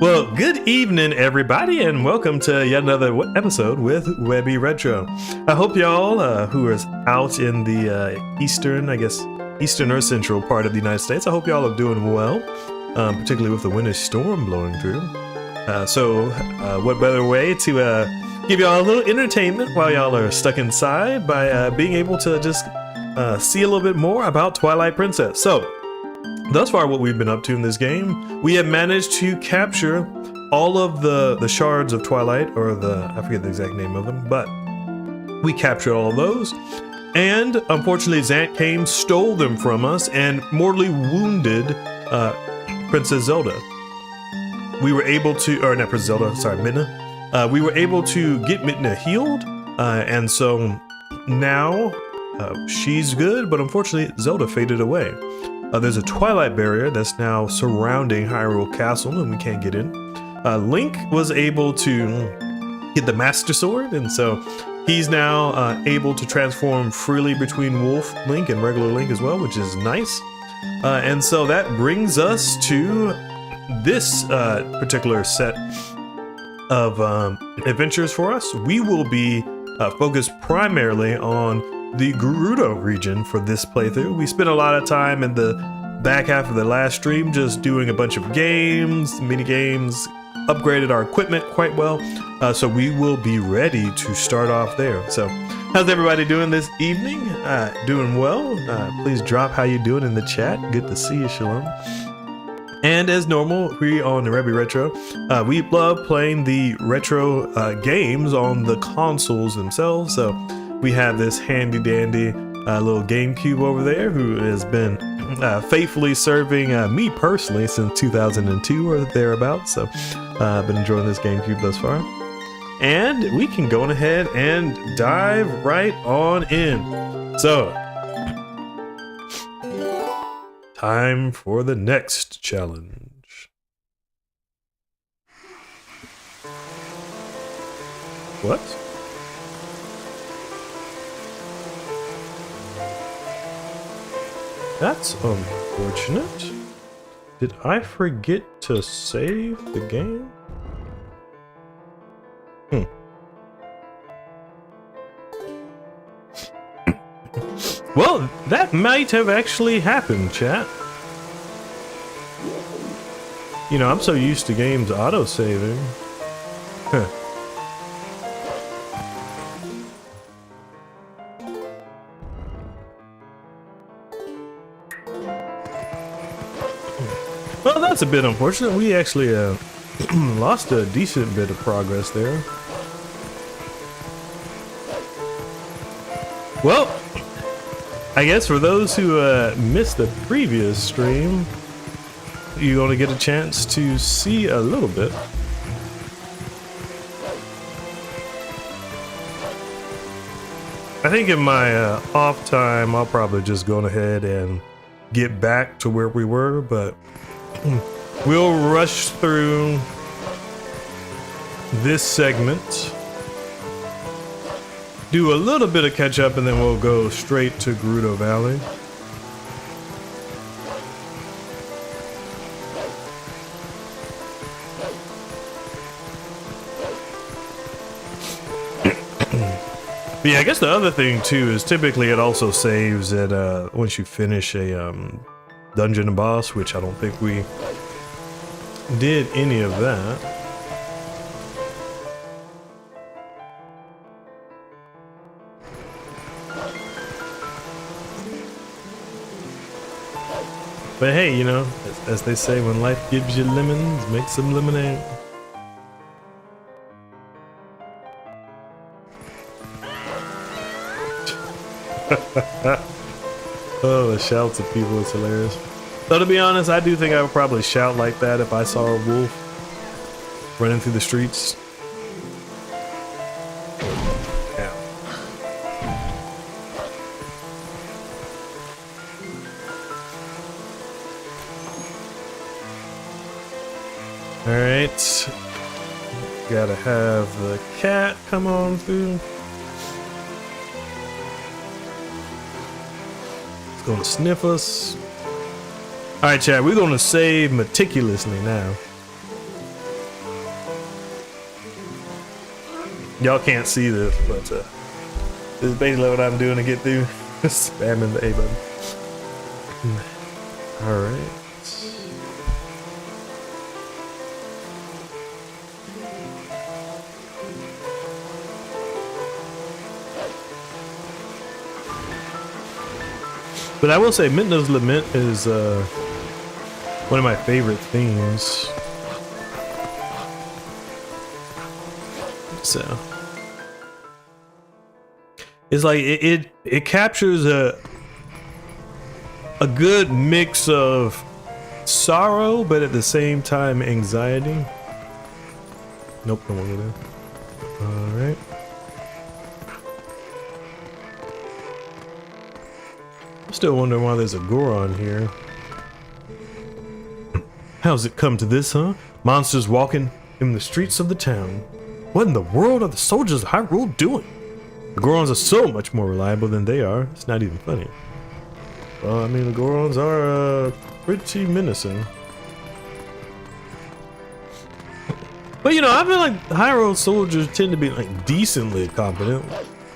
Well, good evening, everybody, and welcome to yet another episode with Webby Retro. I hope y'all who are out in the eastern or central part of the United States, I hope y'all are doing well, particularly with the winter storm blowing through. So what better way to give y'all a little entertainment while y'all are stuck inside by being able to just see a little bit more about Twilight Princess. So, thus far, what we've been up to in this game, we have managed to capture all of the shards of Twilight, or I forget the exact name of them, but we captured all of those. And unfortunately, Zant came, stole them from us, and mortally wounded Princess Zelda. We were able to, or not Princess Zelda, sorry, Midna. We were able to get Midna healed, and so now she's good, but unfortunately, Zelda faded away. There's a Twilight barrier that's now surrounding Hyrule Castle, and we can't get in. Link was able to get the Master Sword, and so he's now able to transform freely between Wolf Link and regular Link as well, which is nice. And so that brings us to this particular set of adventures for us. We will be focused primarily on the Gerudo region for this playthrough. We spent a lot of time in the back half of the last stream just doing a bunch of games, mini games, upgraded our equipment quite well, so we will be ready to start off there. So how's everybody doing this evening? Doing well? Please drop how you doing in the chat. Good to see you, Shalom. And as normal, we on the Webby Retro, we love playing the retro games on the consoles themselves. So we have this handy dandy little GameCube over there who has been faithfully serving me personally since 2002 or thereabouts. So I've been enjoying this GameCube thus far. And we can go ahead and dive right on in. So, time for the next challenge. What? That's unfortunate. Did I forget to save the game? Well, that might have actually happened, chat. You know, I'm so used to games auto-saving. Huh. Well, that's a bit unfortunate. We actually lost a decent bit of progress there. Well, I guess for those who missed the previous stream, you're going to get a chance to see a little bit. I think in my off time, I'll probably just go ahead and get back to where we were, but we'll rush through this segment, do a little bit of catch up, and then we'll go straight to Gerudo Valley. But yeah, I guess the other thing too is typically it also saves at once you finish a dungeon and boss, which I don't think we did any of that. But hey, you know, as they say, when life gives you lemons, make some lemonade. Oh, the shouts of people is hilarious. So to be honest, I do think I would probably shout like that if I saw a wolf running through the streets. Yeah. Alright. Gotta have the cat come on through. It's gonna sniff us. Alright, chat, we're gonna save meticulously now. Y'all can't see this, but this is basically what I'm doing to get through. Spamming the A button. All right. But I will say Midna's Lament is one of my favorite themes. So it's like it captures a good mix of sorrow, but at the same time anxiety. Nope, don't want to go there. All right. I'm still wondering why there's a Goron here. How's it come to this, huh? Monsters walking in the streets of the town. What in the world are the soldiers of Hyrule doing? The Gorons are so much more reliable than they are. It's not even funny. Well, I mean, the Gorons are pretty menacing. But you know, I feel like Hyrule soldiers tend to be like decently competent.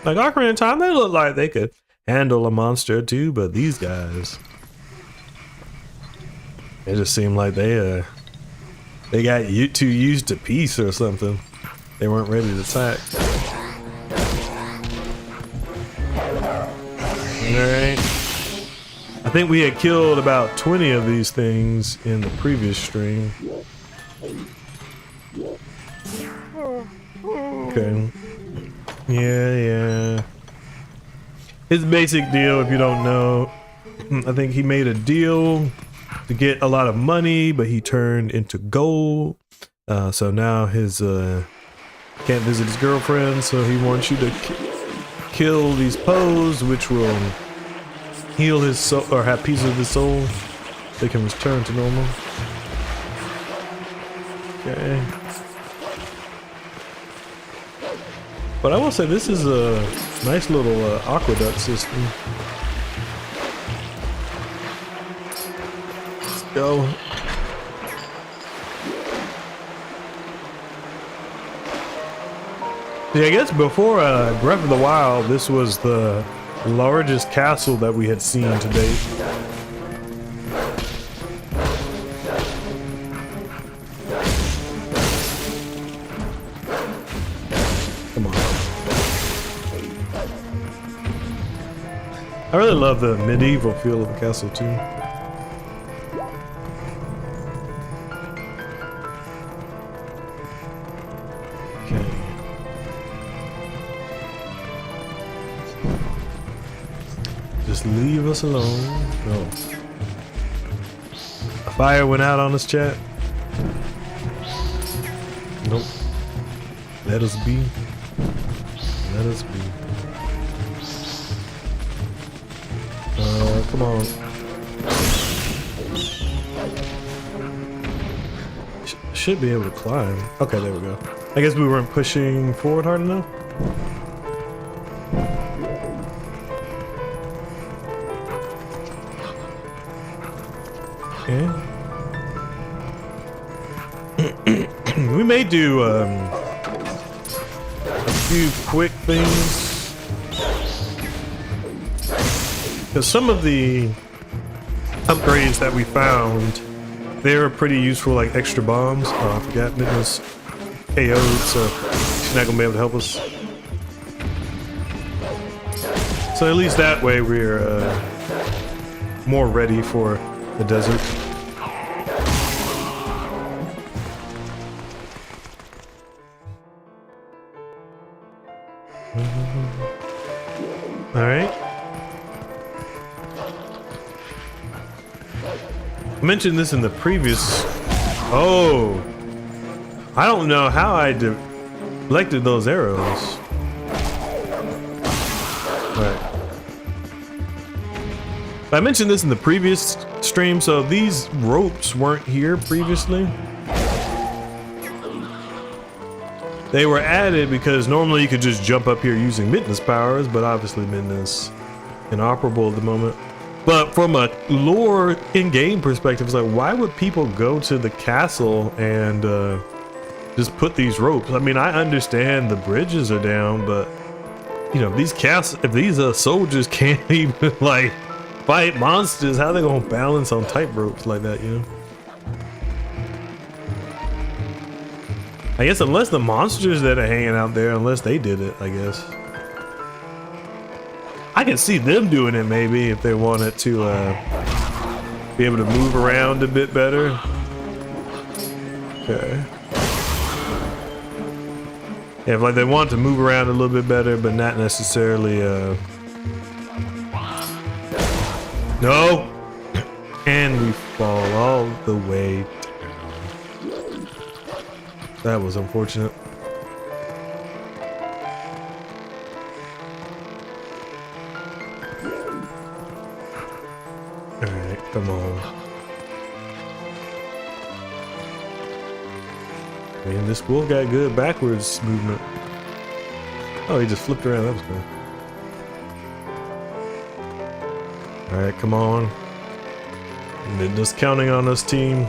Like Ocarina of Time, they look like they could handle a monster or two, but these guys, it just seemed like they got too used to peace or something. They weren't ready to attack. Alright. I think we had killed about 20 of these things in the previous stream. Okay. Yeah. His basic deal, if you don't know, I think he made a deal to get a lot of money, but he turned into gold. So now his can't visit his girlfriend, so he wants you to kill these Poes, which will heal his soul or have pieces of his soul. They can return to normal. Okay. But I will say this is a nice little aqueduct system. Let's go. Yeah, I guess before Breath of the Wild, this was the largest castle that we had seen to date. Come on. I really love the medieval feel of the castle too. Just leave us alone. No. A fire went out on us, chat. Nope. Let us be. Let us be. Come on. Should be able to climb. Okay, there we go. I guess we weren't pushing forward hard enough. Okay. We may do a few quick things. Because some of the upgrades that we found, they were pretty useful, like extra bombs. Oh, I forgot Midna's KO'd, so she's not gonna be able to help us. So at least that way we're more ready for the desert. All right. I mentioned this in the previous. Oh, I don't know how I deflected those arrows. All right. I mentioned this in the previous stream, so these ropes weren't here previously. They were added because normally you could just jump up here using Midna's powers, but obviously Midna's inoperable at the moment. But from a lore in-game perspective, it's like, why would people go to the castle and just put these ropes. I mean, I understand the bridges are down, but you know, these if these soldiers can't even like fight monsters, how they gonna balance on tight ropes like that, you know? I guess unless the monsters that are hanging out there, unless they did it, I guess. I can see them doing it maybe if they wanted to be able to move around a bit better. Okay. Yeah, if like they want to move around a little bit better, but not necessarily no. And we fall all the way down. That was unfortunate. Alright, come on. Man, this wolf got good backwards movement. Oh, he just flipped around. That was cool. Alright, come on. And they're just counting on us, team.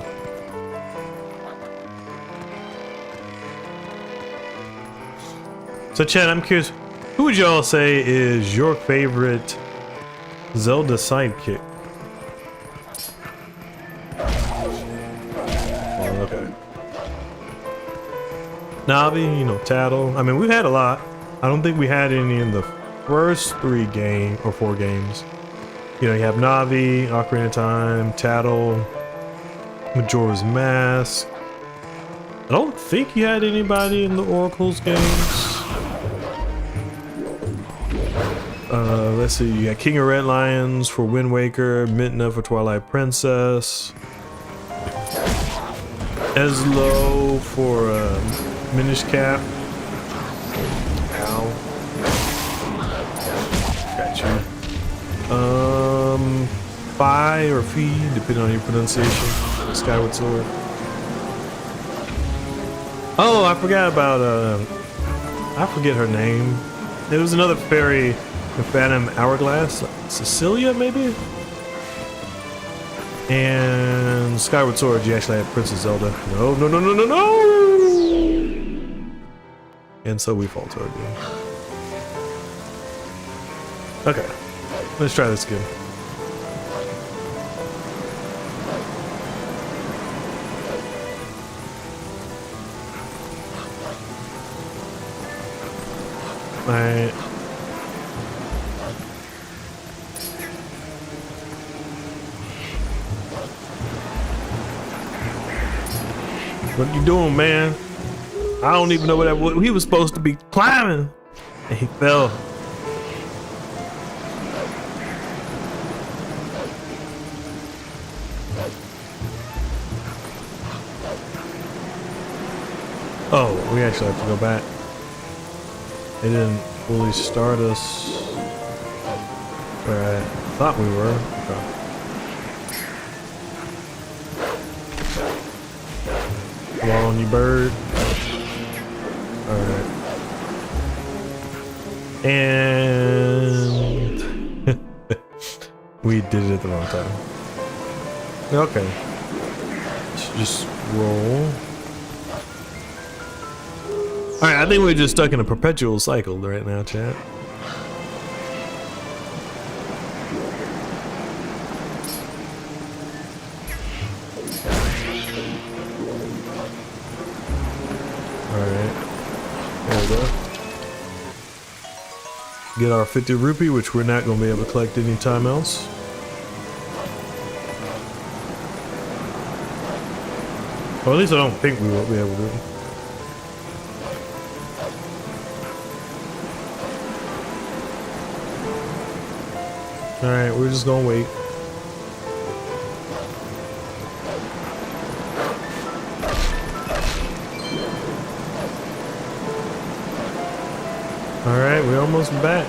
So, Chad, I'm curious, who would y'all say is your favorite Zelda sidekick? Oh, okay. Navi, you know, Tattle. I mean, we've had a lot. I don't think we had any in the first 4 games. You know, you have Navi, Ocarina of Time, Tattle, Majora's Mask. I don't think you had anybody in the Oracle's games. Let's see, you got King of Red Lions for Wind Waker, Midna for Twilight Princess, Eslo for Minish Cap. Ow. Got you. Fi or Fee, depending on your pronunciation. Skyward Sword. Oh, I forgot about I forget her name. There was another fairy, the Phantom Hourglass, Cecilia maybe? And Skyward Sword, you actually had Princess Zelda. No, no, no, no, no, no! And so we falter again. Okay, let's try this again. Alright. What are you doing, man? I don't even know what he was supposed to be climbing. And he fell. Oh, we actually have to go back. They didn't fully start us where I thought we were. Okay. Come on, you bird. Alright. And we did it at the wrong time. Okay. Let's just roll. Alright, I think we're just stuck in a perpetual cycle right now, chat. Alright. There we go. Get our 50 rupee, which we're not going to be able to collect anytime else. Or at least I don't think we will be able to. Alright, we're just gonna wait. Alright, we're almost back.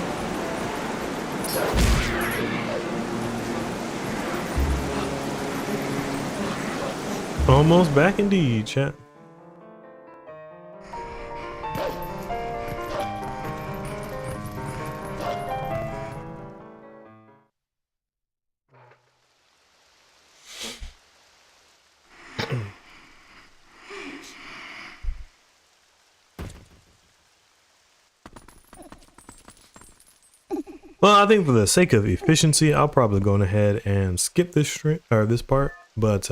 Almost back indeed, chat. Well, I think for the sake of efficiency, I'll probably go ahead and skip this this part. But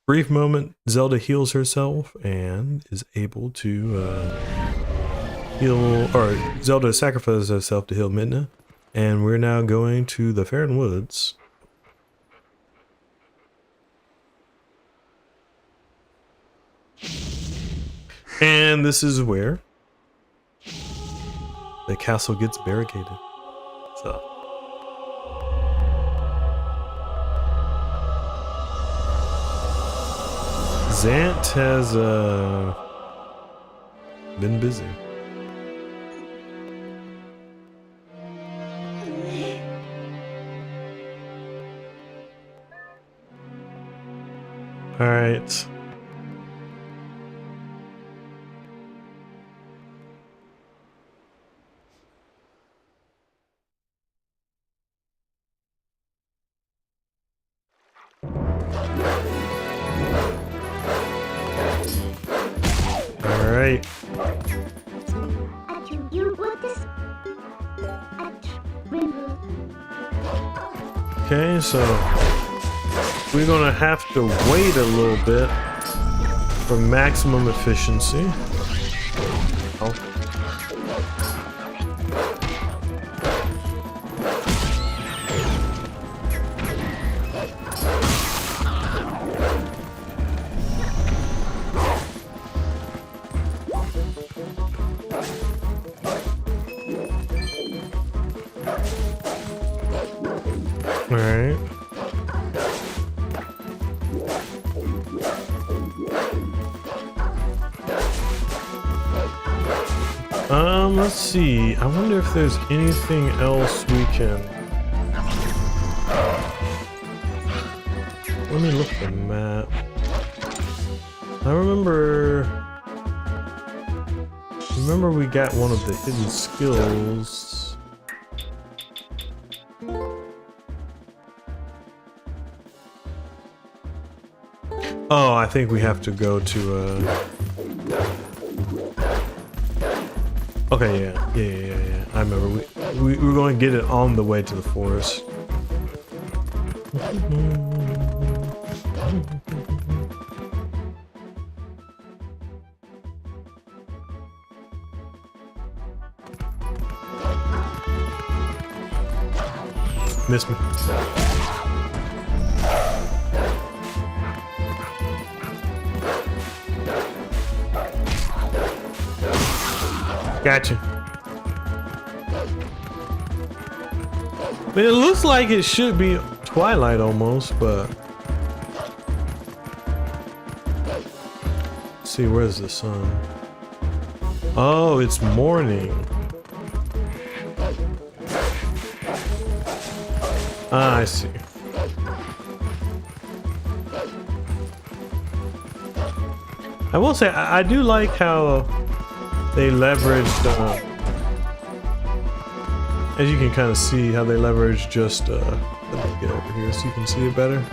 brief moment, Zelda heals herself and is able to heal, or Zelda sacrifices herself to heal Midna. And we're now going to the Faron Woods. And this is where the castle gets barricaded. So Zant has been busy. All right. All right. Okay, so we're gonna have to wait a little bit for maximum efficiency. Oh. All right. Let's see. I wonder if there's anything else we can. Let me look at the map. I remember we got one of the hidden skills. Oh, I think we have to go to okay, yeah. I remember we were going to get it on the way to the forest. Miss me. Gotcha. I mean, it looks like it should be Twilight almost, but let's see, where's the sun? Oh, it's morning. Ah, I see. I will say I do like how they leveraged, as you can kind of see, how they leverage just, let me get over here so you can see it better.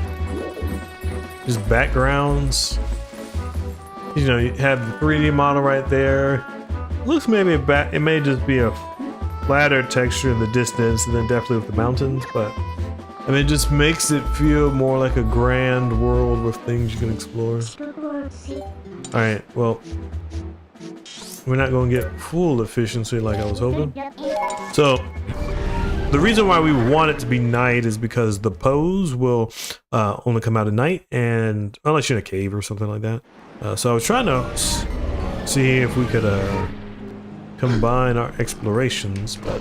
Just backgrounds. You know, you have the 3D model right there. Looks maybe it may just be a flatter texture in the distance, and then definitely with the mountains, but I mean, it just makes it feel more like a grand world with things you can explore. Alright, well, we're not going to get full efficiency like I was hoping. So, the reason why we want it to be night is because the pose will only come out at night, and unless you're in a cave or something like that. So I was trying to see if we could combine our explorations, but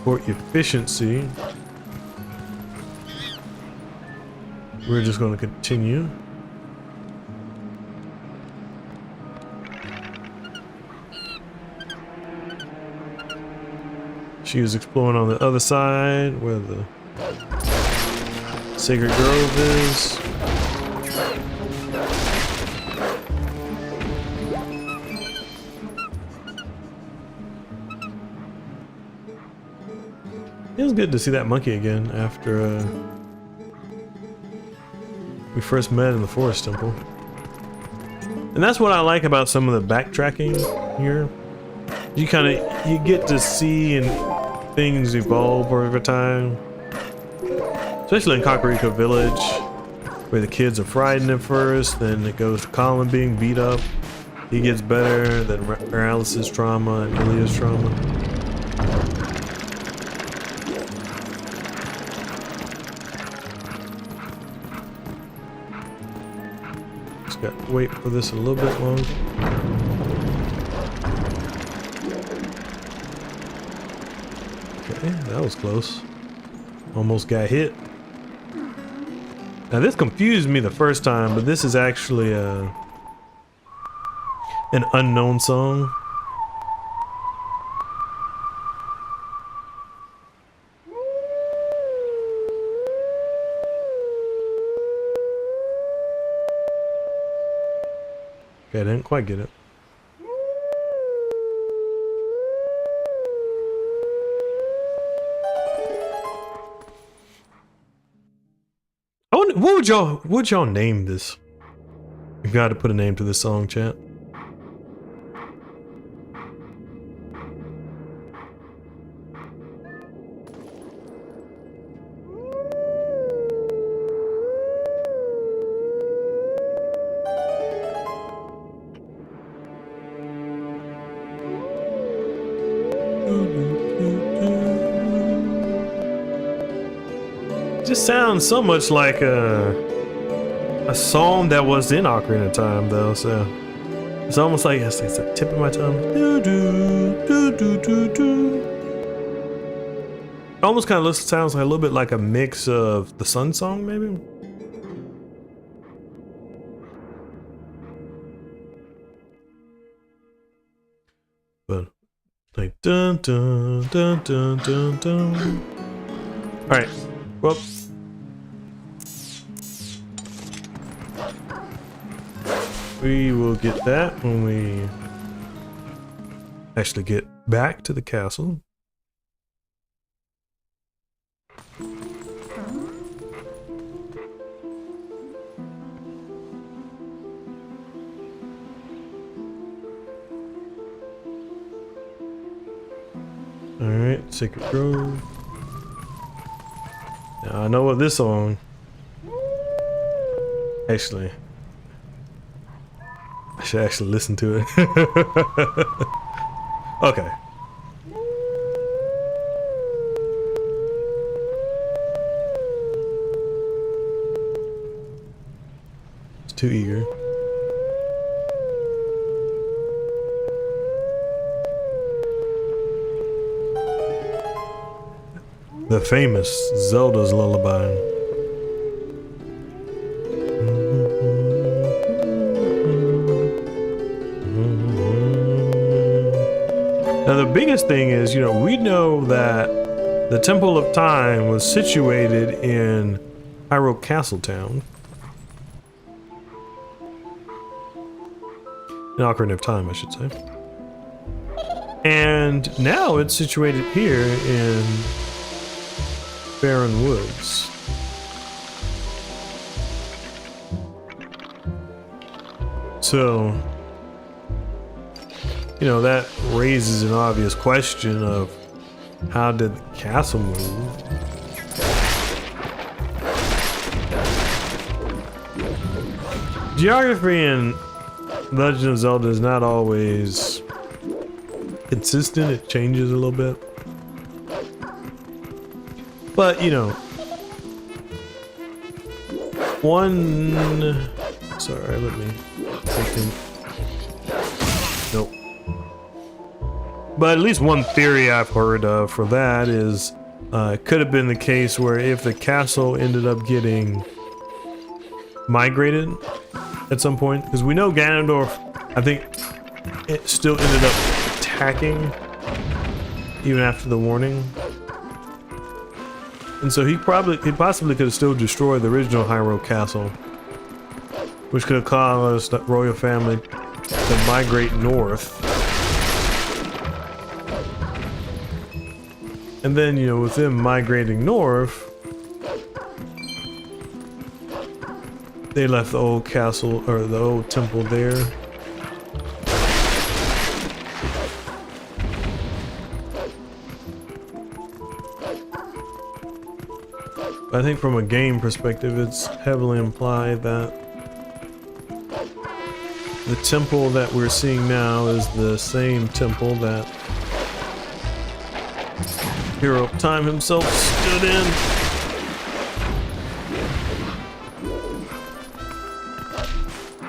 for efficiency, we're just going to continue. She was exploring on the other side where the Sacred Grove is. It was good to see that monkey again after we first met in the Forest Temple. And that's what I like about some of the backtracking here. you get to see and things evolve over time, especially in Kakariko Village, where the kids are frightened at first, then it goes to Colin being beat up. He gets better, then Alice's trauma and Ilia's trauma. Just got to wait for this a little bit longer. Okay, that was close. Almost got hit. Now this confused me the first time, but this is actually an unknown song. Okay, I didn't quite get it. What would y'all name this? You've got to put a name to this song, chat. Just sounds so much like a song that was in Ocarina of Time, though. So it's almost like it's a tip of my tongue. Do do do do do do. It almost kind of sounds like a little bit like a mix of the Sun Song, maybe. But like dun dun dun dun dun dun. All right. Well. We will get that when we actually get back to the castle. Alright, Sacred Grove. Now I know what this song. Actually, I should actually listen to it. Okay. It's too eager. The famous Zelda's Lullaby. Now the biggest thing is, you know, we know that the Temple of Time was situated in Hyrule Castle Town. In Ocarina of Time, I should say. And now it's situated here in Barren Woods. So, you know, that raises an obvious question of how did the castle move? Geography in Legend of Zelda is not always consistent. It changes a little bit. But, you know, sorry, let me second. Nope. But at least one theory I've heard of for that is it could have been the case where if the castle ended up getting migrated at some point, because we know Ganondorf, I think it still ended up attacking even after the warning. And so he possibly could have still destroyed the original Hyrule Castle, which could have caused the royal family to migrate north. And then, you know, with them migrating north, they left the old castle, or the old temple there. I think from a game perspective, it's heavily implied that the temple that we're seeing now is the same temple that Hero of Time himself stood in.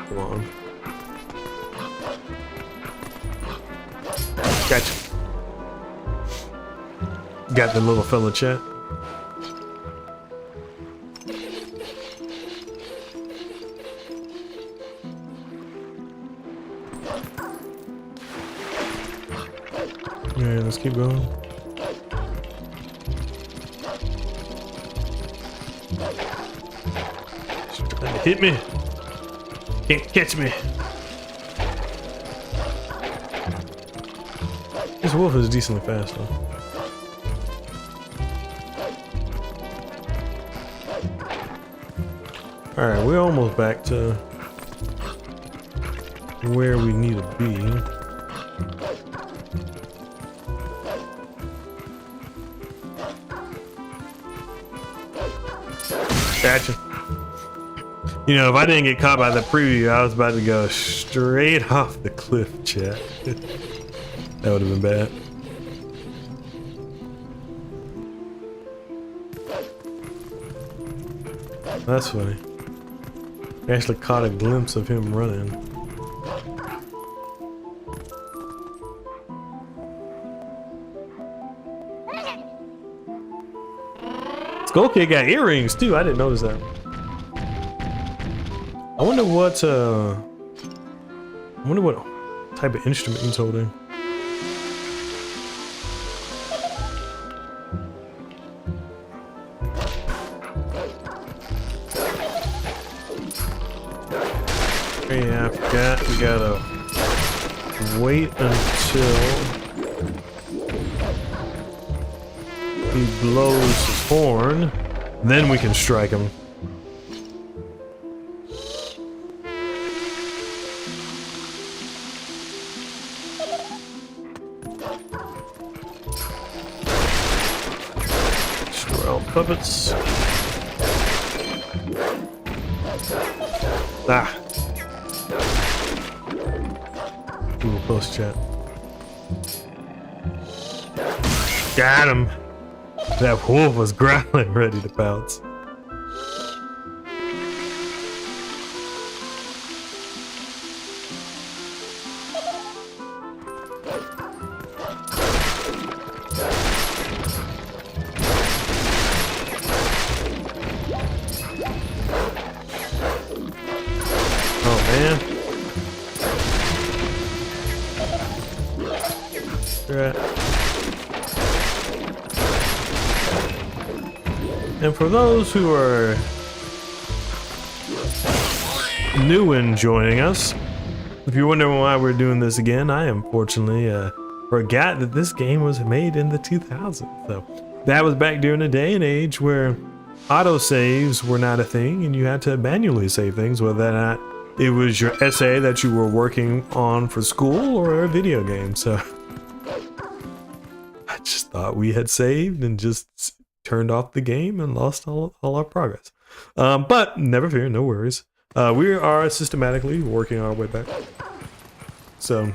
Come on. Gotcha. Got the little fella chat. Alright, let's keep going. Hit me. Can't catch me. This wolf is decently fast though. Alright, we're almost back to where we need to be. Gotcha. You know, if I didn't get caught by the preview, I was about to go straight off the cliff, chat. That would have been bad. That's funny. I actually caught a glimpse of him running. Skull Kid got earrings too. I didn't notice that. I wonder what type of instrument he's holding. Yeah, I forgot. We gotta wait until he blows his horn, then we can strike him. Destroy all puppets. Ah. Ooh, close chat. Got him. That wolf was growling, ready to pounce. Oh man. Right. And for those who are new and joining us, if you're wondering why we're doing this again, I unfortunately forgot that this game was made in the 2000s. So that was back during a day and age where autosaves were not a thing and you had to manually save things, whether or not it was your essay that you were working on for school or a video game. So I just thought we had saved and just turned off the game and lost all our progress. But never fear, no worries. We are systematically working our way back. So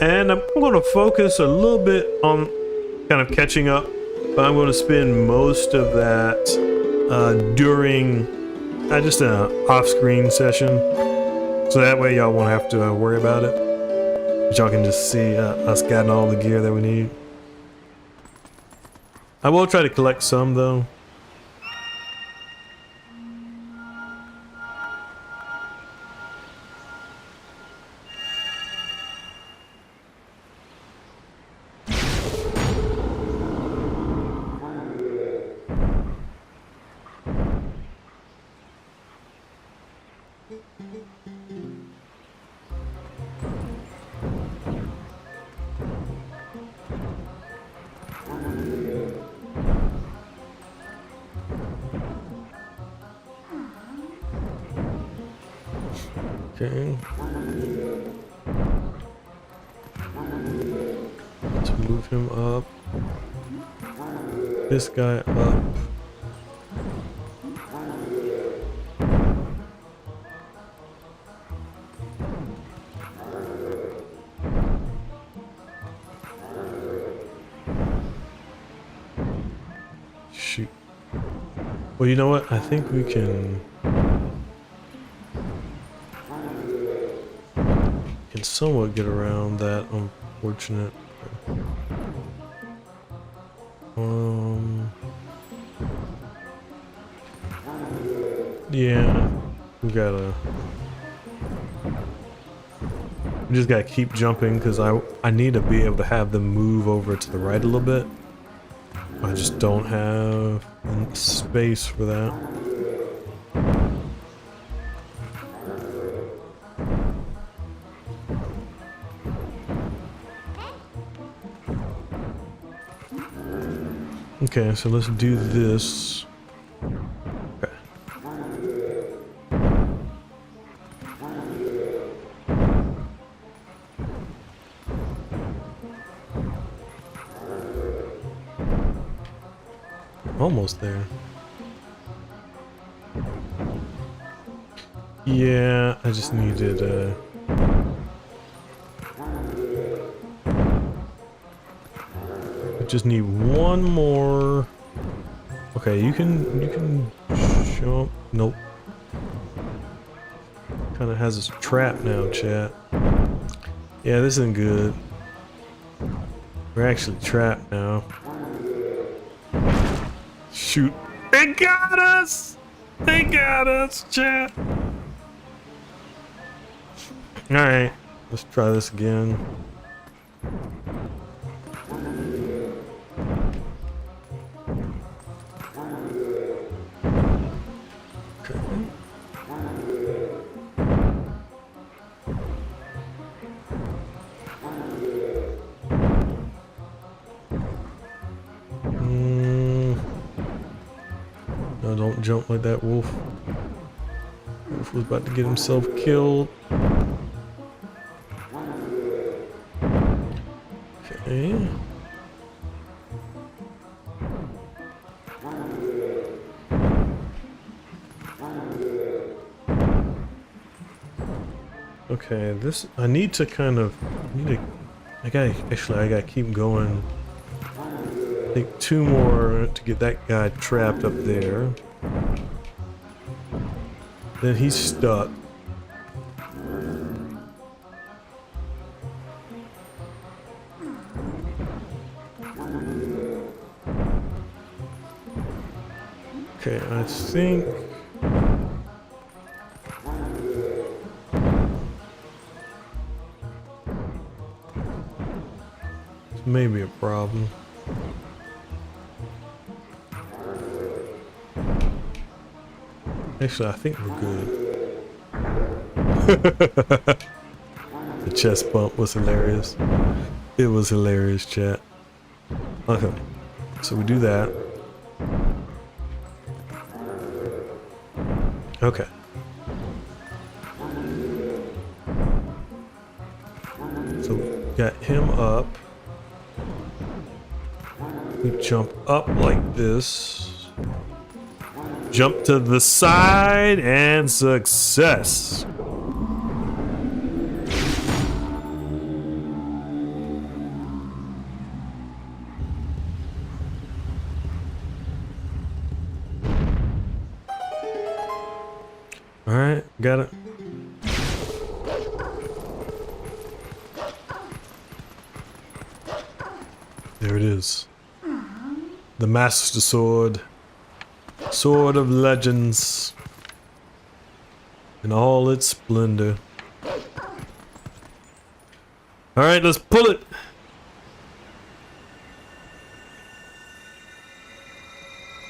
and I'm going to focus a little bit on kind of catching up, but I'm going to spend most of that during just an off-screen session, so that way y'all won't have to worry about it. But y'all can just see us getting all the gear that we need. I will try to collect some though. Okay. Let's move him up. This guy up. Shoot. Well, you know what? I think we can somewhat get around that unfortunate. Yeah, we just gotta keep jumping because I need to be able to have them move over to the right a little bit. I just don't have space for that. Okay, so let's do this. Okay. Almost there. Yeah, I just needed just need one more. Okay, you can jump. Nope. Kind of has this trap now, chat. Yeah, this isn't good. We're actually trapped now. Shoot. They got us! They got us, chat. Alright, let's try this again. No, don't jump like that, Wolf. Wolf was about to get himself killed. Okay. Okay, this I need to kind of I gotta keep going. Take two more to get that guy trapped up there. Then he's stuck. Okay, I think this may be a problem. Actually, I think we're good. The chest bump was hilarious. It was hilarious, chat. Okay, so we do that. Okay. So we got him up. We jump up like this. Jump to the side and success. All right, got it. There it is. The Master Sword. Sword of Legends in all its splendor. Alright, let's pull it!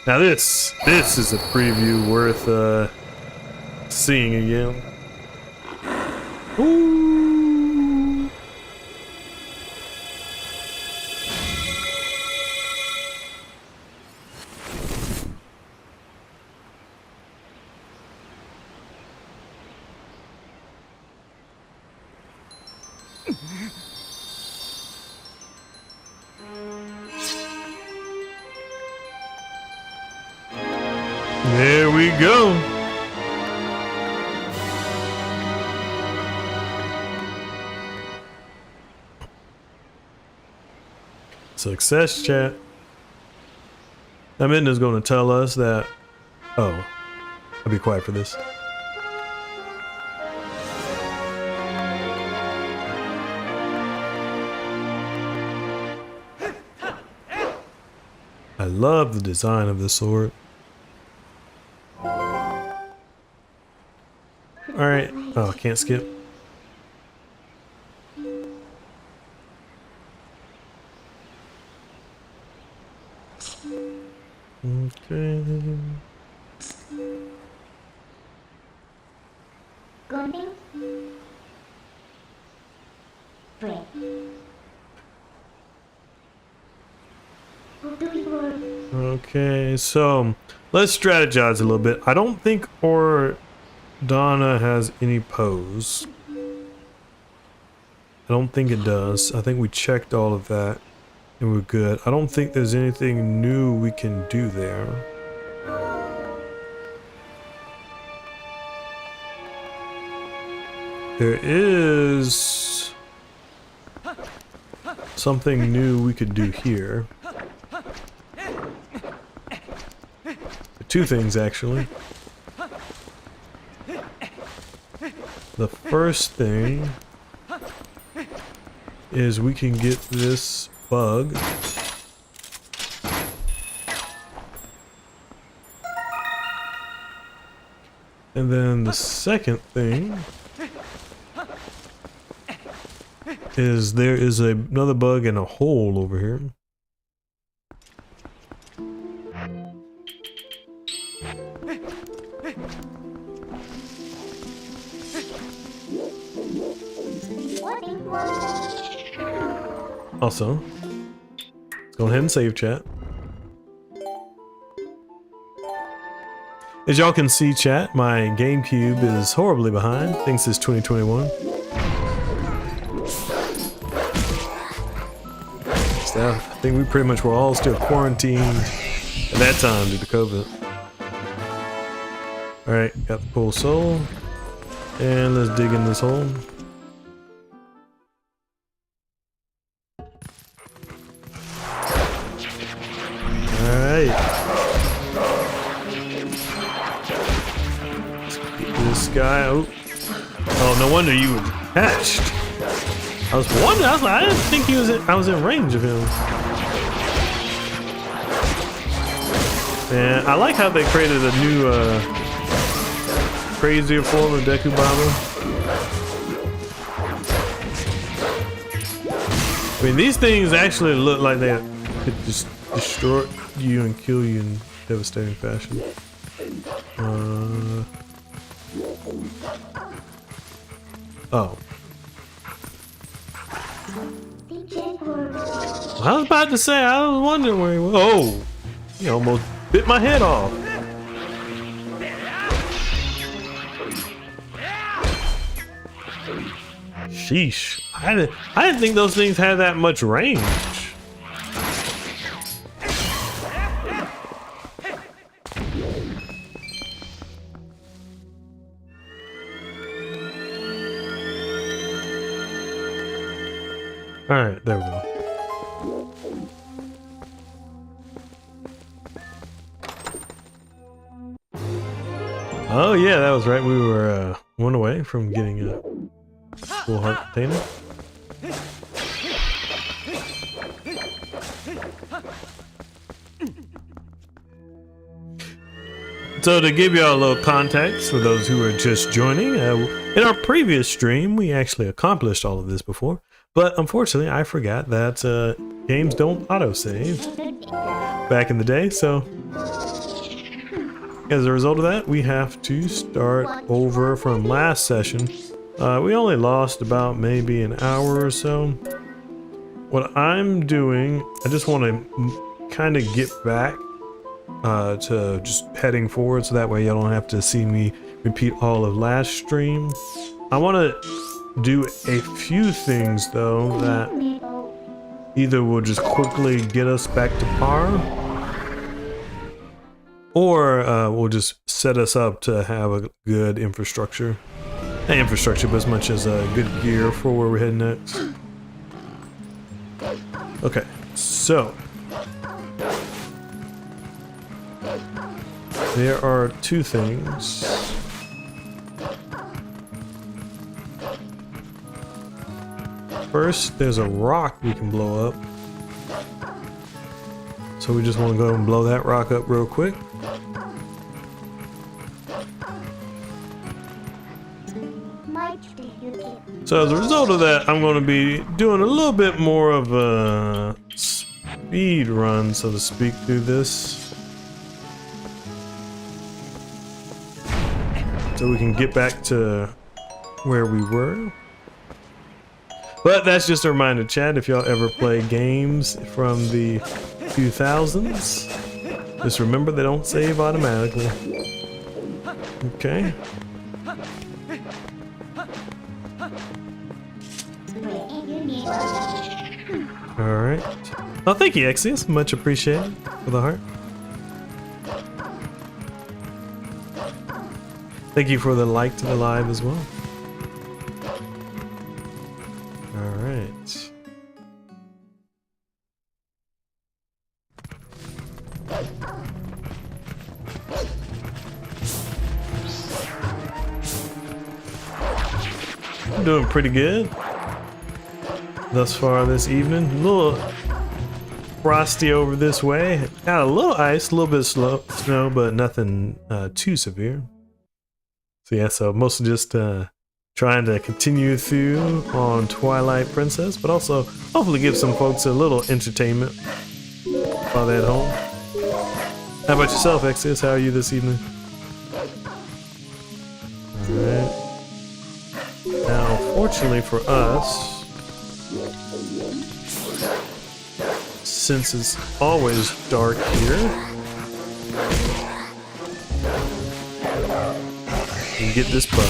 Now this is a preview worth seeing again. Ooh. There we go. Success, chat. Aminda's going to tell us that. Oh, I'll be quiet for this. I love the design of this sword. Alright. Oh, can't skip. Okay. Okay, so let's strategize a little bit. I don't think Donna has any pose. I don't think it does. I think we checked all of that and we're good. I don't think there's anything new we can do there. There is something new we could do here. Two things actually. The first thing is we can get this bug. And then the second thing is there is another bug in a hole over here. Also, let's go ahead and save chat. As y'all can see, chat, my GameCube is horribly behind. Thinks it's 2021. So I think we pretty much were all still quarantined at that time due to COVID. Alright, got the full soul. And let's dig in this hole. This guy. Oh, no wonder you were hatched. I was wondering. I was like, I didn't think he was. I was in range of him. And I like how they created a new, crazier form of Deku Bomber. I mean, these things actually look like they could just destroy you and kill you in devastating fashion. Oh. I was about to say, I was wondering where he was. Oh! He almost bit my head off. Sheesh. I didn't think those things had that much range. Alright, there we go. Oh yeah, that was right. We were one away from getting a full heart container. So to give y'all a little context for those who are just joining, in our previous stream we actually accomplished all of this before. But unfortunately, I forgot that games don't autosave back in the day, so as a result of that, we have to start over from last session. We only lost about maybe an hour or so. What I'm doing, I just want to kind of get back to just heading forward, so that way y'all don't have to see me repeat all of last stream. I want to do a few things though that either will just quickly get us back to par, or will just set us up to have a good infrastructure. Not infrastructure, but as much as good gear for where we're heading next. Okay, so there are two things. First, there's a rock we can blow up. So we just want to go and blow that rock up real quick. So as a result of that, I'm going to be doing a little bit more of a speed run, so to speak, through this. So we can get back to where we were. But that's just a reminder, chat, if y'all ever play games from the 2000s, just remember they don't save automatically. Okay. Alright. Oh, thank you, Exius. Much appreciated for the heart. Thank you for the like to the live as well. Alright. I'm doing pretty good thus far this evening. A little frosty over this way. Got a little ice, a little bit of snow, but nothing too severe. So yeah, so mostly just trying to continue through on Twilight Princess, but also hopefully give some folks a little entertainment while they're at home. How about yourself, Exodus? How are you this evening? Alright. Now, fortunately for us, since it's always dark here, you can get this bow.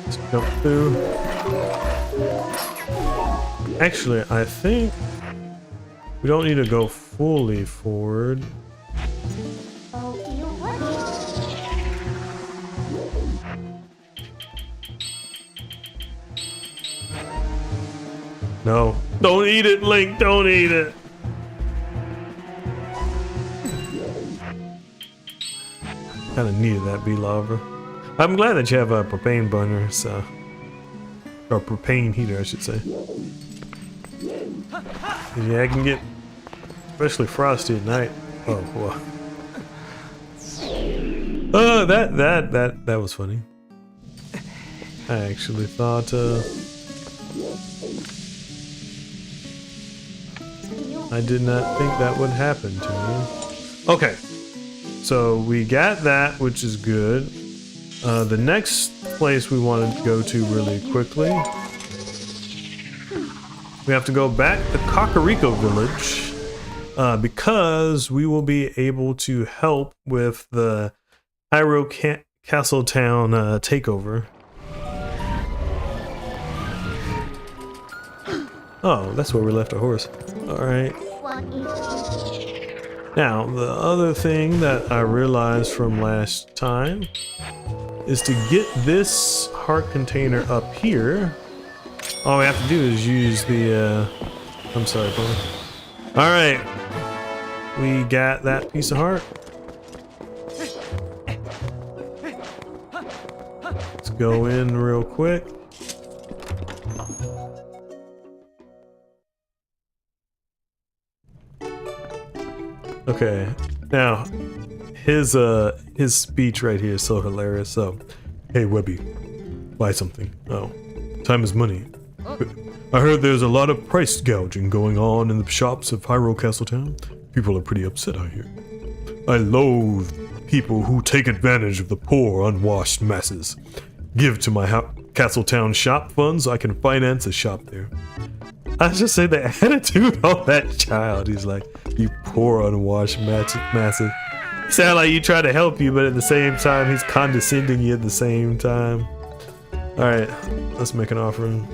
Let's jump through. Actually, I think we don't need to go fully forward. No. Don't eat it, Link. Don't eat it. Kind of needed that bee lava. I'm glad that you have a propane burner, so. Or propane heater, I should say. Yeah, I can get especially frosty at night. Oh, wow. Oh, that was funny. I actually thought I did not think that would happen to me. Okay. So we got that, which is good. The next place we want to go to really quickly, we have to go back to Kakariko Village because we will be able to help with the Hyrule Castle Town takeover. Oh, that's where we left our horse. Alright. Now, the other thing that I realized from last time is to get this heart container up here, all we have to do is use the, I'm sorry, brother. Alright. We got that piece of heart. Let's go in real quick. Okay, now his speech right here is so hilarious. So, hey Webby, buy something. Oh, time is money. I heard there's a lot of price gouging going on in the shops of Hyrule Castle Town. People are pretty upset out here. I loathe people who take advantage of the poor, unwashed masses. Give to my Castletown shop funds so I can finance a shop there. I just say the attitude on that child. He's like, you poor, unwashed masses. Sound like you try to help you, but at the same time, he's condescending you at the same time. Alright, let's make an offering.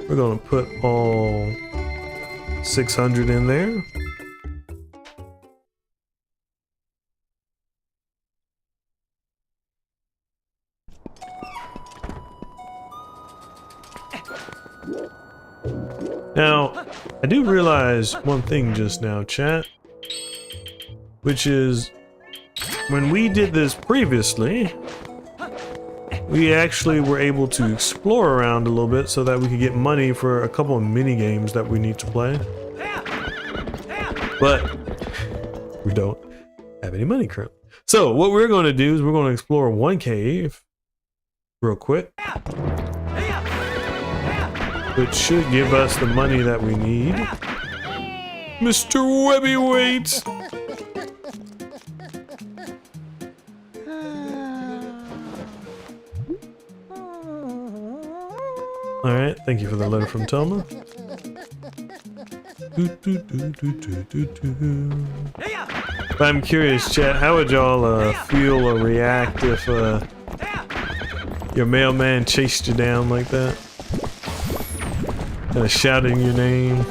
We're gonna put all 600 in there. Now, I do realize one thing just now, chat, which is when we did this previously, we actually were able to explore around a little bit so that we could get money for a couple of mini games that we need to play. But we don't have any money currently. So what we're going to do is we're going to explore one cave real quick, which should give us the money that we need. Mr. Webbyweight! Alright, thank you for the letter from Telma. But I'm curious, chat, how would y'all feel or react if your mailman chased you down like that? Kind of shouting your name.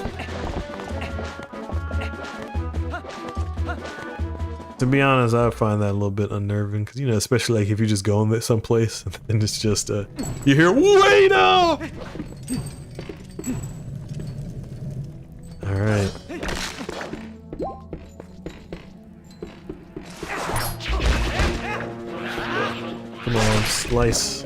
To be honest, I find that a little bit unnerving, because, you know, especially like if you're just going there someplace and it's just you hear, wait up! Alright. Come on, slice.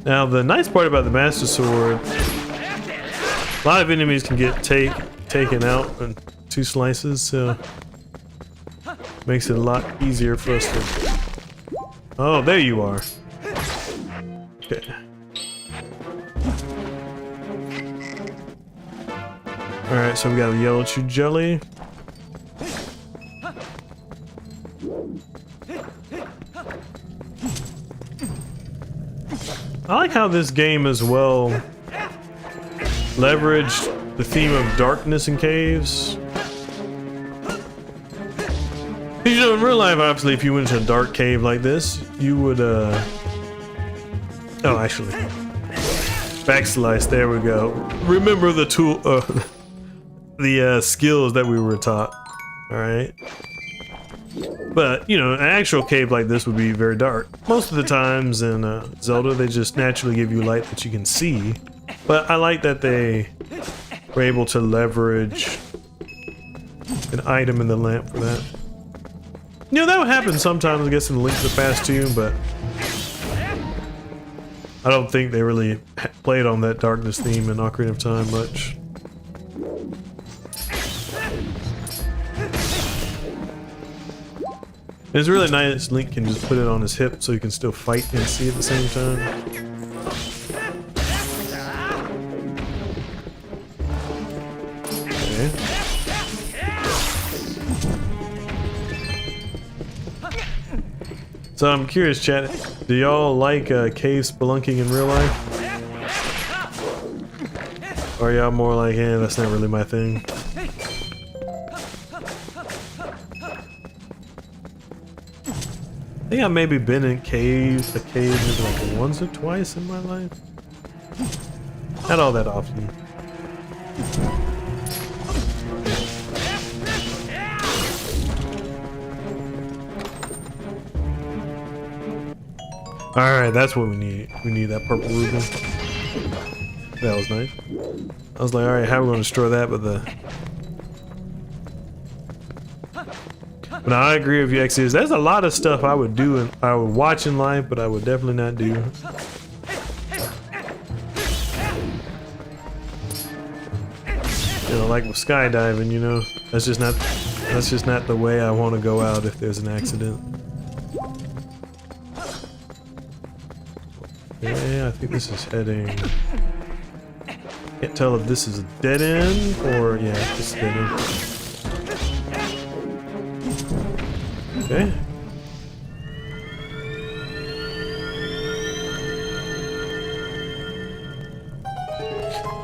Now, the nice part about the Master Sword, a lot of enemies can get taken out in 2 slices, so makes it a lot easier for us to... Oh, there you are. Okay. Alright, so we got a yellow chew jelly. I like how this game as well leveraged the theme of darkness in caves. You know, in real life, obviously, if you went into a dark cave like this, you would, oh, actually. Backslice, there we go. Remember the tool, the skills that we were taught, alright? But, you know, an actual cave like this would be very dark. Most of the times in Zelda, they just naturally give you light that you can see. But I like that they were able to leverage an item in the lamp for that. You know, that would happen sometimes, I guess, in Link to the Past too, but I don't think they really played on that darkness theme in Ocarina of Time much. It's really nice Link can just put it on his hip so he can still fight and see at the same time. So I'm curious, chat, do y'all like cave spelunking in real life? Or are y'all more like, eh, that's not really my thing? I think I've maybe been in a cave maybe like once or twice in my life. Not all that often. Alright, that's what we need. We need that purple ruby. That was nice. I was like, alright, how are we going to destroy that with the... But now, I agree with you, X's. There's a lot of stuff I would do and I would watch in life, but I would definitely not do. You know, like with skydiving, you know, that's just not the way I want to go out if there's an accident. Yeah, I think this is heading... Can't tell if this is a dead end or... yeah, it's dead end. Okay.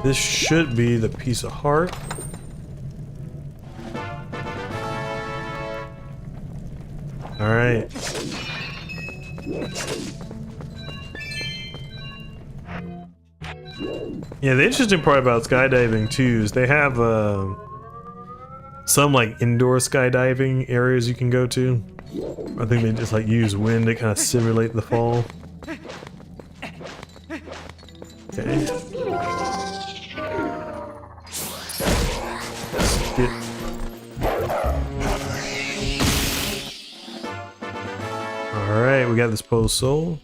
This should be the piece of heart. All right. Yeah, the interesting part about skydiving too is they have some like indoor skydiving areas you can go to. I think they just like use wind to kind of simulate the fall. Okay. Alright, we got this post soul.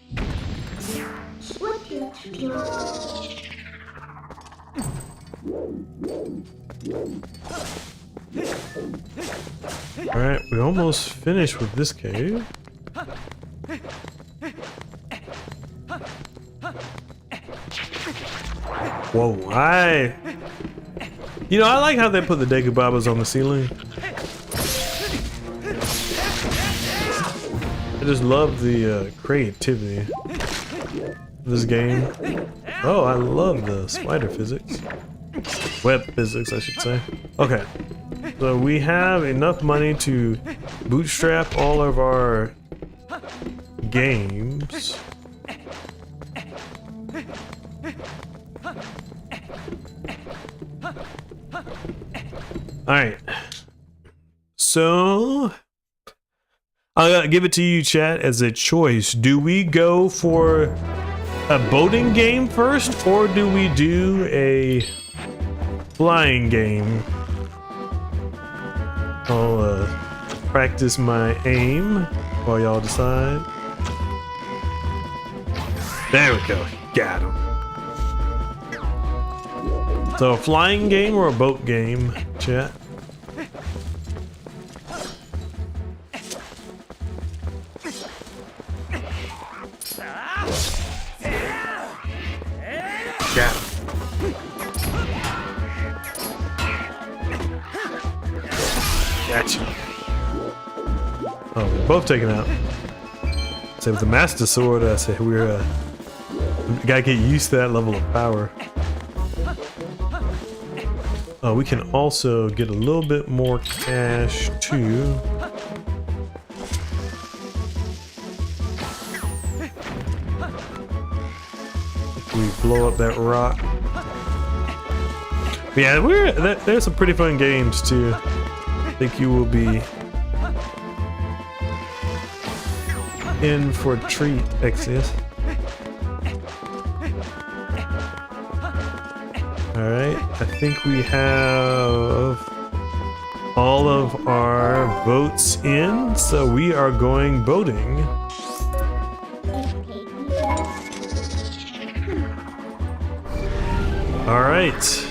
Alright, we almost finished with this cave. Whoa, you know, I like how they put the Dekubabas on the ceiling. I just love the creativity of this game. Oh, I love the spider physics. Web physics, I should say. Okay, so we have enough money to bootstrap all of our games. Alright, so I'll give it to you, chat, as a choice. Do we go for a boating game first, or do we do a flying game? I'll practice my aim while y'all decide. There we go, got him. So a flying game or a boat game, chat? Got him. Gotcha. Oh, we're both taken out. So with the Master Sword, I said we gotta get used to that level of power. We can also get a little bit more cash too. If we blow up that rock. But yeah, there's some pretty fun games too. I think you will be in for a treat, Exodus. Alright, I think we have all of our boats in, so we are going boating. Alright.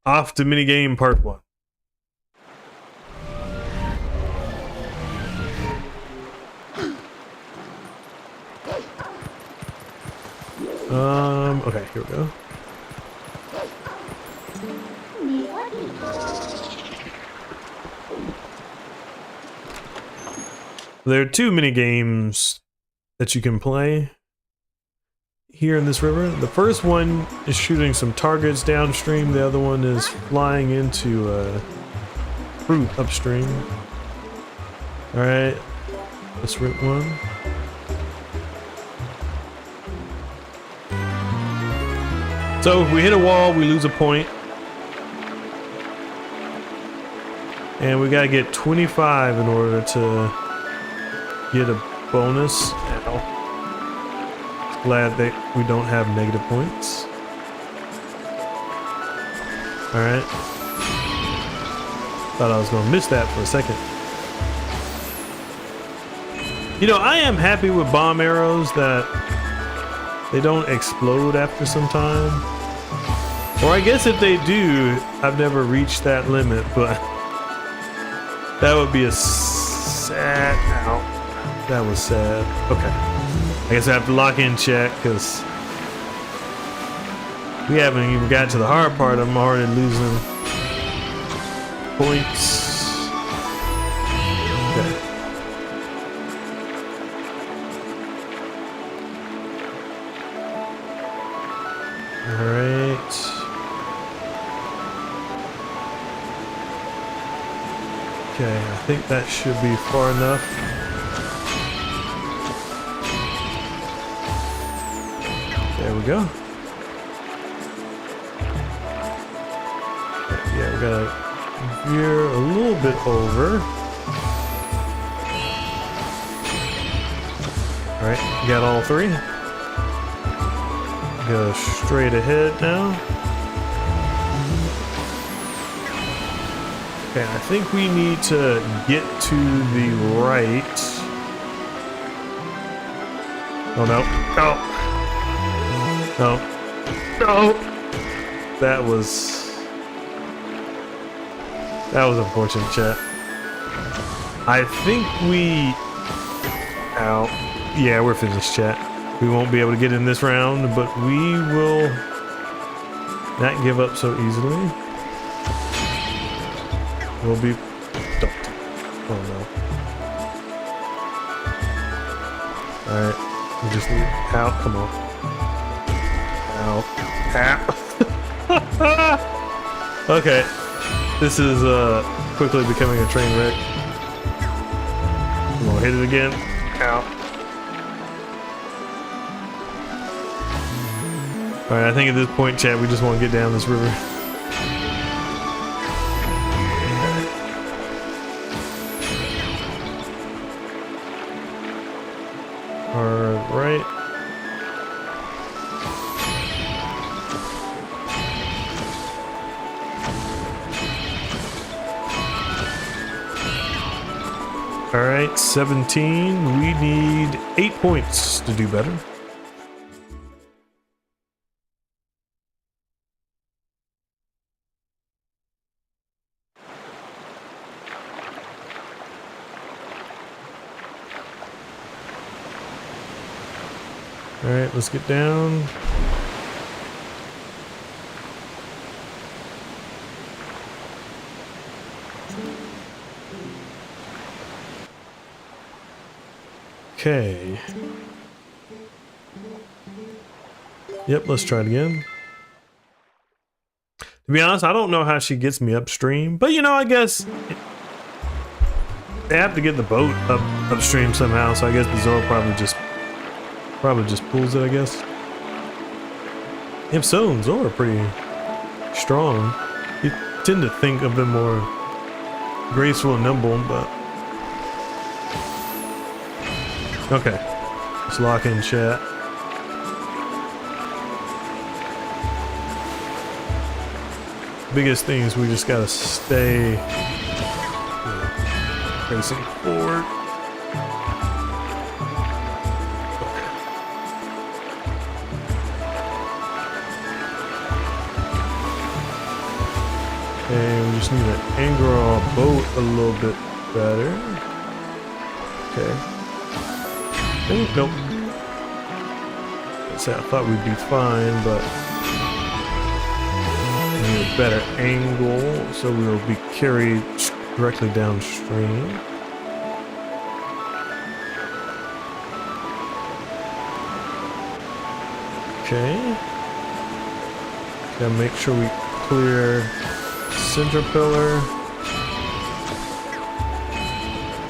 Off to minigame part 1. Okay, here we go. There are 2 mini games that you can play here in this river. The first one is shooting some targets downstream. The other one is flying into fruit upstream. Alright, let's rip one. So if we hit a wall, we lose a point. And we gotta get 25 in order to get a bonus. Ow. Glad that we don't have negative points. Alright. Thought I was gonna miss that for a second. You know, I am happy with bomb arrows that they don't explode after some time. Or I guess if they do, I've never reached that limit, but that would be a sad... Ow. That was sad. Okay. I guess I have to lock in chat, because we haven't even got to the hard part. I'm already losing points. Okay. Alright. Okay, I think that should be far enough. There we go. Yeah, we gotta veer a little bit over. Alright, got all three. Go straight ahead now. Okay, I think we need to get to the right. Oh no. No. No. That was unfortunate, chat. I think we... Ow. Yeah, we're finished, chat. We won't be able to get in this round, but we will not give up so easily. We'll be... Oh no. Alright. We just need... Ow, come on. Ow. Ow. Okay. This is quickly becoming a train wreck. Come on, hit it again. Ow. Alright, I think at this point, chat, we just want to get down this river. Alright. Alright, 17. We need 8 points to do better. Alright, let's get down. Okay. Yep, let's try it again. To be honest, I don't know how she gets me upstream, but you know, I guess they have to get the boat upstream somehow, so I guess the Zora probably just pulls it, I guess. If so, Zora are pretty strong. You tend to think of them more graceful and nimble, but okay. Let's lock in, chat. Biggest thing is we just gotta stay facing forward. And we just need to angle our boat a little bit better. Okay. Nope. Let's say I thought we'd be fine, but we need a better angle so we will be carried directly downstream. Okay. Gotta make sure we clear center pillar.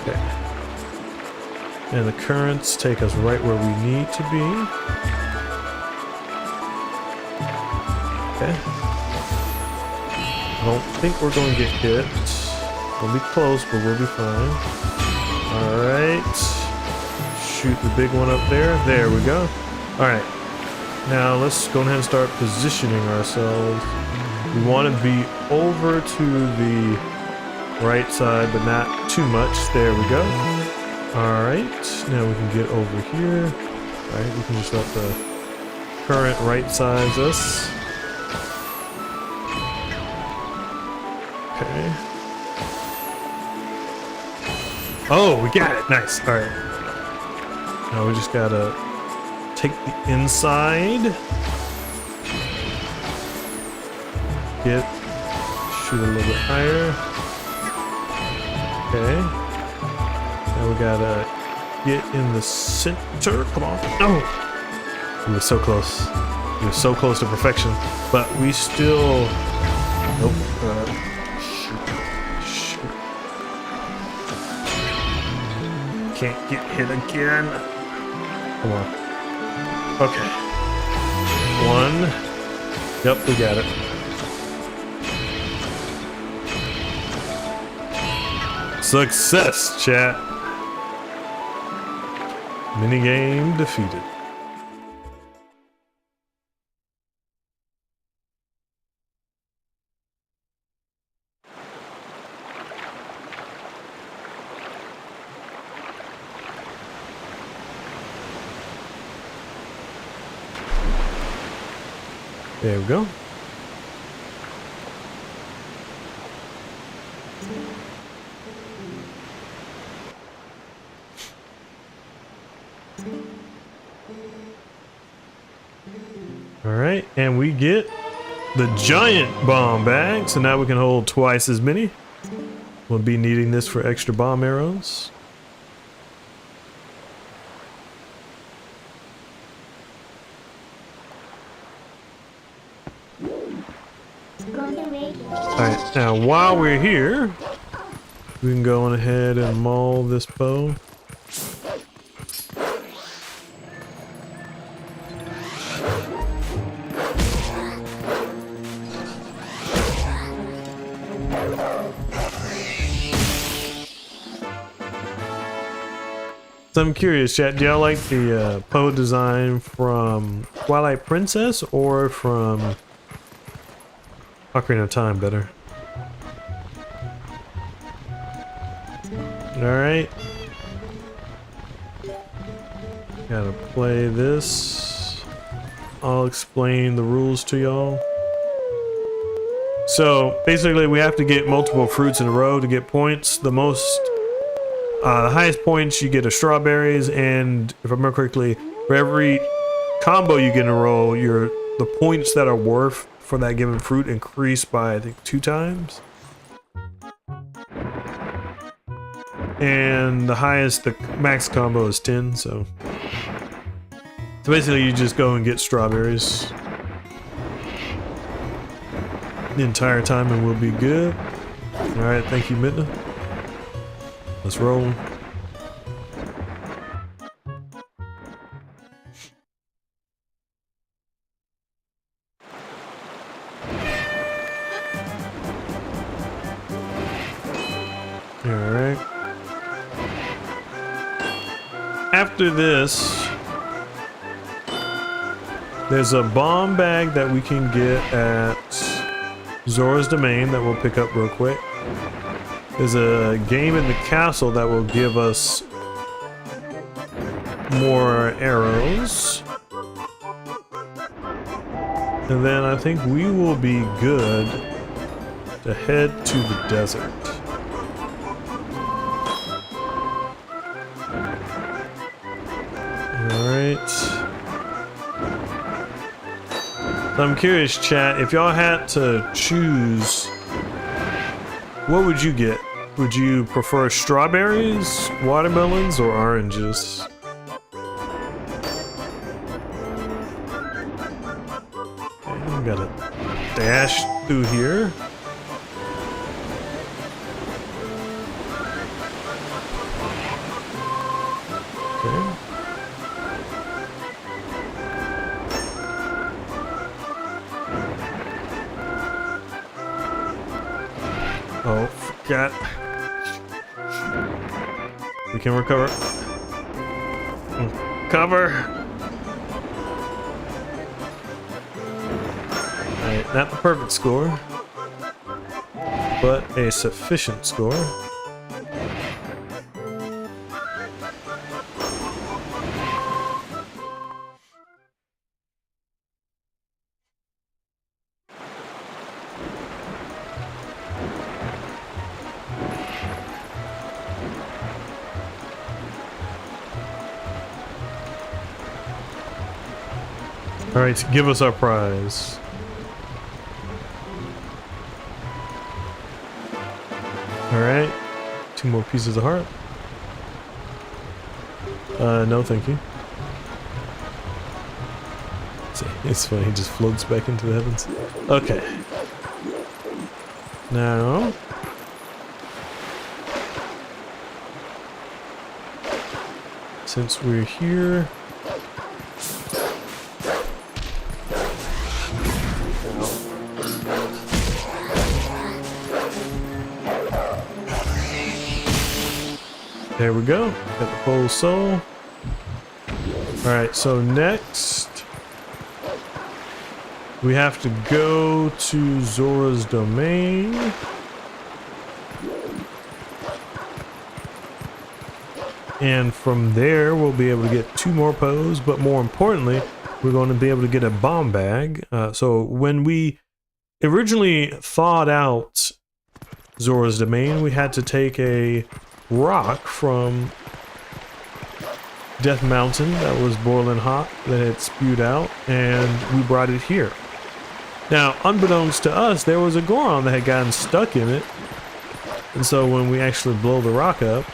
Okay. And the currents take us right where we need to be. Okay. I don't think we're going to get hit. We'll be close, but we'll be fine. Alright. Shoot the big one up there. There we go. Alright. Now let's go ahead and start positioning ourselves. We want to be over to the right side, but not too much. There we go. Alright. Now we can get over here. Alright, we can just let the current right size us. Okay. Oh, we got it. Nice. All right. Now we just gotta take the inside. Shoot a little bit higher. Okay. gotta get in the center. Come on. No! We were so close. We were so close to perfection. But we still... Nope. Shoot. Can't get hit again. Come on. Okay. One. Yep, we got it. Success, chat. Minigame defeated. There we go. All right, and we get the giant bomb bag, so now we can hold twice as many. We'll be needing this for extra bomb arrows. Alright, now while we're here, we can go on ahead and maul this bow. So I'm curious, chat, do y'all like the Poe design from Twilight Princess or from Ocarina of Time better? Alright. Gotta play this. I'll explain the rules to y'all. So basically we have to get multiple fruits in a row to get points. The highest points you get are strawberries, and if I remember correctly, for every combo you get in a row, the points that are worth for that given fruit increase by I think 2 times. And the highest, the max combo is 10, so basically you just go and get strawberries the entire time and we'll be good. Alright, thank you, Midna. Let's roll. Alright. After this, there's a bomb bag that we can get at Zora's Domain that we'll pick up real quick. There's a game in the castle that will give us more arrows. And then I think we will be good to head to the desert. Alright. So I'm curious, chat, if y'all had to choose, what would you get? Would you prefer strawberries, watermelons, or oranges? Okay, we gotta dash through here. Okay. Oh, forgot. We can recover. Cover! Alright, not the perfect score, but a sufficient score. Alright, give us our prize. Alright, 2 more pieces of heart. No thank you. See, it's funny, he just floats back into the heavens. Okay. Now... since we're here... there we go. Got the whole soul. Alright, so next we have to go to Zora's domain. And from there we'll be able to get 2 more Poes, but more importantly, we're going to be able to get a bomb bag. So when we originally thawed out Zora's domain, we had to take a rock from Death Mountain that was boiling hot that had spewed out, and we brought it here. Now, unbeknownst to us, there was a Goron that had gotten stuck in it, and so when we actually blow the rock up,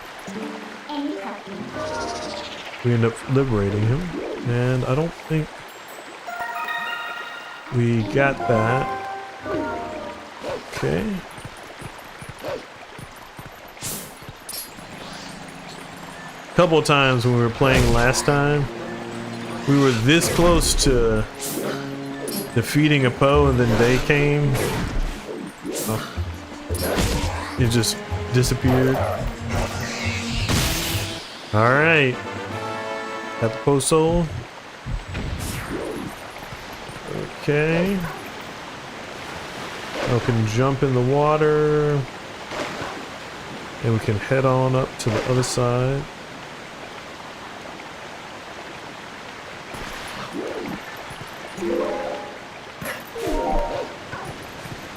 we end up liberating him, and I don't think we got that. Okay. Couple of times when we were playing last time, we were this close to defeating a Poe, and then they came. Oh. It just disappeared. Alright. Got the Poe soul. Okay. I can jump in the water. And we can head on up to the other side.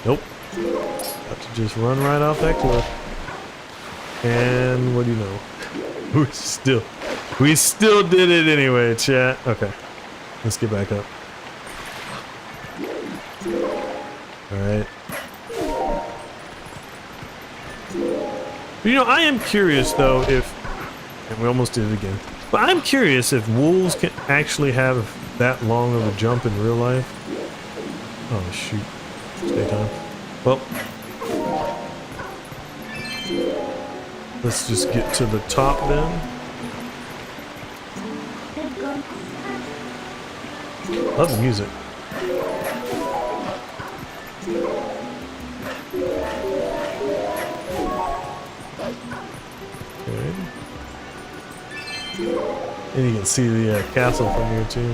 Nope. Got to just run right off that cliff. And what do you know? We still did it anyway, chat. Okay. Let's get back up. Alright. You know, I am curious though if, and we almost did it again, but I'm curious if wolves can actually have that long of a jump in real life. Oh shoot. Stay time. Well, let's just get to the top then. Love the music. Okay. And you can see the castle from here too.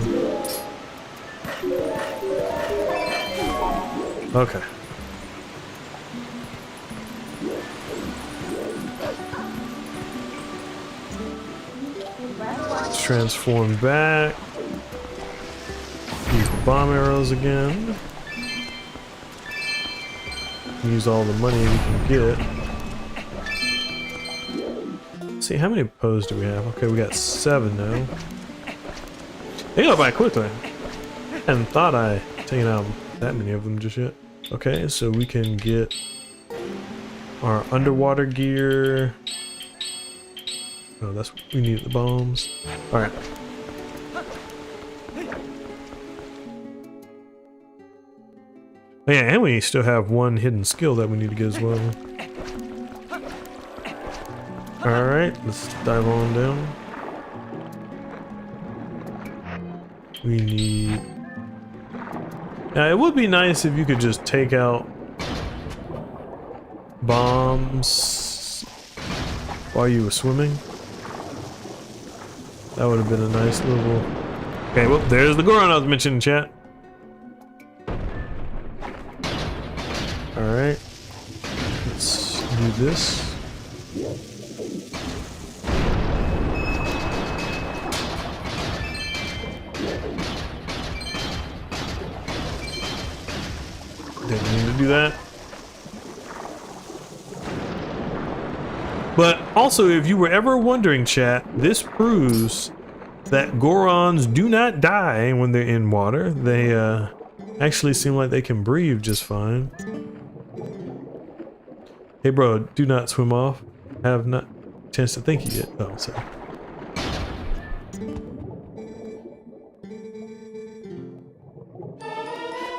Okay. Let's transform back. Use the bomb arrows again. Use all the money we can get. Let's see, how many Poes do we have? Okay, we got 7 now. They go by quickly. I hadn't thought I taken out that many of them just yet. Okay, so we can get our underwater gear. Oh, that's what we need, the bombs. Alright. Oh, yeah, and we still have 1 hidden skill that we need to get as well. Alright, let's dive on down. We need... Now, it would be nice if you could just take out bombs while you were swimming. That would have been a nice little... Okay, well, there's the Goron I was mentioning, chat. Alright. Let's do this. Didn't mean to do that. But also, if you were ever wondering, chat, this proves that Gorons do not die when they're in water. They actually seem like they can breathe just fine. Hey bro, do not swim off. I have not a chance to thank you yet. Oh, sorry.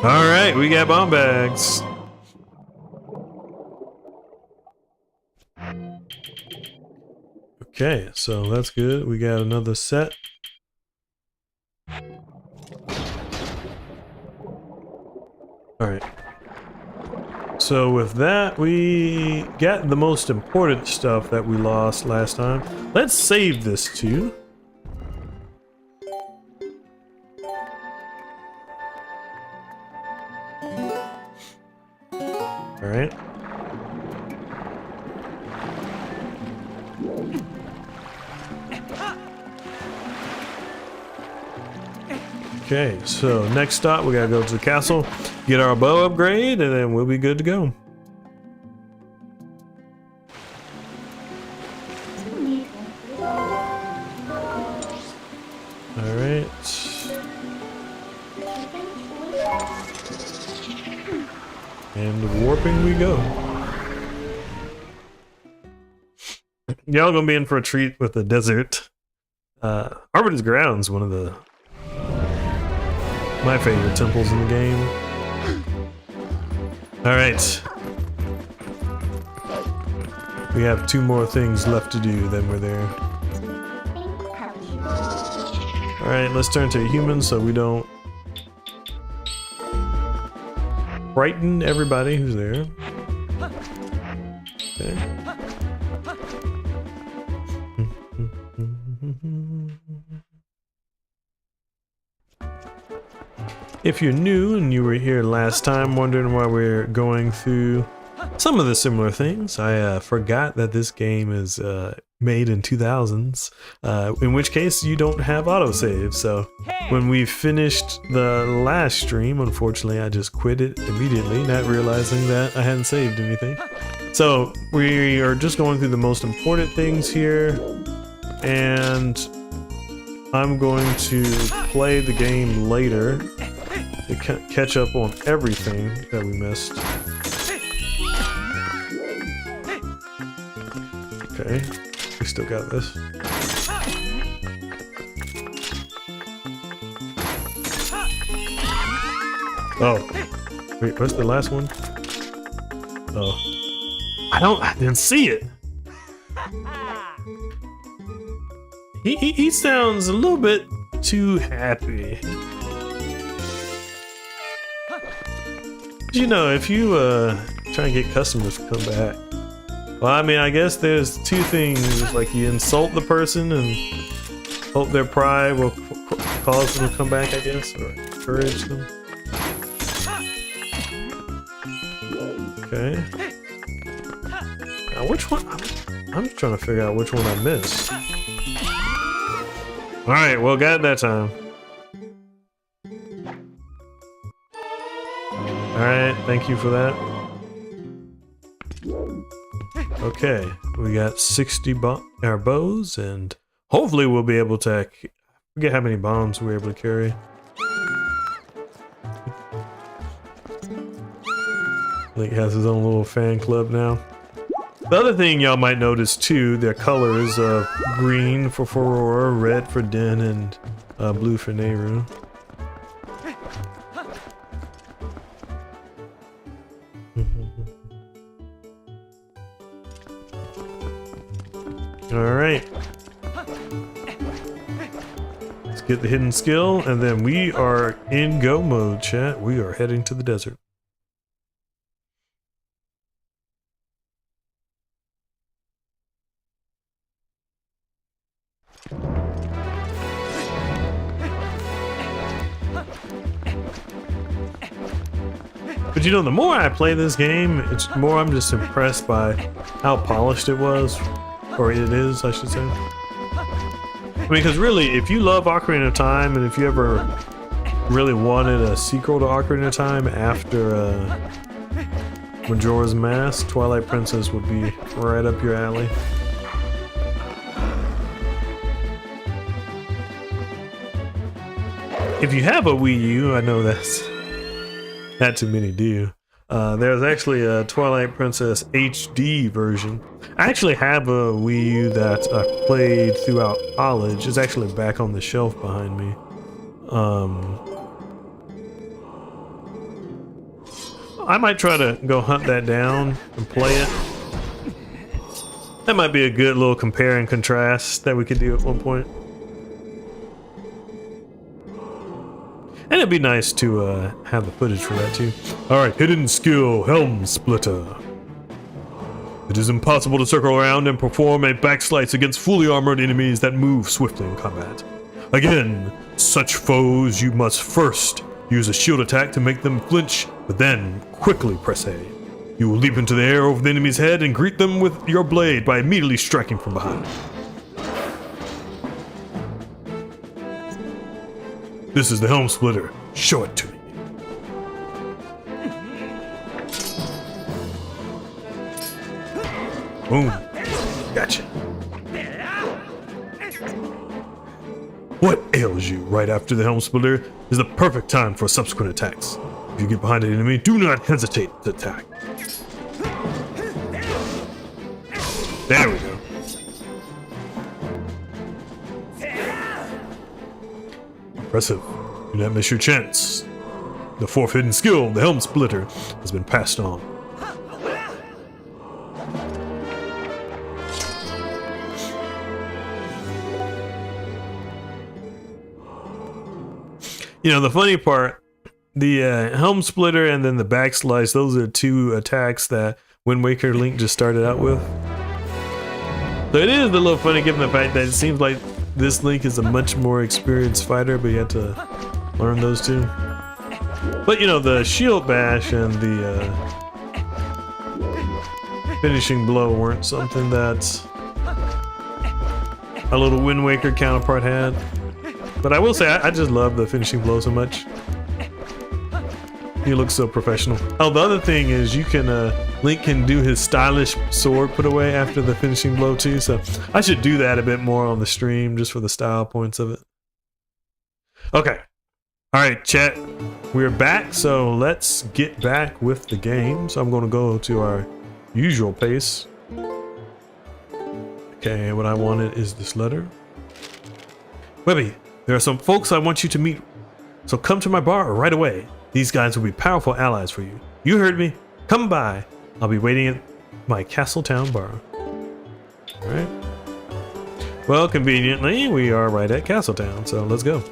All right, we got bomb bags. Okay, so that's good. We got another set. All right. So with that, we got the most important stuff that we lost last time. Let's save this too. All right. Okay, so next stop, we gotta go to the castle, get our bow upgrade, and then we'll be good to go. All right. And warping we go. Y'all gonna be in for a treat with the desert. Arbiter's Ground's one of my favorite temples in the game. All right. We have 2 more things left to do, then we're there. All right, let's turn to a human so we don't frighten everybody who's there. Okay. If you're new and you were here last time wondering why we're going through some of the similar things, I forgot that this game is made in 2000s, in which case you don't have autosave. So when we finished the last stream, unfortunately I just quit it immediately, not realizing that I hadn't saved anything. So we are just going through the most important things here, and I'm going to play the game later to catch up on everything that we missed. Okay, we still got this. Oh, wait, what's the last one? Oh, I didn't see it. He sounds a little bit too happy. You know, if you try and get customers to come back, well, I mean, I guess there's 2 things. Like, you insult the person and hope their pride will cause them to come back, I guess, or encourage them. Okay. Now, which one? I'm trying to figure out which one I missed. All right, well, got it that time. Alright, thank you for that. Okay, we got 60 bows, and hopefully we'll be able to... I forget how many bombs we're able to carry. Link has his own little fan club now. The other thing y'all might notice too, their colors of green for Aurora, red for Din, and blue for Nehru. Alright. Let's get the hidden skill, and then we are in go mode, chat. We are heading to the desert. But you know, the more I play this game, it's more I'm just impressed by how polished it was. Or it is, I should say. I mean, because really, if you love Ocarina of Time, and if you ever really wanted a sequel to Ocarina of Time after Majora's Mask, Twilight Princess would be right up your alley. If you have a Wii U, I know that's not too many do. There's actually a Twilight Princess HD version. I actually have a Wii U that I played throughout college. It's actually back on the shelf behind me. I might try to go hunt that down and play it. That might be a good little compare and contrast that we could do at one point. And it'd be nice to have the footage for that too. Alright, hidden skill, Helm Splitter. It is impossible to circle around and perform a backslice against fully armored enemies that move swiftly in combat. Again, such foes you must first use a shield attack to make them flinch, but then quickly press A. You will leap into the air over the enemy's head and greet them with your blade by immediately striking from behind. This is the Helm Splitter. Show it to me. Boom. Gotcha. What ails you right after the Helm Splitter is the perfect time for subsequent attacks. If you get behind an enemy, do not hesitate to attack. There we go. Impressive. Do not miss your chance. The fourth hidden skill, the Helm Splitter, has been passed on. You know, the funny part, the Helm Splitter and then the Backslice, those are two attacks that Wind Waker Link just started out with. So it is a little funny given the fact that it seems like this Link is a much more experienced fighter, but you have to learn those two. But you know, the Shield Bash and the Finishing Blow weren't something that a little Wind Waker counterpart had. But I will say, I just love the Finishing Blow so much. He looks so professional. Oh, the other thing is you can, Link can do his stylish sword put away after the Finishing Blow too, so I should do that a bit more on the stream just for the style points of it. Okay. Alright, chat. We're back, so let's get back with the game. So I'm going to go to our usual pace. Okay, what I wanted is this letter. Webby, there are some folks I want you to meet, so come to my bar right away. These guys will be powerful allies for you. You heard me. Come by. I'll be waiting at my Castletown bar. Alright. Well, conveniently, we are right at Castletown, so let's go.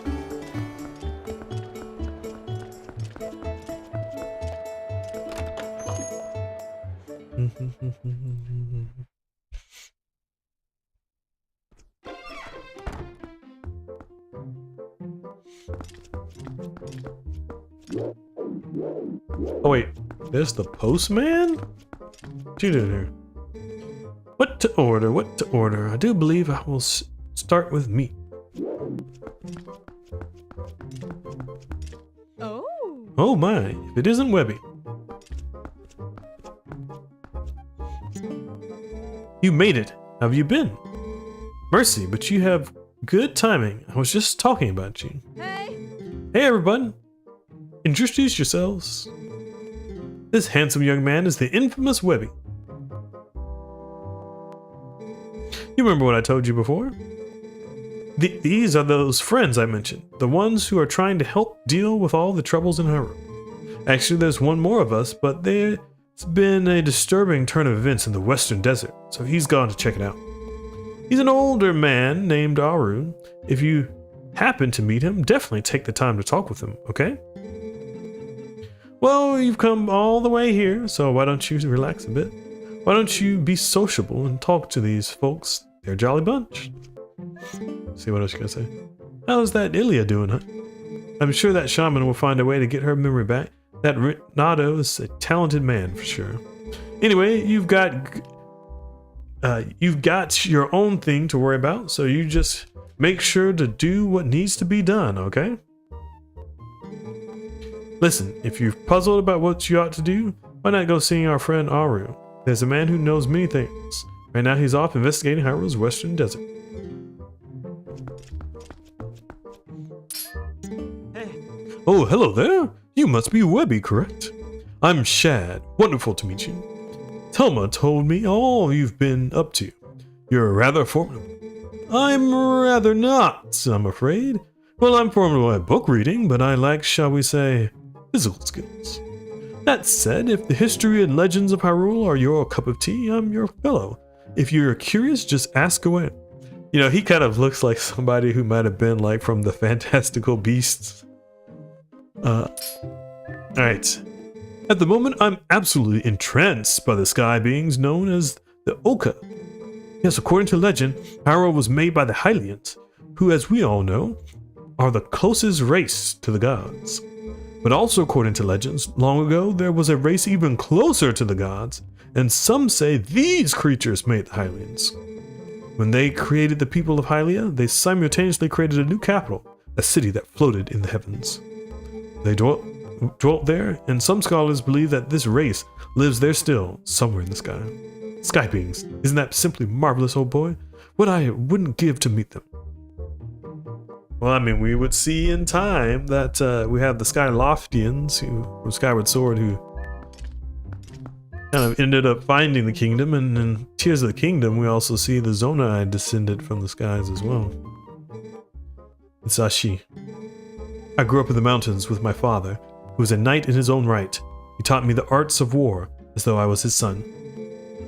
Oh wait, there's the postman? What you doing here? What to order? What to order? I do believe I will start with meat. Oh my, if it isn't Webby. You made it. How have you been? Mercy, but you have good timing. I was just talking about you. Hey everyone. Introduce yourselves. This handsome young man is the infamous Webby. You remember what I told you before? These are those friends I mentioned, the ones who are trying to help deal with all the troubles in Hyrule. Actually, there's one more of us, but there's been a disturbing turn of events in the Western Desert, so he's gone to check it out. He's an older man named Aru. If you happen to meet him, definitely take the time to talk with him, okay? Well, you've come all the way here, so why don't you relax a bit? Why don't you be sociable and talk to these folks? They're a jolly bunch. See what else you gotta say. How's that Ilya doing, huh? I'm sure that shaman will find a way to get her memory back. That Nato is a talented man for sure. Anyway, you've got your own thing to worry about, so you just make sure to do what needs to be done, okay? Listen, if you're puzzled about what you ought to do, why not go see our friend Aru? There's a man who knows many things. Right now he's off investigating Hyrule's Western Desert. Hey. Oh, hello there. You must be Webby, correct? I'm Shad. Wonderful to meet you. Telma told me all you've been up to. You're rather formidable. I'm rather not, I'm afraid. Well, I'm formidable at book reading, but I lack, shall we say, physical skills. That said, if the history and legends of Hyrule are your cup of tea, I'm your fellow. If you're curious, just ask away. You know, he kind of looks like somebody who might have been like from the Fantastical Beasts. Alright. At the moment, I'm absolutely entranced by the sky beings known as the Oka. Yes, according to legend, Hyrule was made by the Hylians, who, as we all know, are the closest race to the gods. But also according to legends, long ago there was a race even closer to the gods, and some say these creatures made the Hylians. When they created the people of Hylia, they simultaneously created a new capital, a city that floated in the heavens. They dwelt there, and some scholars believe that this race lives there still, somewhere in the sky. Sky beings, isn't that simply marvelous, old boy? What I wouldn't give to meet them. Well, I mean, we would see in time that we have the Sky Loftians, from Skyward Sword, who kind of ended up finding the kingdom, and in Tears of the Kingdom, we also see the Zonai descended from the skies as well. It's Ashi. I grew up in the mountains with my father, who was a knight in his own right. He taught me the arts of war, as though I was his son.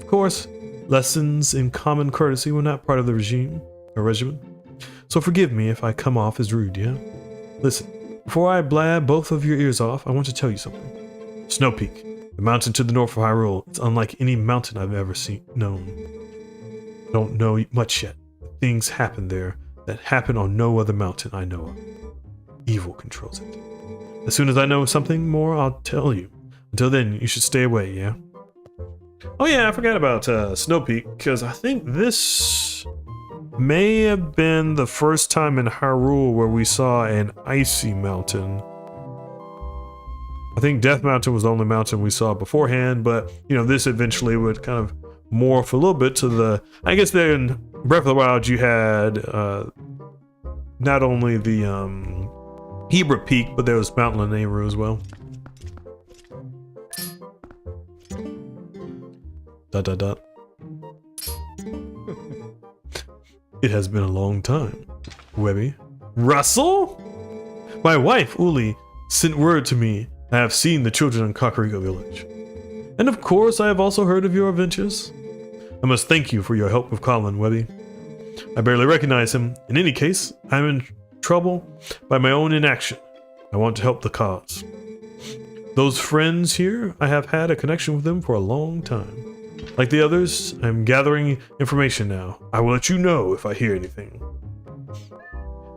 Of course, lessons in common courtesy were not part of the regimen. So forgive me if I come off as rude, yeah? Listen, before I blab both of your ears off, I want to tell you something. Snow Peak, the mountain to the north of Hyrule, is unlike any mountain I've ever known. I don't know much yet. Things happen there that happen on no other mountain I know of. Evil controls it. As soon as I know something more, I'll tell you. Until then, you should stay away, yeah? Oh yeah, I forgot about Snow Peak, because I think this may have been the first time in Hyrule where we saw an icy mountain. I think Death Mountain was the only mountain we saw beforehand, but, you know, this eventually would kind of morph a little bit to the... I guess then in Breath of the Wild you had not only the Hebra Peak, but there was Mount Lanayru as well. Dot dot dot. It has been a long time, Webby. Russell? My wife, Uli, sent word to me. I have seen the children in Kakariko Village. And of course, I have also heard of your adventures. I must thank you for your help with Colin, Webby. I barely recognize him. In any case, I'm in trouble by my own inaction. I want to help the cause. Those friends here, I have had a connection with them for a long time. Like the others, I'm gathering information now. I will let you know if I hear anything.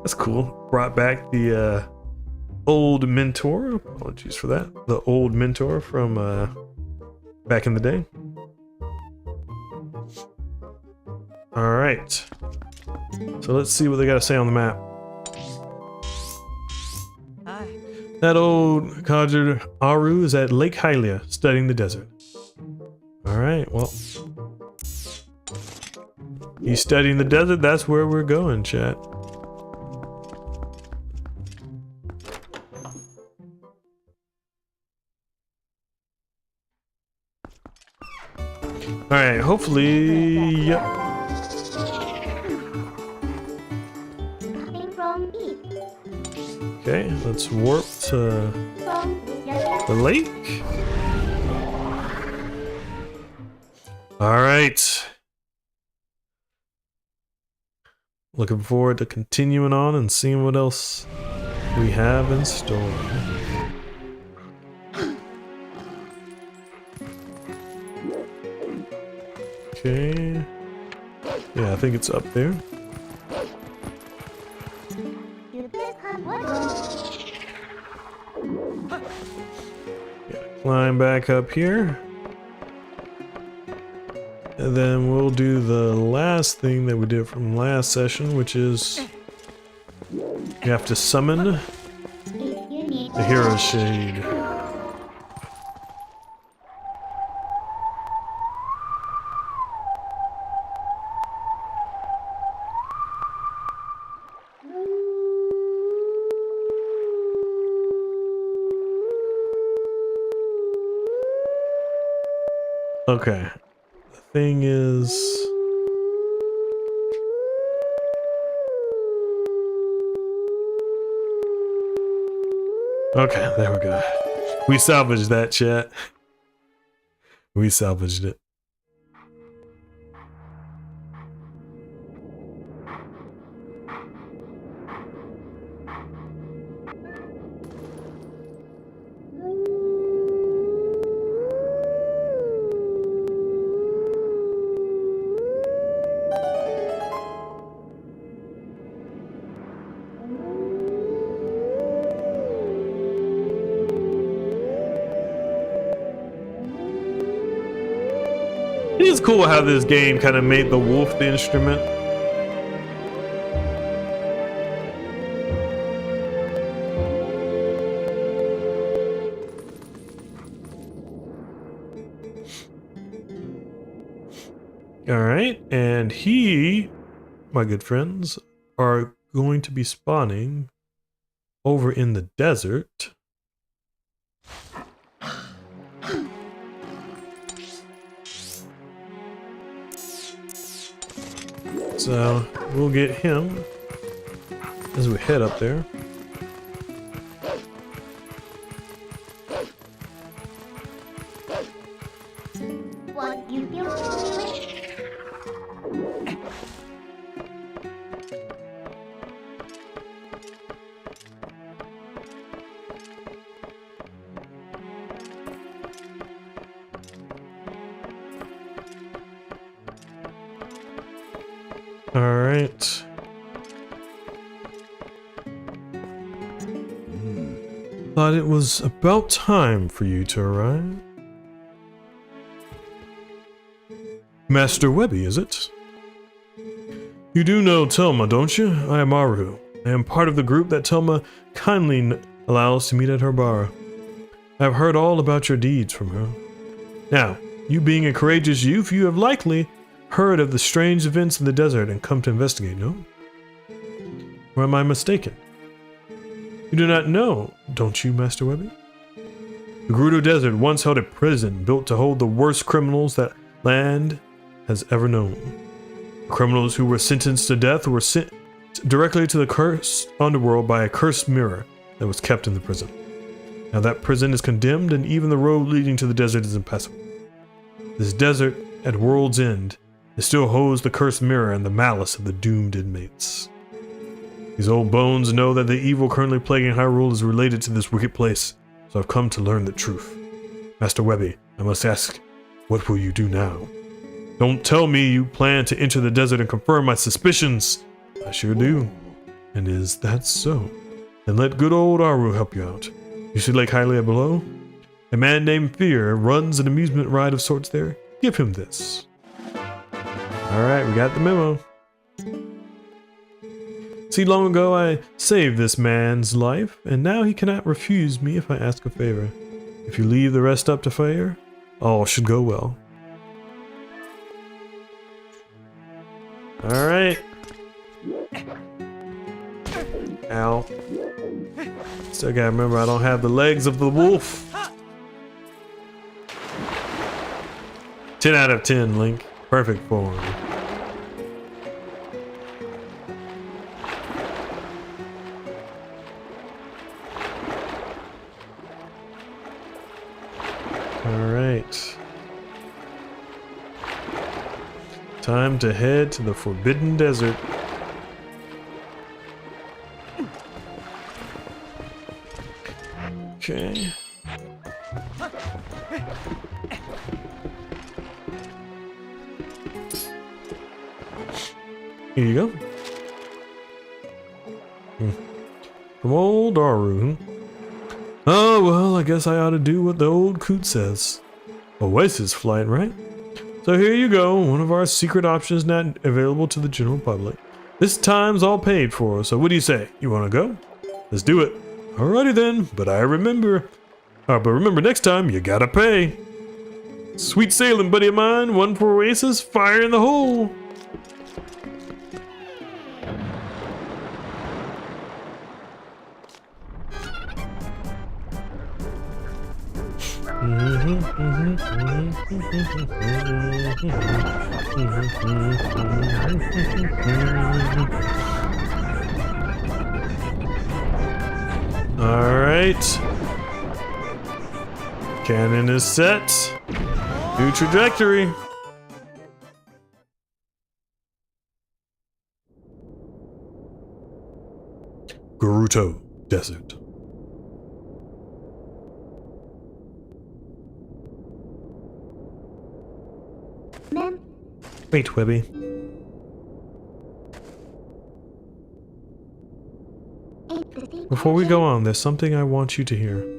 That's cool. Brought back the old mentor. Apologies for that. The old mentor from back in the day. Alright. So let's see what they got to say on the map. Hi. That old codger Aru is at Lake Hylia studying the desert. Alright, well. He's studying the desert, that's where we're going, chat. Alright, hopefully... Yep. Okay, let's warp to the lake. Alright. Looking forward to continuing on and seeing what else we have in store. Okay. Yeah, I think it's up there. Yeah, climb back up here. And then we'll do the last thing that we did from last session, which is you have to summon the Hero Shade. Okay. Thing is, okay, there we go. We salvaged that, chat. We salvaged it. It is cool how this game kind of made the wolf the instrument. All right, and my good friends, are going to be spawning over in the desert. So we'll get him as we head up there. What you do? All right. Thought it was about time for you to arrive. Master Webby, is it? You do know Telma, don't you? I am Aru. I am part of the group that Telma kindly allows to meet at her bar. I have heard all about your deeds from her. Now, you being a courageous youth, you have likely heard of the strange events in the desert and come to investigate, no? Or am I mistaken? You do not know, don't you, Master Webby? The Gerudo Desert once held a prison built to hold the worst criminals that land has ever known. Criminals who were sentenced to death were sent directly to the cursed underworld by a cursed mirror that was kept in the prison. Now that prison is condemned and even the road leading to the desert is impassable. This desert at World's End, it still holds the cursed mirror and the malice of the doomed inmates. These old bones know that the evil currently plaguing Hyrule is related to this wicked place, so I've come to learn the truth. Master Webby, I must ask, what will you do now? Don't tell me you plan to enter the desert and confirm my suspicions. I sure do. And is that so? Then let good old Aru help you out. You see Lake Hylia below? A man named Fear runs an amusement ride of sorts there. Give him this. Alright, we got the memo. See, long ago I saved this man's life, and now he cannot refuse me if I ask a favor. If you leave the rest up to Fear, all should go well. Alright. Ow. Still gotta remember I don't have the legs of the wolf. 10 out of 10, Link. Perfect form. Alright. Time to head to the Forbidden Desert. Okay. Here you go. From old Aru. Oh, well, I guess I ought to do what the old coot says. Oasis flight, right? So here you go, one of our secret options not available to the general public. This time's all paid for, so what do you say? You want to go? Let's do it. Alrighty then, but remember next time, you gotta pay. Sweet sailing, buddy of mine. One for Oasis, fire in the hole. All right. Cannon is set. New trajectory. Gerudo Desert. Ma'am, Wait, Webby. ain't the thing Before we go on, there's something I want you to hear.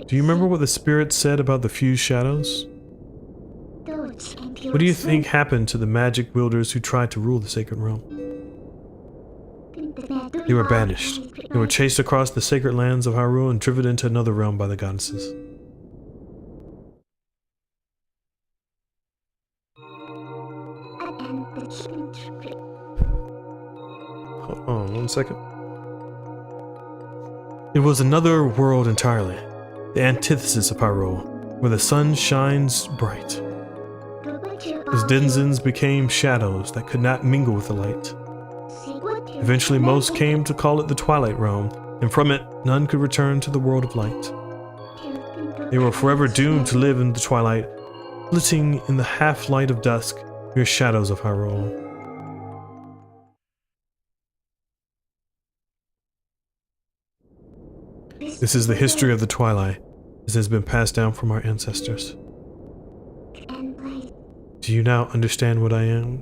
Do you remember what the spirit said about the fused shadows? What do you think happened to the magic wielders who tried to rule the sacred realm? They were banished. They were chased across the sacred lands of Hyrule and driven into another realm by the goddesses. Hold on 1 second. It was another world entirely, the antithesis of Hyrule, where the sun shines bright. Its denizens became shadows that could not mingle with the light. Eventually most came to call it the Twilight Realm, and from it none could return to the world of light. They were forever doomed to live in the twilight, flitting in the half-light of dusk, mere shadows of Hyrule. This is the history of the Twilight, as it has been passed down from our ancestors. Do you now understand what I am?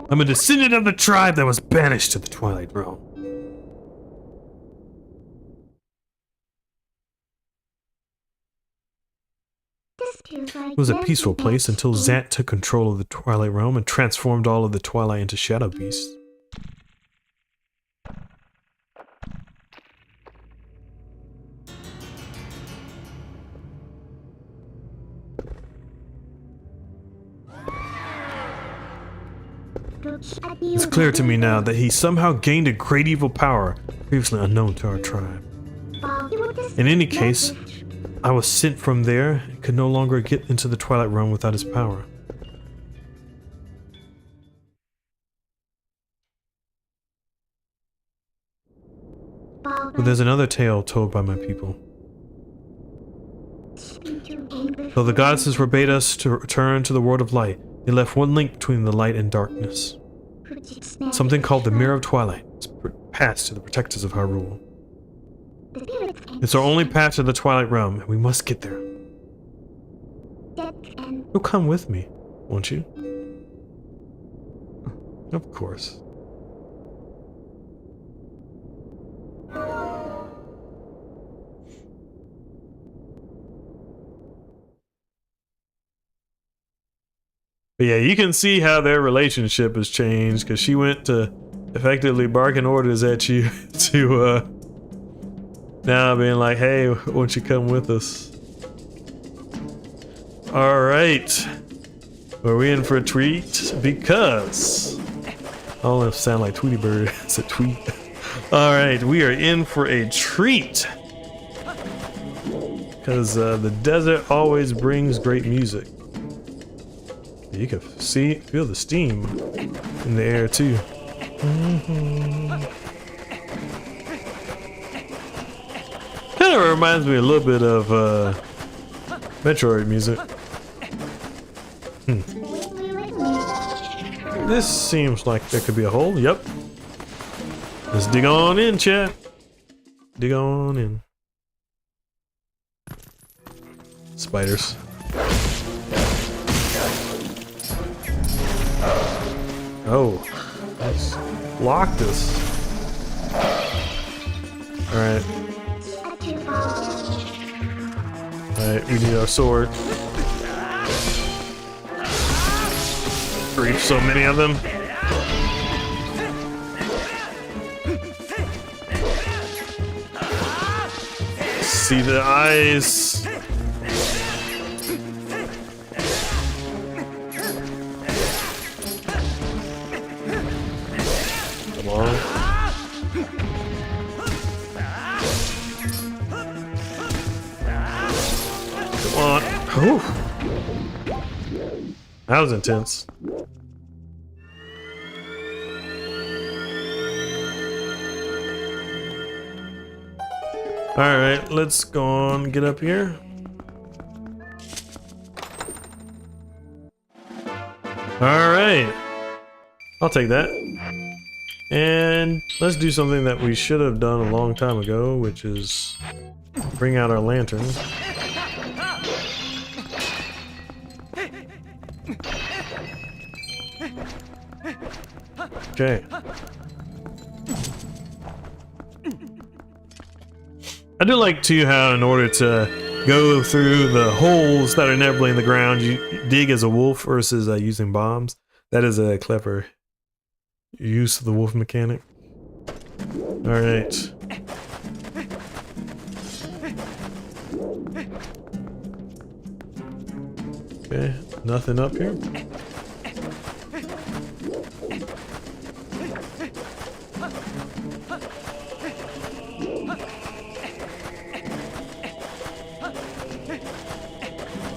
I'm a descendant of the tribe that was banished to the Twilight Realm. It was a peaceful place until Zant took control of the Twilight Realm and transformed all of the Twilight into shadow beasts. It's clear to me now that he somehow gained a great evil power previously unknown to our tribe. In any case, I was sent from there and could no longer get into the Twilight Realm without his power. But there's another tale told by my people. Though the goddesses forbade us to return to the world of light, they left one link between the light and darkness. Something called the Mirror of Twilight is passed to the protectors of Hyrule. It's our only path to the Twilight Realm, and we must get there. You'll come with me, won't you? Of course. But yeah, you can see how their relationship has changed, because she went to effectively barking orders at you to now being like, hey, won't you come with us? Alright. Are we in for a treat? Because I don't want to sound like Tweety Bird. It's a tweet. Alright, we are in for a treat. Because the desert always brings great music. You can feel the steam in the air too. Kind of reminds me a little bit of Metroid music. This seems like there could be a hole. Yep. Let's dig on in, chat. Dig on in. Spiders. Oh, that's locked us. Alright. Alright, we need our sword. Grief, so many of them. See the eyes. Whew. That was intense. Alright, let's go on, get up here. Alright. I'll take that. And let's do something that we should have done a long time ago, which is bring out our lanterns. Okay. I do like too how in order to go through the holes that are inevitably in the ground, you dig as a wolf versus using bombs. That is a clever use of the wolf mechanic. Alright. Okay, nothing up here.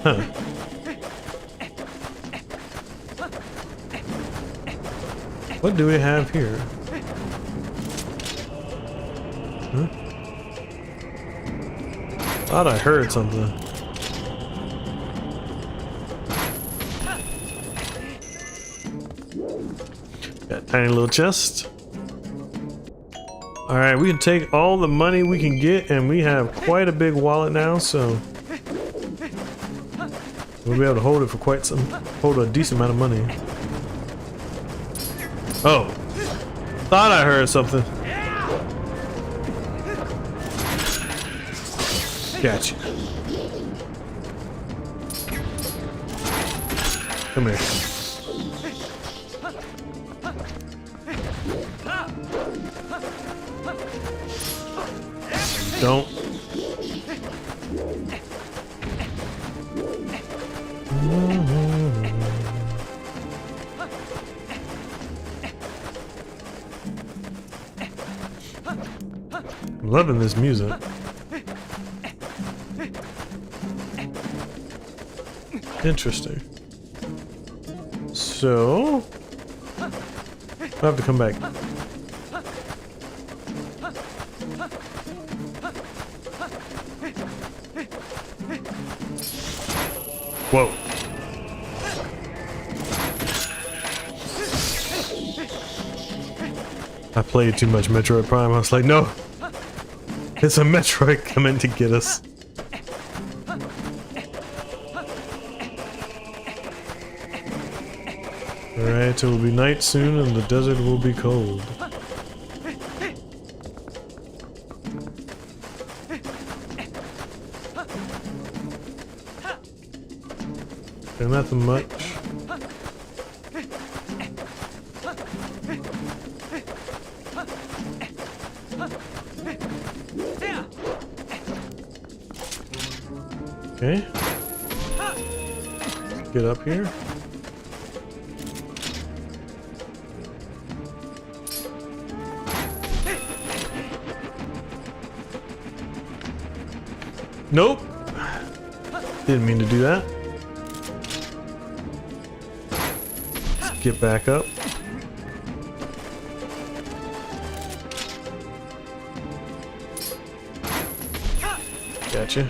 Huh. What do we have here? Huh? Thought I heard something. Got a tiny little chest. Alright, we can take all the money we can get, and we have quite a big wallet now, so we'll be able to hold it for hold a decent amount of money. Oh, thought I heard something. Gotcha. Come here. Don't. I'm loving this music. Interesting. So, I have to come back. Whoa. I played too much Metroid Prime. I was like, no. It's a Metroid coming to get us. Alright, it will be night soon and the desert will be cold. Okay, nothing much. Okay. Let's get up here. Nope. Didn't mean to do that. Let's get back up. Gotcha.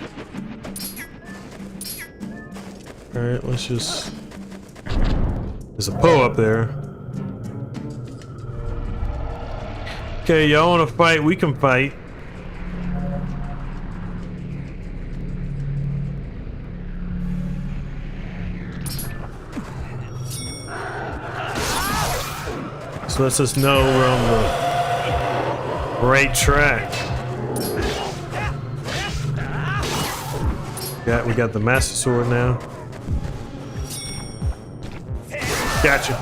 Alright, let's just... There's a Poe up there. Okay, y'all wanna fight? We can fight. So lets us know we're on the right track. We got the Master Sword now. Gotcha.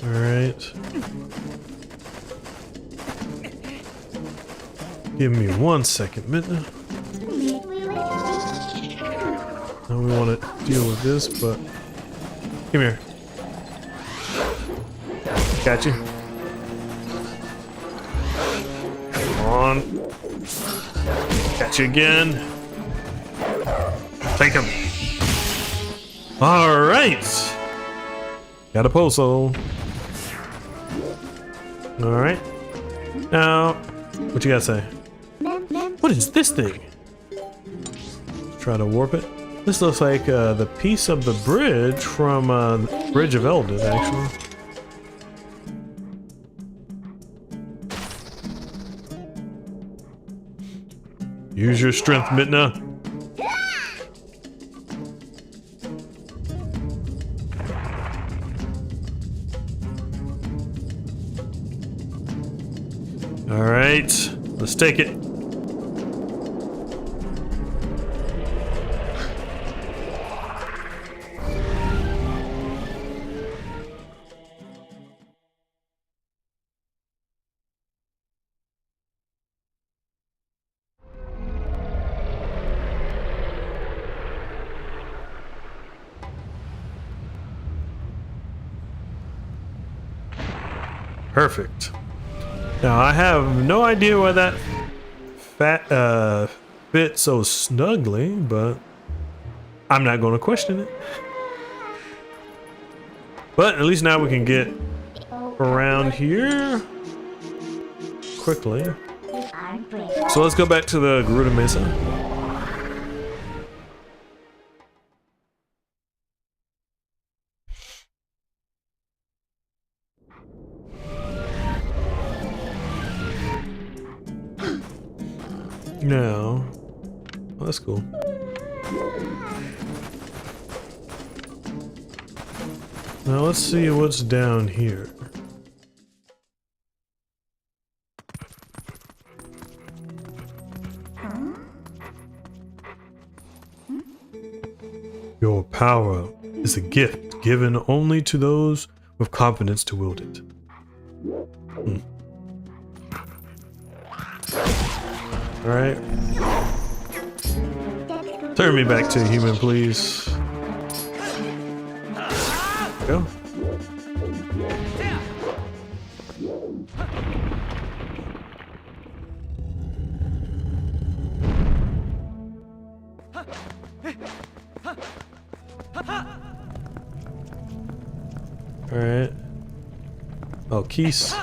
All right. Give me 1 second, Midna. Now we want to deal with this, but come here. Got you. Come on. Got you again. Take him. All right. Got a Poso. All right. Now, what you gotta say? What is this thing? Try to warp it. This looks like the piece of the bridge from Bridge of Eldin, actually. Use your strength, Midna. All right, let's take it. Perfect. Now I have no idea why that fit so snugly, but I'm not going to question it. But at least now we can get around here quickly. So let's go back to the Garuda Mesa. No. Oh, that's cool. Now let's see what's down here. Your power is a gift given only to those with confidence to wield it. Alright. Turn me back to a human, please. Go. Alright. Oh, keys.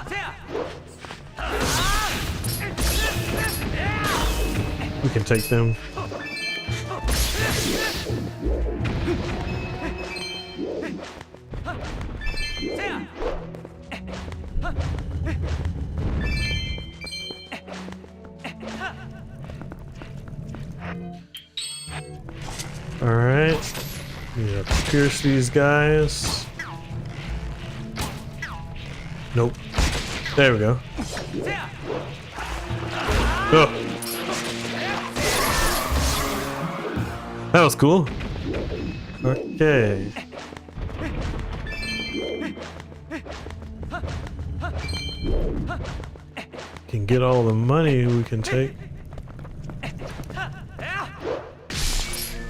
We can take them. Alright. Yeah, pierce these guys. Nope. There we go. Oh. That was cool. Okay. Can get all the money we can take.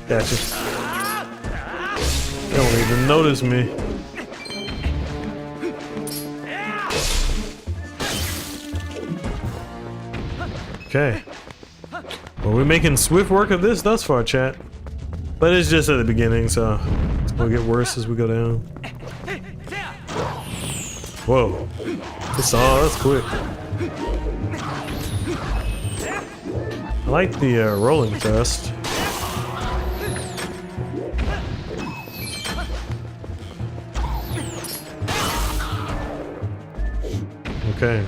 Gotcha. They don't even notice me. Okay. Well, we're making swift work of this thus far, chat. But it's just at the beginning, so it's gonna get worse as we go down. Whoa. That's quick. I like the rolling thrust. Okay.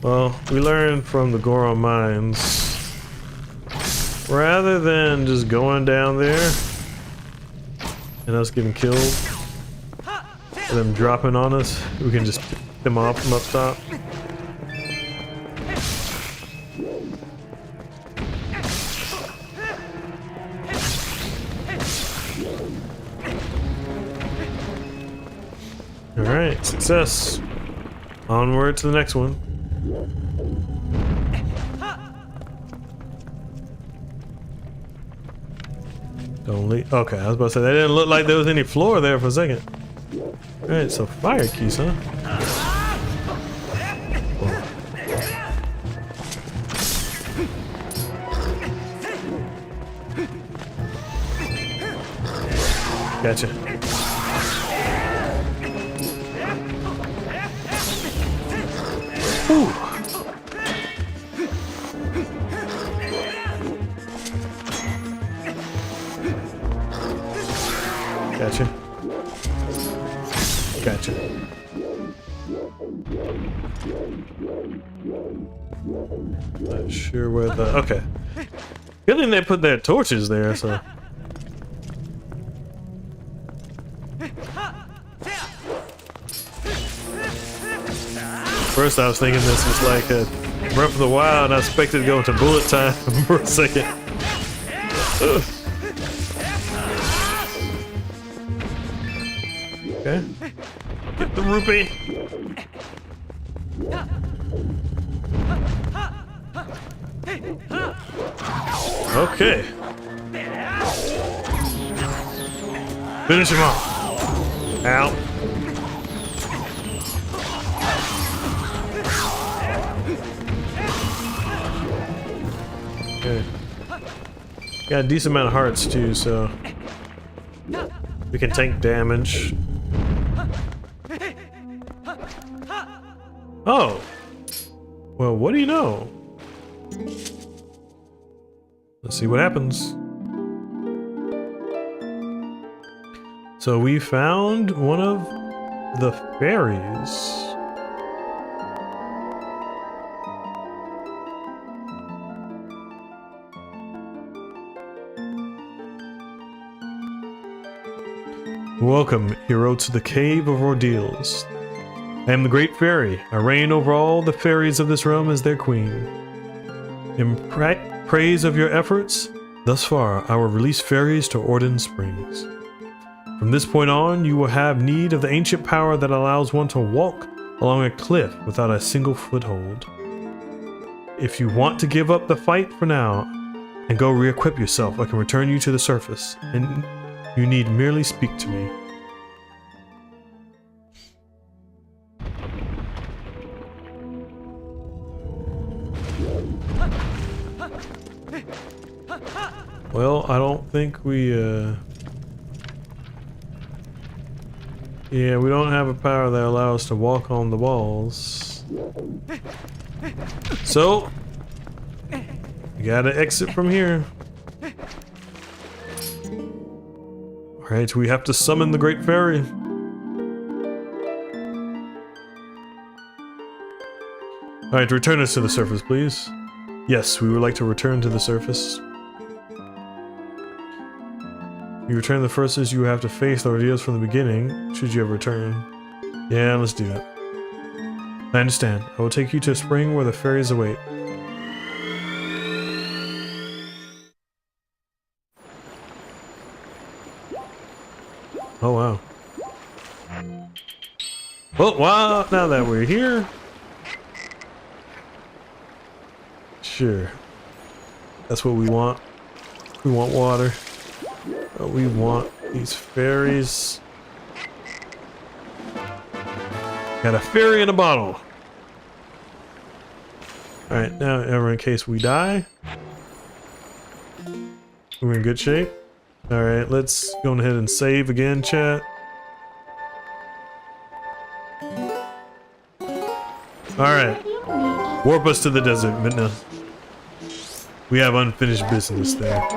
Well, we learned from the Goron mines, rather than just going down there and us getting killed, and them dropping on us, we can just pick them off from up top. Alright, success. Onward to the next one. Don't leave. Okay, I was about to say, that didn't look like there was any floor there for a second. Alright, so fire keys, huh? Gotcha. Ooh. Gotcha. Gotcha. Not sure where the... Okay. Good thing they put their torches there, so... First I was thinking this was like a Breath of the Wild, and I expected to go into bullet time for a second. Ugh. Okay. Get the rupee. Okay. Finish him off. Ow. Okay. Got a decent amount of hearts too, so we can tank damage. Oh. Well, what do you know? Let's see what happens. So we found one of the fairies. Welcome, hero, to the Cave of Ordeals. I am the Great Fairy. I reign over all the fairies of this realm as their queen. In praise of your efforts, thus far, I will release fairies to Orden Springs. From this point on, you will have need of the ancient power that allows one to walk along a cliff without a single foothold. If you want to give up the fight for now and go re-equip yourself, I can return you to the surface, and you need merely speak to me. Well, I don't think we, yeah, we don't have a power that allows us to walk on the walls. So, we gotta exit from here. Alright, we have to summon the Great Fairy. Alright, return us to the surface, please. Yes, we would like to return to the surface. You return the first as you have to face the ordeals from the beginning, should you ever return. Yeah, let's do that. I understand. I will take you to a spring where the fairies await. Oh wow. Well, wow, now that we're here. Sure. That's what we want. We want water. But we want these fairies. Got a fairy in a bottle. Alright, now in case we die, we're in good shape. Alright, let's go ahead and save again, chat. Alright. Warp us to the desert, but no. We have unfinished business there.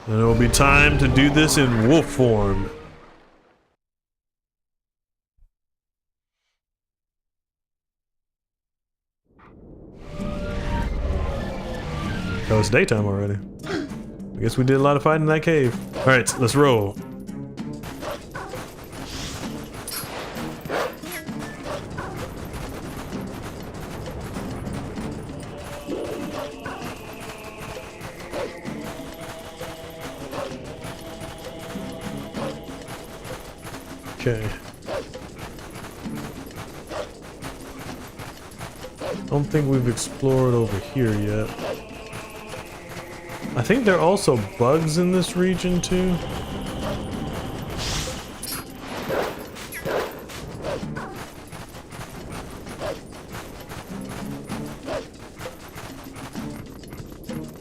And it will be time to do this in wolf form. Oh, it's daytime already. I guess we did a lot of fighting in that cave. Alright, let's roll. Okay. Don't think we've explored over here yet. I think there are also bugs in this region too.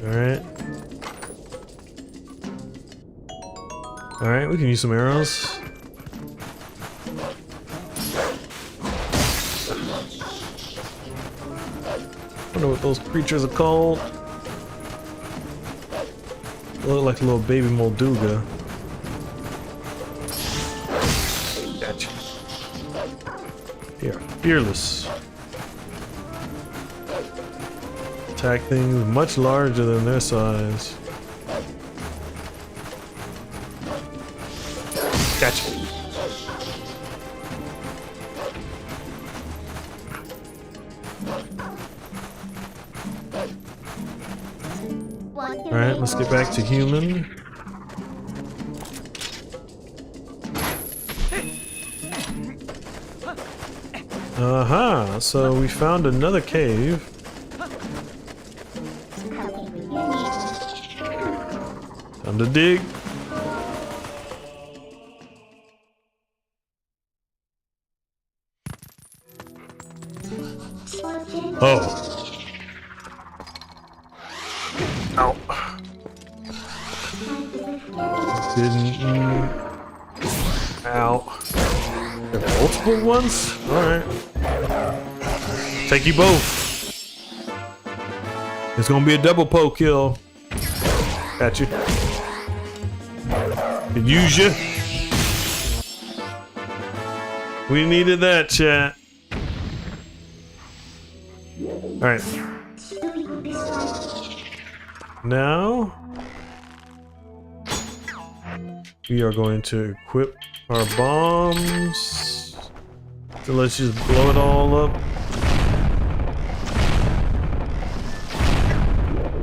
Alright. Alright, we can use some arrows. I don't know what those creatures are called. They look like a little baby Molduga. Gotcha. Here, fearless. Attack things much larger than their size. Gotcha. Alright, let's get back to human. Aha, so we found another cave. Time to dig. Oh. Ow. Didn't. Ow. There are multiple ones? Alright. Take you both. It's gonna be a double poke kill. Got you. Could use you. We needed that, chat. Alright. Now we are going to equip our bombs. So let's just blow it all up.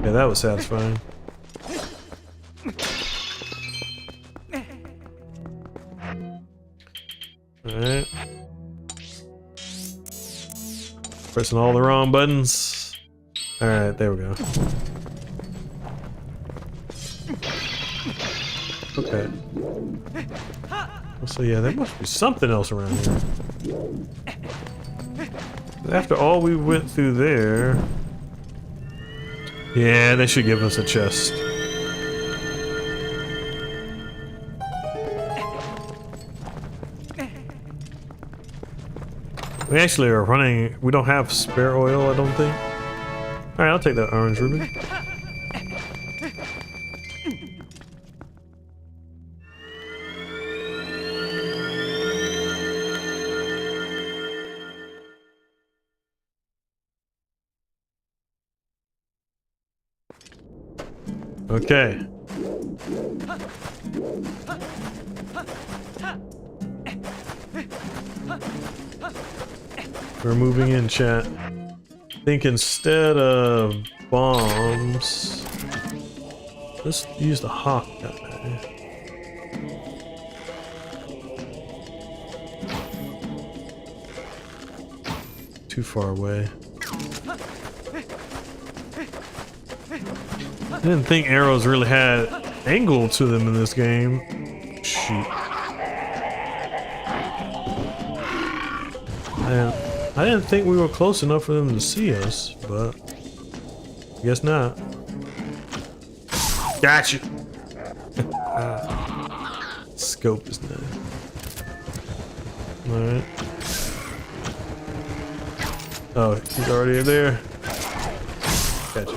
Yeah, that was satisfying. Alright. Pressing all the wrong buttons. Alright, there we go. Okay. So yeah, there must be something else around here. After all we went through there... Yeah, they should give us a chest. We actually are running... We don't have spare oil, I don't think. Alright, I'll take that orange ruby. Okay. We're moving in, chat. I think instead of bombs, let's use the hawk guy. Too far away. I didn't think arrows really had angle to them in this game. Shoot. I didn't think we were close enough for them to see us, but I guess not. Gotcha. Scope is nice. Alright. Oh, he's already there. Gotcha.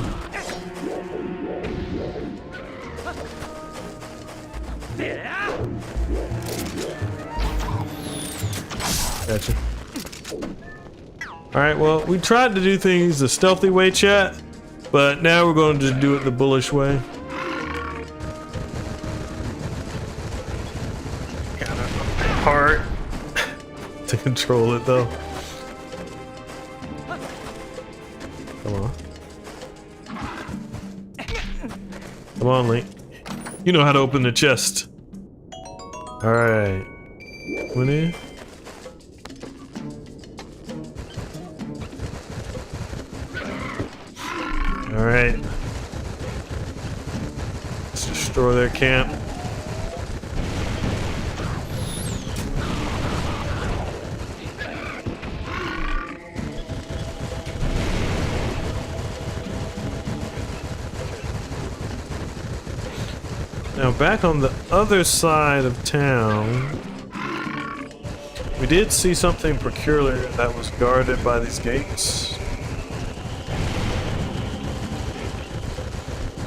Gotcha. Alright, well, we tried to do things the stealthy way, chat, but now we're going to do it the bullish way. Kind of hard to control it, though. Come on. Come on, Link. You know how to open the chest. Alright. Went in. Alright. Let's destroy their camp. Now back on the other side of town, we did see something peculiar that was guarded by these gates.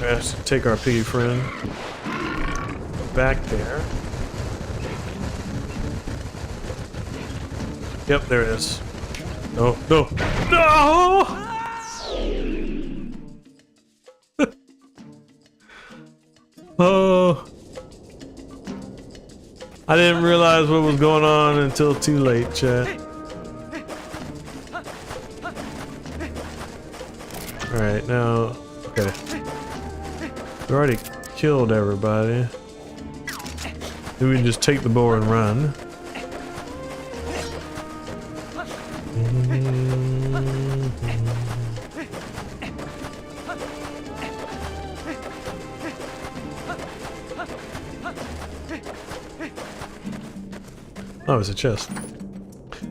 We have to take our piggy friend back there. Yep, there it is. No, no, no! Oh, I didn't realize what was going on until too late, chat. Alright, now, okay. We already killed everybody. Then we can just take the bow and run. Oh, it's a chest.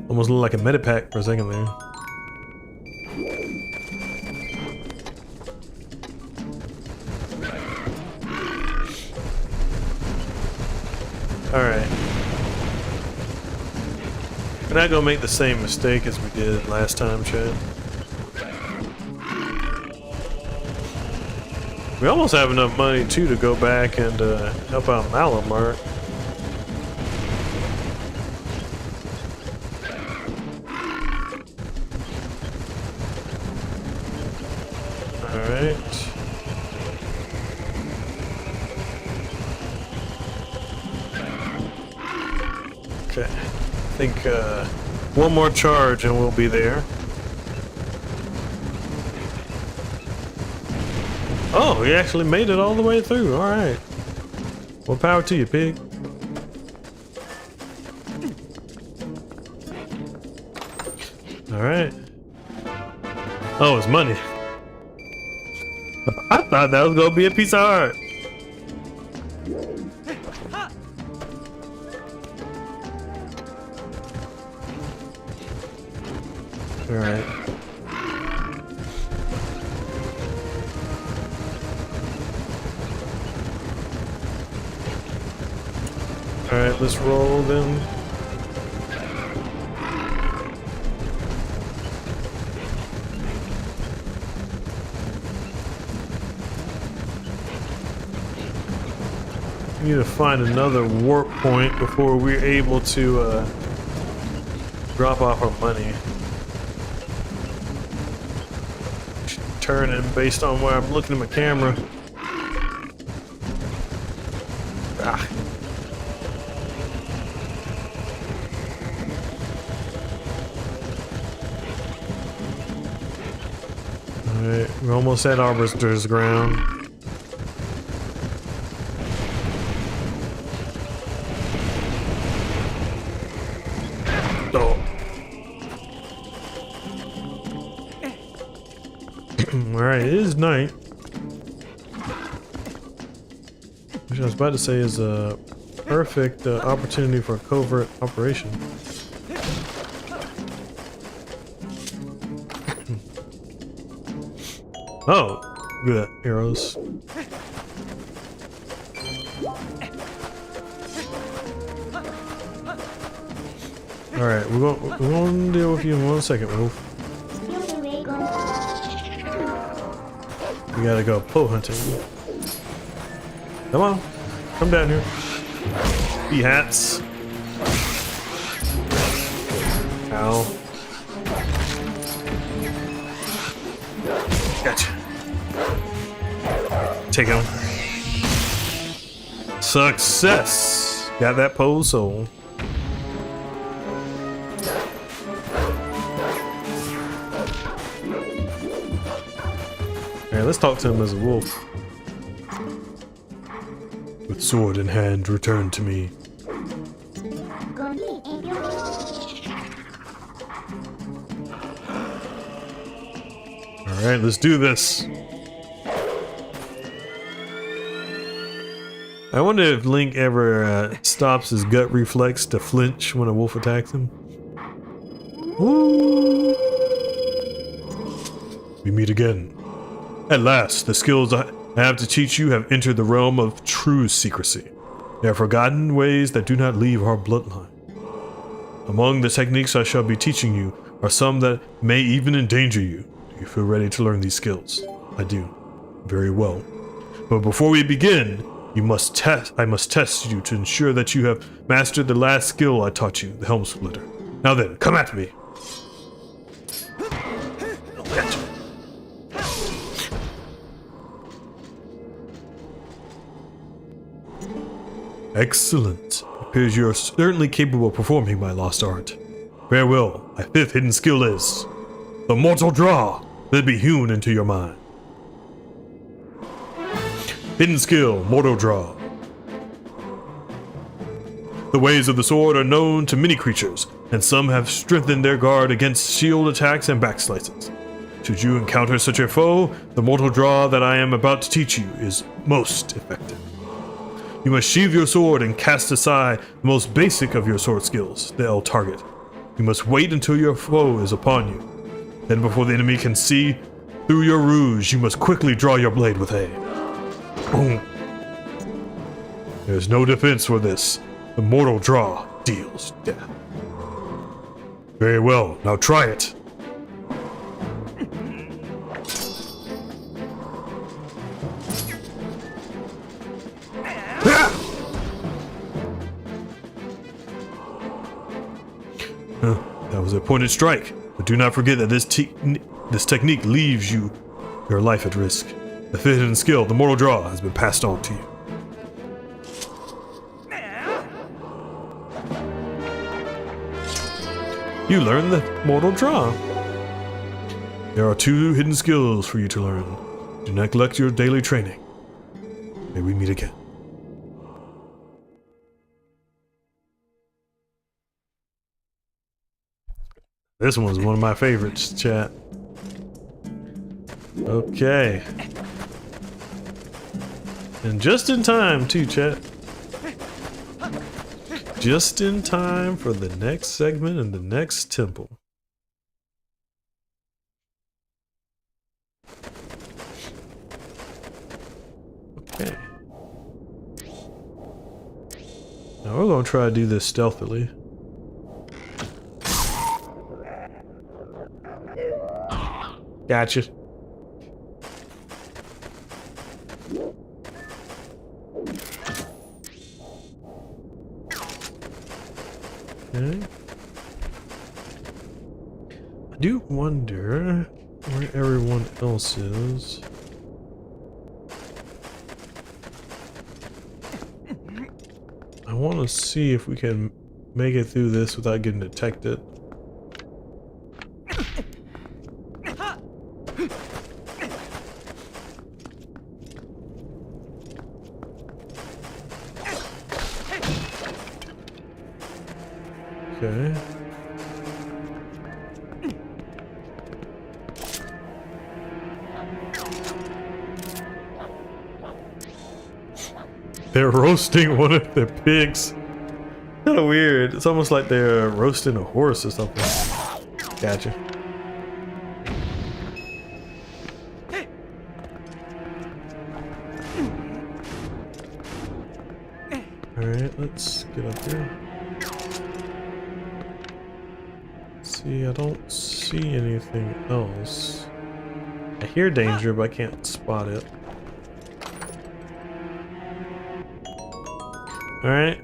Almost looked like a medipack for a second there. Alright. We're not gonna make the same mistake as we did last time, Chad. We almost have enough money too to go back and help out Malamart. Alright. Okay. I think one more charge and we'll be there. Oh, he actually made it all the way through. Alright. Well, power to you, pig. Alright. Oh, it's money. I thought that was gonna be a piece of art. Alright. Alright, let's roll then. We need to find another warp point before we're able to drop off our money. Turning based on where I'm looking at my camera. Ah. Alright, we're almost at Arbiter's ground. Alright, it is night. Which I was about to say is a perfect opportunity for a covert operation. Oh, good arrows. Alright, we're going to deal with you in 1 second, Wolf. We gotta go poe hunting. Come on, come down here. Be hats. Ow. Gotcha. Take him. Success. Got that pole soul. Alright, let's talk to him as a wolf. With sword in hand, return to me. Alright, let's do this. I wonder if Link ever stops his gut reflex to flinch when a wolf attacks him. Woo! We meet again. At last, the skills I have to teach you have entered the realm of true secrecy. They are forgotten ways that do not leave our bloodline. Among the techniques I shall be teaching you are some that may even endanger you. Do you feel ready to learn these skills? I do. Very well. But before we begin, I must test you to ensure that you have mastered the last skill I taught you, the Helm Splitter. Now then, come at me. Gotcha. Excellent. It appears you are certainly capable of performing my lost art. Farewell. My fifth hidden skill is the Mortal Draw. Let it be hewn into your mind. Hidden skill, Mortal Draw. The ways of the sword are known to many creatures, and some have strengthened their guard against shield attacks and backslices. Should you encounter such a foe, the Mortal Draw that I am about to teach you is most effective. You must sheathe your sword and cast aside the most basic of your sword skills, the L target. You must wait until your foe is upon you. Then before the enemy can see through your ruse, you must quickly draw your blade with A. Boom. There's no defense for this. The Mortal Draw deals death. Very well, now try it. That was a pointed strike, but do not forget that this technique leaves your life at risk. The fifth hidden skill, the Mortal Draw, has been passed on to you. You learn the Mortal Draw. There are 2 hidden skills for you to learn. Do not neglect your daily training. May we meet again. This one's one of my favorites, chat. Okay. And just in time, too, chat. Just in time for the next segment and the next temple. Okay. Now we're going to try to do this stealthily. Gotcha. Okay. I do wonder where everyone else is. I want to see if we can make it through this without getting detected. Okay. They're roasting one of their pigs. Kind of weird. It's almost like they're roasting a horse or something. Gotcha. Alright, let's get up here. See, I don't see anything else. I hear danger, but I can't spot it. Alright.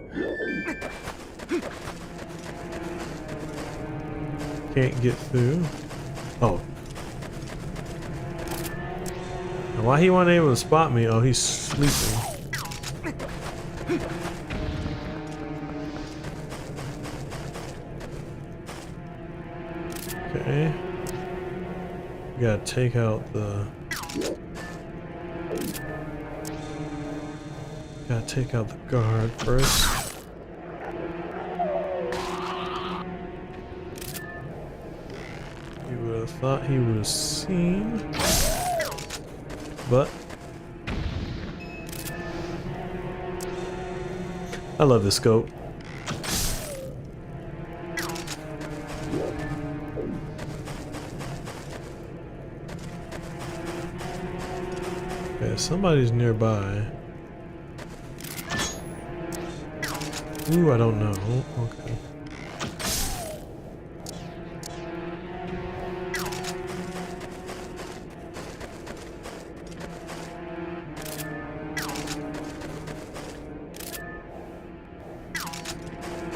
Can't get through. Oh. Now, why he wasn't able to spot me? Oh, he's sleeping. Okay. We gotta take out the... Gotta take out the guard first. You would have thought he would have seen. But... I love this scope. Okay, somebody's nearby. Ooh, I don't know. Okay.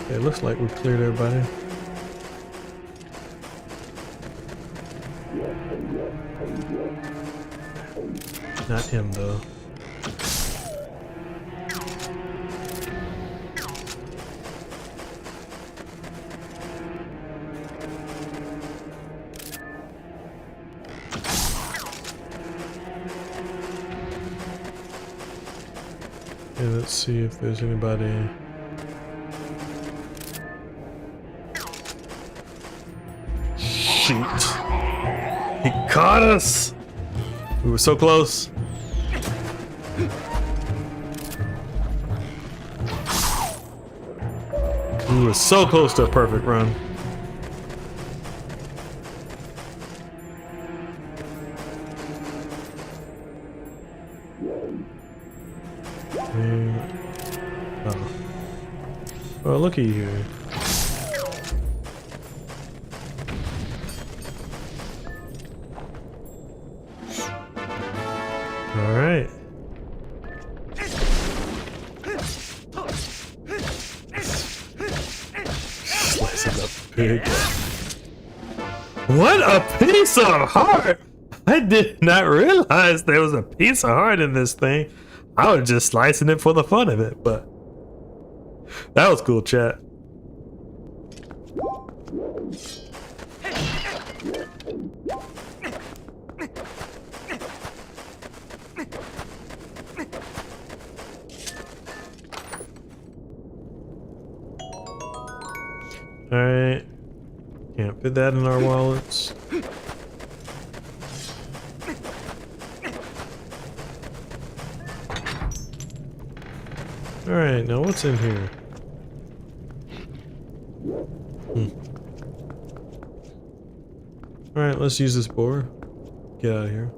Okay, it looks like we've cleared everybody. Not him, though. Okay, let's see if there's anybody. Shoot. He caught us! We were so close. We were so close to a perfect run. Oh. Well, looky here. All right. Slices up pig. What a piece of heart! I did not realize there was a piece of heart in this thing. I was just slicing it for the fun of it, but that was cool, chat. Alright. Can't fit that in our wallets. Alright, now what's in here? Alright, let's use this boar. Get out of here.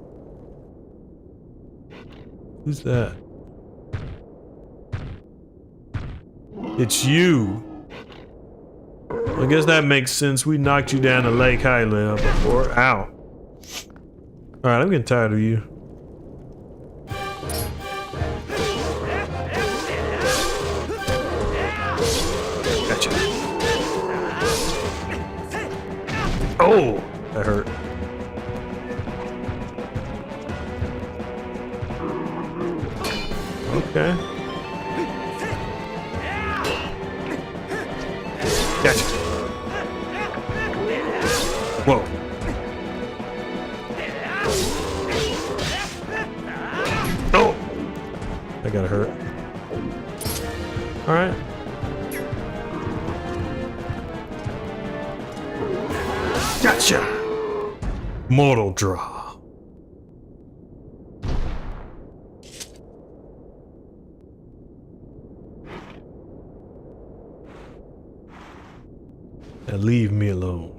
Who's that? It's you! I guess that makes sense. We knocked you down to Lake Hyrule before. Ow. Alright, I'm getting tired of you. Gotcha. Oh! That hurt. Okay. Gotcha. Whoa. Oh! That gotta hurt. Alright. Gotcha! Mortal draw. Now leave me alone.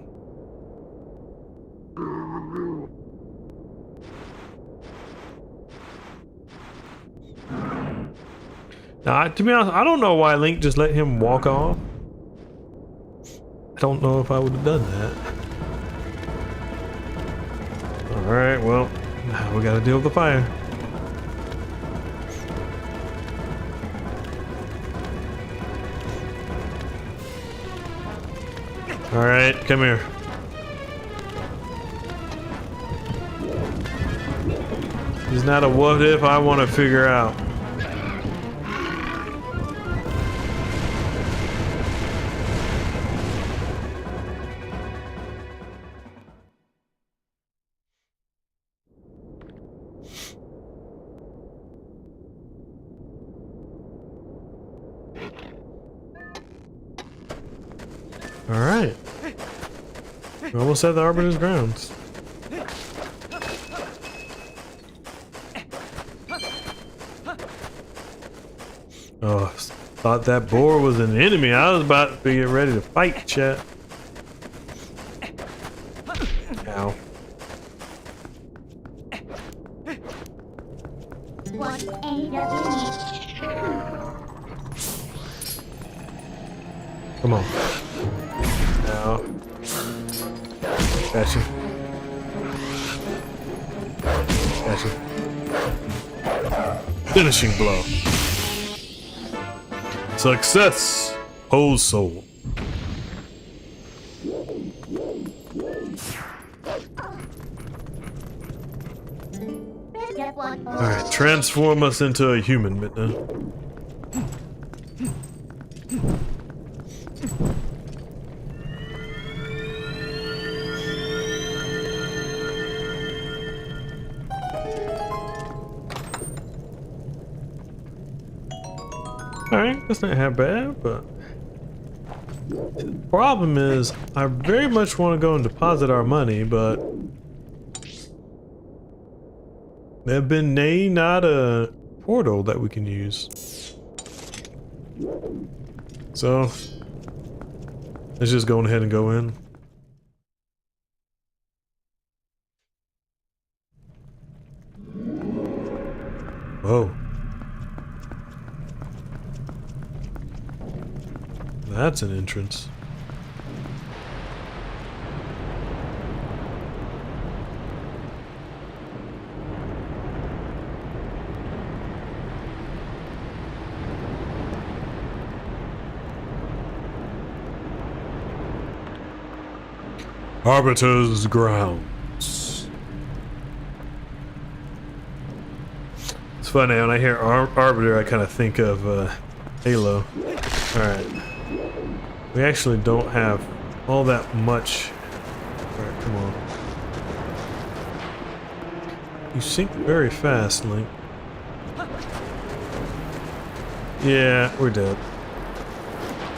Now, to be honest, I don't know why Link just let him walk off. I don't know if I would have done that. Alright, well, now we gotta deal with the fire. Alright, come here. It's not a what if I want to figure out. Alright. We almost at the Arbiter's grounds. Oh, thought that boar was an enemy. I was about to get ready to fight, chat. Ow. What aid of you need? Come on. Now. Gotcha. Gotcha. Finishing blow. Success! Whole soul. Alright, transform us into a human, Midna. Alright, that's not half bad, but the problem is I very much want to go and deposit our money, but there've been not a portal that we can use. So let's just go ahead and go in. Whoa. That's an entrance. Arbiter's grounds. It's funny when I hear Arbiter, I kind of think of Halo. All right. We actually don't have all that much. Alright, come on. You sink very fast, Link. Yeah, we're dead.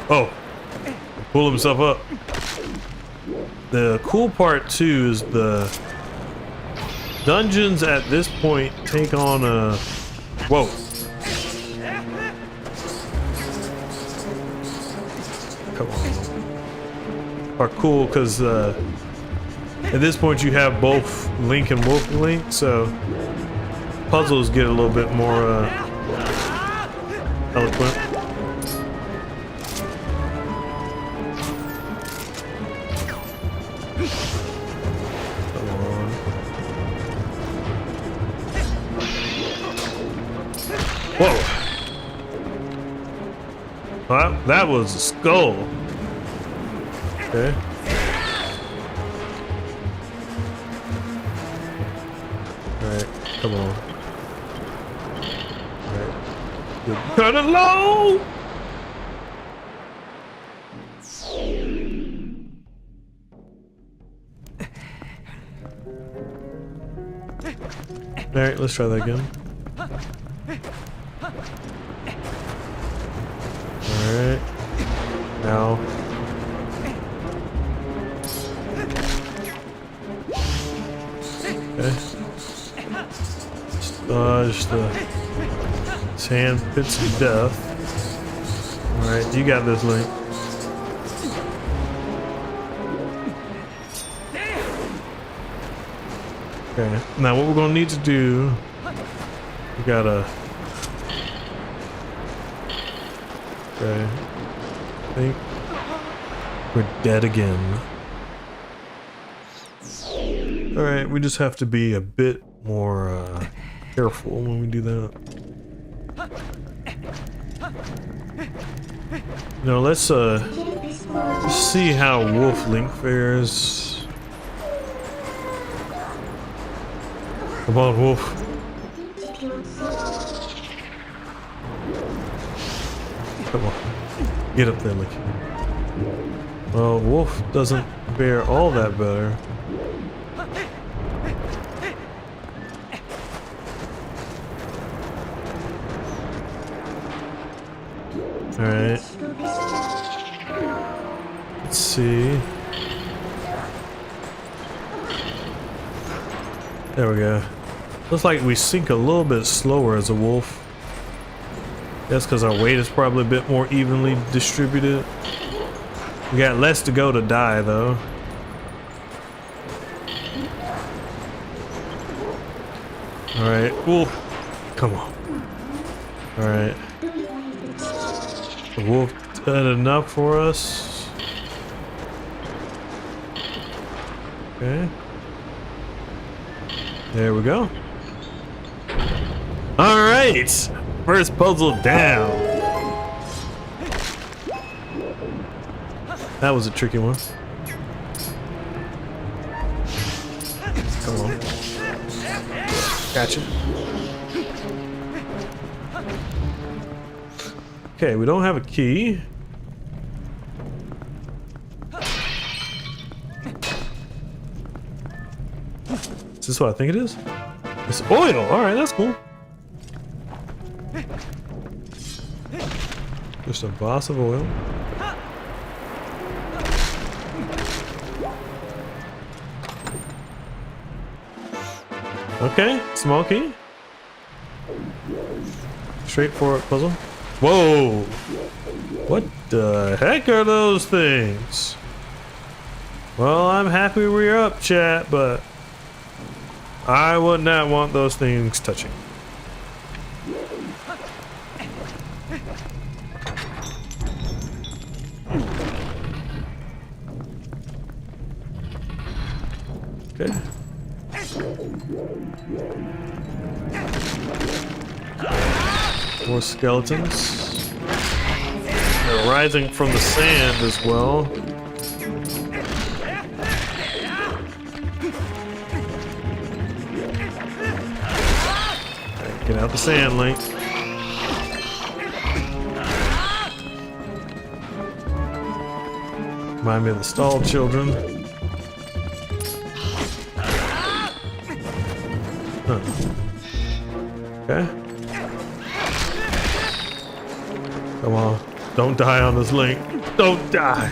Oh! Pull himself up. The cool part too is the dungeons at this point take on a... Whoa! Come on. Are cool because at this point you have both Link and Wolf Link, so puzzles get a little bit more eloquent. Come on. Whoa! Well, that was a skull. Okay. Alright, come on. Alright. You're kinda low! Alright, let's try that again. Alright. Now. Okay. Just dodge the sand pits of death. Alright, you got this, Link. Okay, now what we're gonna need to do, we gotta... Okay, I think we're dead again. Alright, we just have to be a bit more careful when we do that. No, let's see how Wolf Link fares. Come on, Wolf. Come on. Get up there, Link. Well, Wolf doesn't fare all that better. Alright. Let's see. There we go. Looks like we sink a little bit slower as a wolf. That's because our weight is probably a bit more evenly distributed. We got less to go to die, though. Alright, wolf. Come on. All right. The wolf did enough for us. Okay. There we go. All right. First puzzle down. That was a tricky one. Come on. Gotcha. Okay, we don't have a key. Is this what I think it is? It's oil! Alright, that's cool. Just a boss of oil. Okay, small key. Straightforward puzzle. Whoa! What the heck are those things? Well, I'm happy we're up, chat, but I would not want those things touching. Okay. More skeletons. They're rising from the sand as well. Okay, get out the sand, Link. Remind me of the stall children. Huh. Okay. Come on. Don't die on this, Link. Don't die.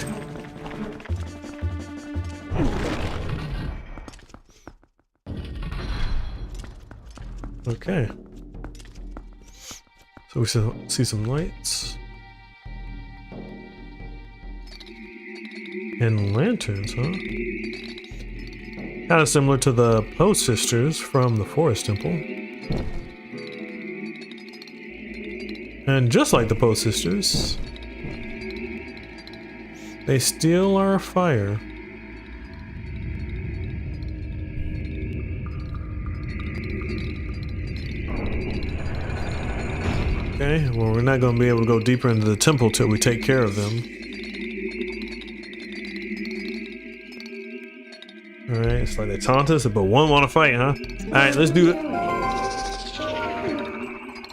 Okay. So we see some lights. And lanterns, huh? Kind of similar to the Poe sisters from the Forest Temple. And just like the Poe sisters, they steal our fire. Okay, well, we're not going to be able to go deeper into the temple till we take care of them. Alright, it's like they taunt us, but one want to fight, huh? Alright, let's do it.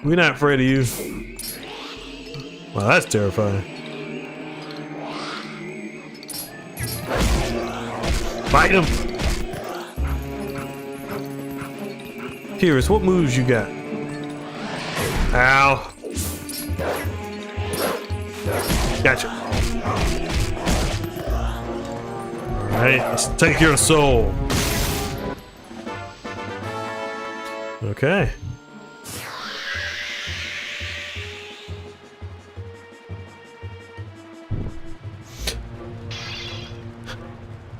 We're not afraid of you. Wow, that's terrifying. Fight him! Curious, what moves you got? Ow. Gotcha. Alright, let's take your soul. Okay.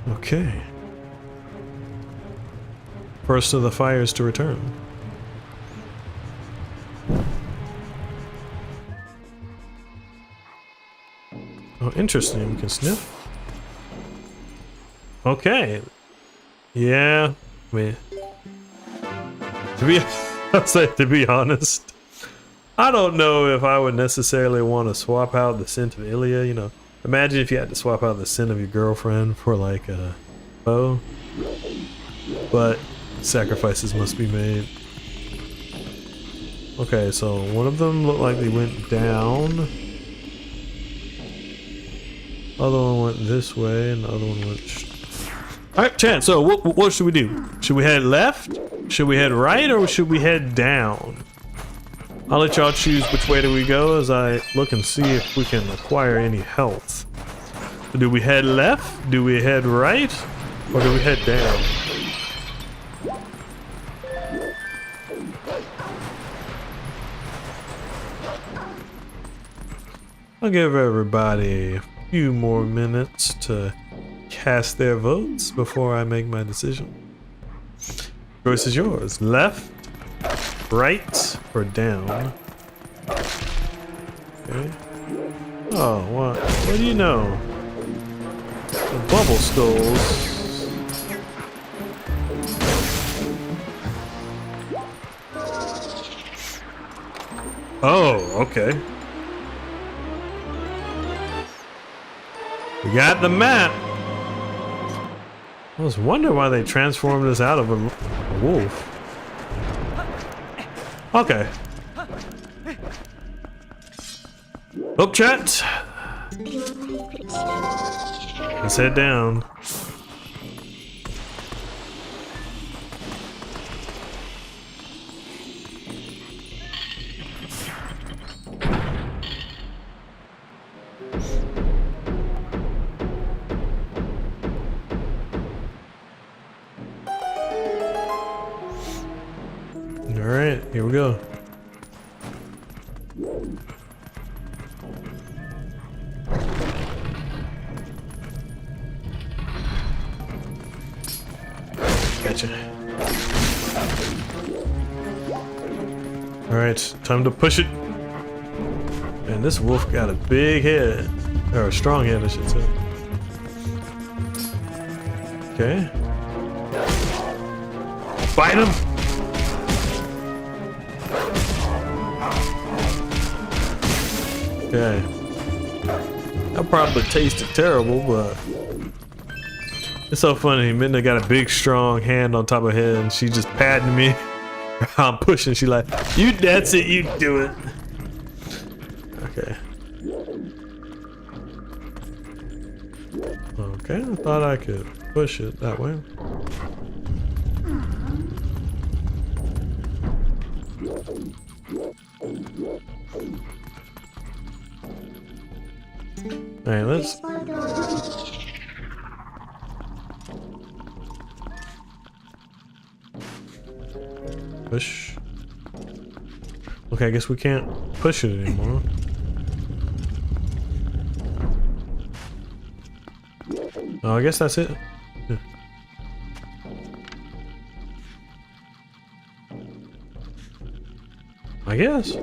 Okay. First of the fires to return. Oh, interesting. We can sniff. Okay. Yeah. I mean, to be honest, I don't know if I would necessarily want to swap out the scent of Ilia. You know, imagine if you had to swap out the scent of your girlfriend for like a bow. But sacrifices must be made. Okay, so one of them looked like they went down. Other one went this way, and the other one went. All right, chat. So what should we do? Should we head left? Should we head right, or should we head down? I'll let y'all choose which way do we go as I look and see if we can acquire any health. Do we head left? Do we head right? Or do we head down? I'll give everybody a few more minutes to cast their votes before I make my decision. Choice is yours. Left right or down? Okay. Oh, what do you know? The bubble skulls. Oh, okay. We got the map. I was wondering why they transformed us out of a wolf. Okay. Up, chat. Let's head down. Alright, here we go. Gotcha. Alright, time to push it. Man, this wolf got a big head. Or a strong head, I should say. Okay. Fight him! Okay. That probably tasted terrible, but it's so funny. Midna got a big, strong hand on top of her head, and she just patting me. I'm pushing. She like, you. That's it. You do it. Okay. Okay. I thought I could push it that way. Alright, let's push. Okay, I guess we can't push it anymore. Oh, I guess that's it. Yeah. I guess.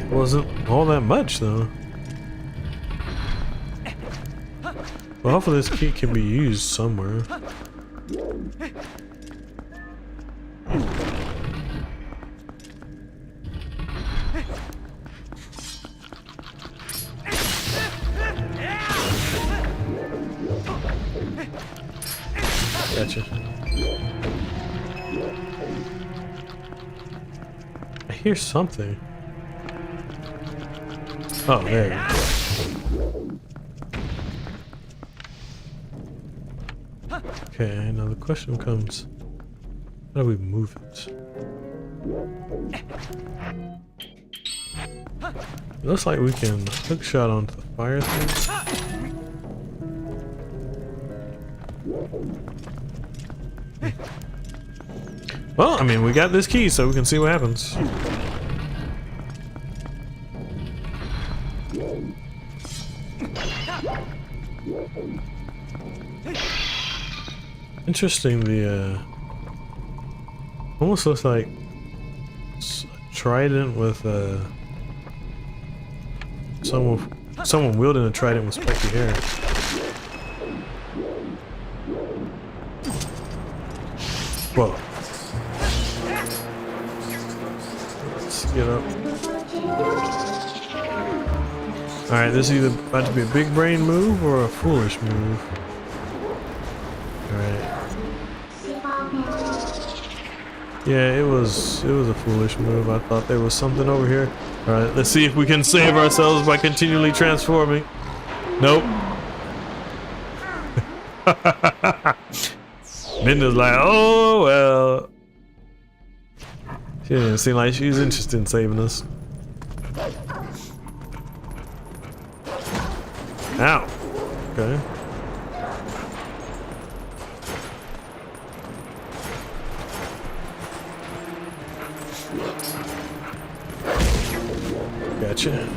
Wasn't all that much though. Well, hopefully this key can be used somewhere. Gotcha. I hear something. Oh, there you go. Okay, now the question comes, how do we move it? It looks like we can hook shot onto the fire thing. Well, I mean, we got this key, so we can see what happens. Interesting, the almost looks like a trident with someone wielding a trident with spiky hair. Whoa. Let's get up. Alright, this is either about to be a big brain move or a foolish move. Alright. Yeah, it was a foolish move. I thought there was something over here. Alright, let's see if we can save ourselves by continually transforming. Nope. Minda's like, oh well. She didn't seem like she was interested in saving us. Ow. Okay. Gotcha.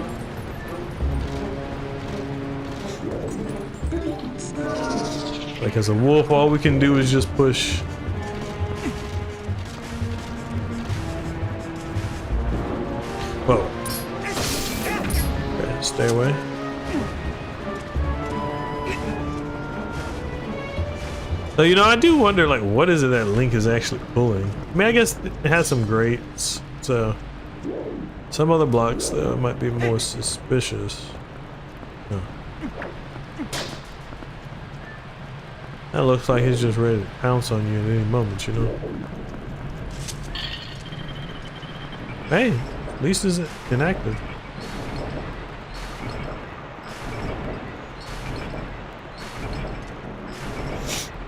Like as a wolf, all we can do is just push. Whoa. Okay, stay away. So, you know, I do wonder, like, what is it that Link is actually pulling? I mean, I guess it has some grates, so some other blocks, though, might be more suspicious. Huh. That looks like he's just ready to pounce on you at any moment, you know? Hey, at least it's inactive.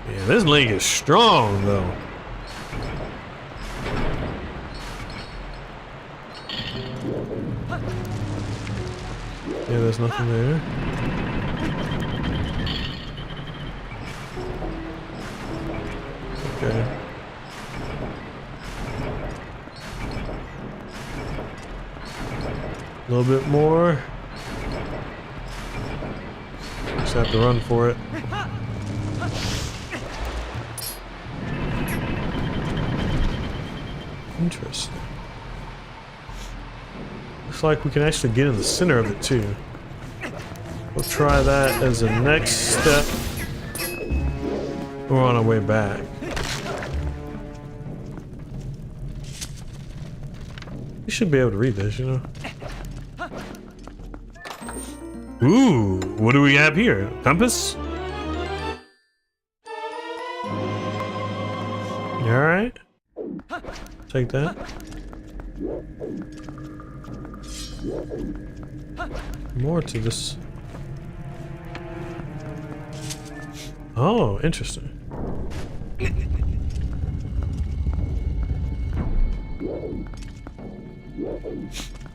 Yeah, this Link is strong, though. Yeah, there's nothing there. Okay. A little bit more. Just have to run for it. Interesting. Looks like we can actually get in the center of it too. We'll try that as a next step. We're on our way back. We should be able to read this, you know. Ooh, what do we have here? Compass? Alright. Take that. More to this. Oh, interesting.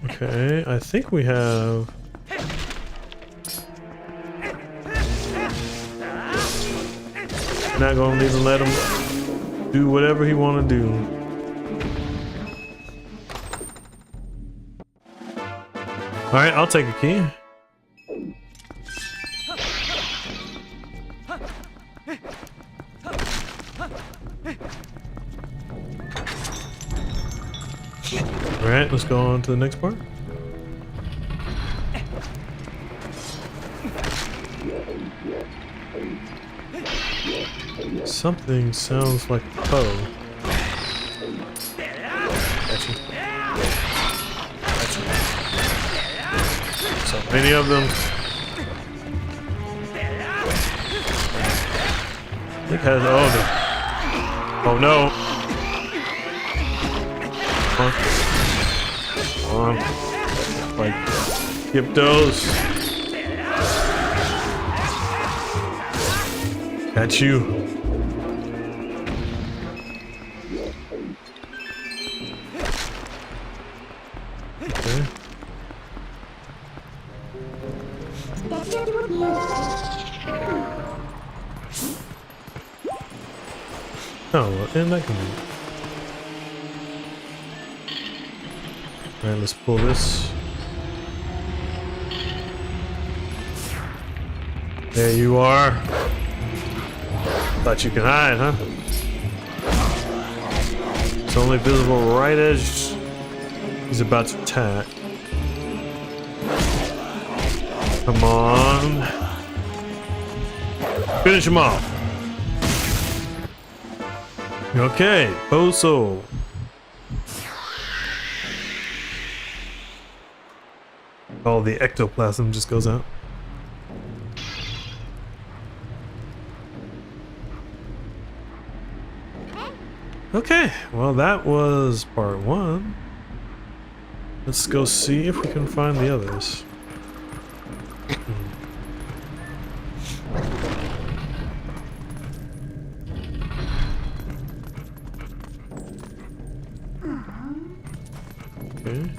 Okay, I think we have. Not gonna even let him do whatever he want to do. All right, I'll take a key. All right, let's go on to the next part. Something sounds like a toe. Gotcha. Gotcha. So many of them. I think has all of them. Oh no. Come on. Like, skip those. Got you. Okay. Oh, well, and that can be. Alright, let's pull this. There you are. Thought you could hide, huh? It's only visible right as he's about to attack. Come on. Finish him off. Okay, Boso. All the ectoplasm just goes out. Okay, well that was part one. Let's go see if we can find the others. Okay.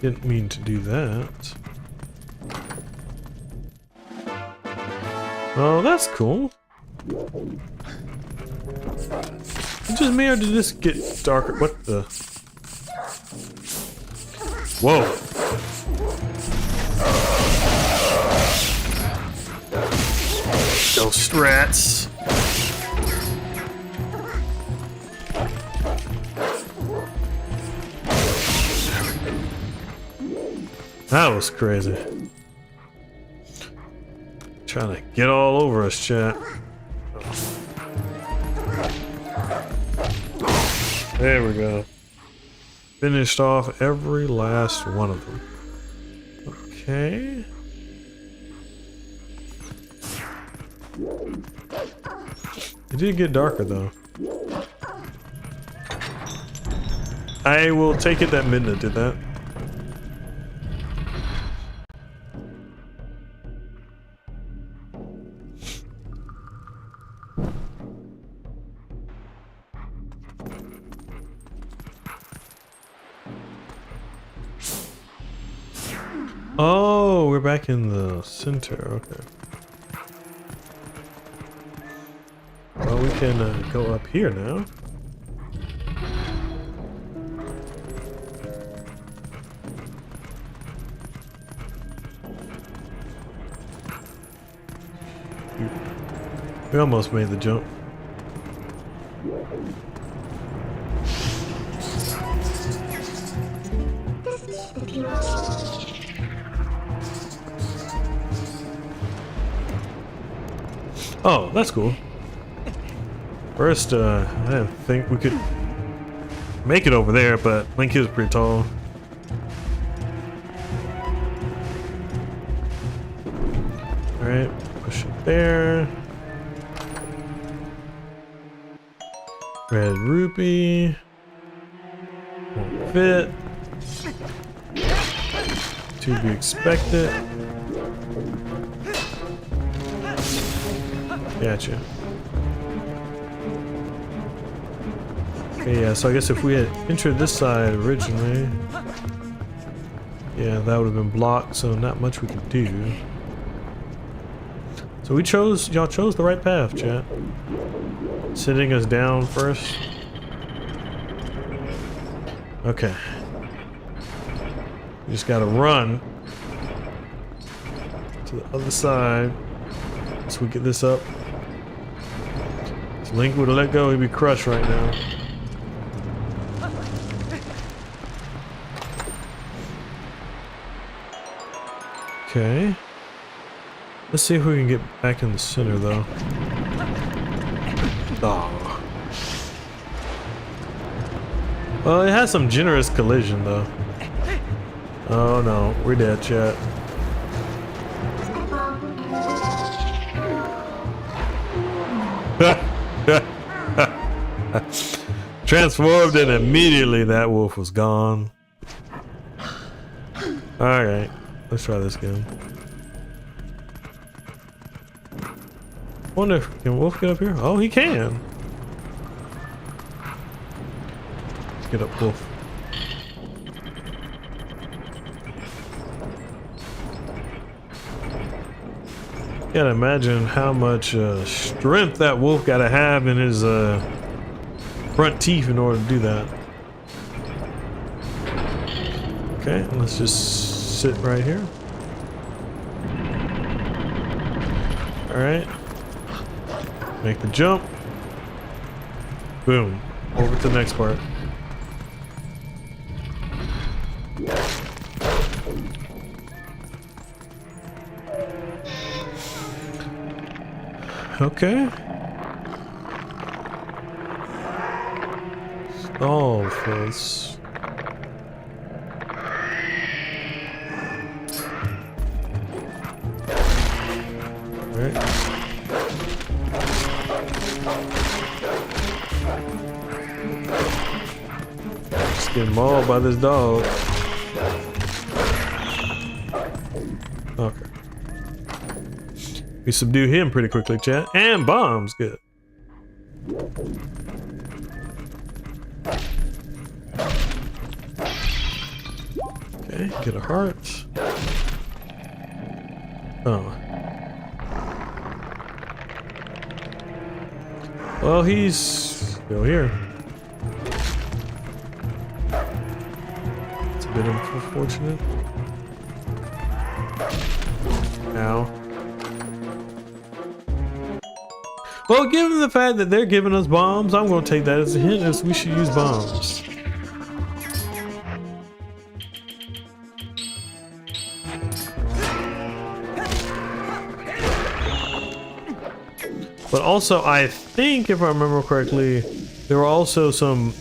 Didn't mean to do that. Oh, that's cool. Is it just me or did this get darker? What the? Whoa. those strats. That was crazy. Trying to get all over us, chat. There we go. Finished off every last one of them. Okay. It did get darker though. I will take it that Midna did that. Oh, we're back in the center. Okay. Well, we can go up here now. We almost made the jump. Oh, that's cool. First, I didn't think we could make it over there, but Link is pretty tall. Alright, push it there. Red rupee. Won't fit. To be expected. Gotcha. Okay, yeah, so I guess if we had entered this side originally, yeah, that would have been blocked, so not much we could do. So we chose, y'all chose the right path, chat. Sitting us down first. Okay. We just gotta run to the other side so we get this up. If Link would have let go, he'd be crushed right now. Okay. Let's see if we can get back in the center though. Oh. Well, it has some generous collision though. Oh no, we're dead, chat. Transformed and immediately that wolf was gone. Alright, let's try this again. Wonder if can Wolf get up here? Oh, he can. Let's get up, Wolf. Can't imagine how much strength that wolf gotta have in his front teeth in order to do that. Okay, let's just sit right here. Alright. Make the jump. Boom. Over to the next part. Okay. Stall first. Alright. Just get mauled by this dog. Okay. We subdue him pretty quickly, chat. And bombs, good. Okay, get a heart. Oh. Well, he's still here. It's a bit unfortunate. Ow. Well, given the fact that they're giving us bombs, I'm going to take that as a hint as we should use bombs. But also, I think, if I remember correctly, there were also some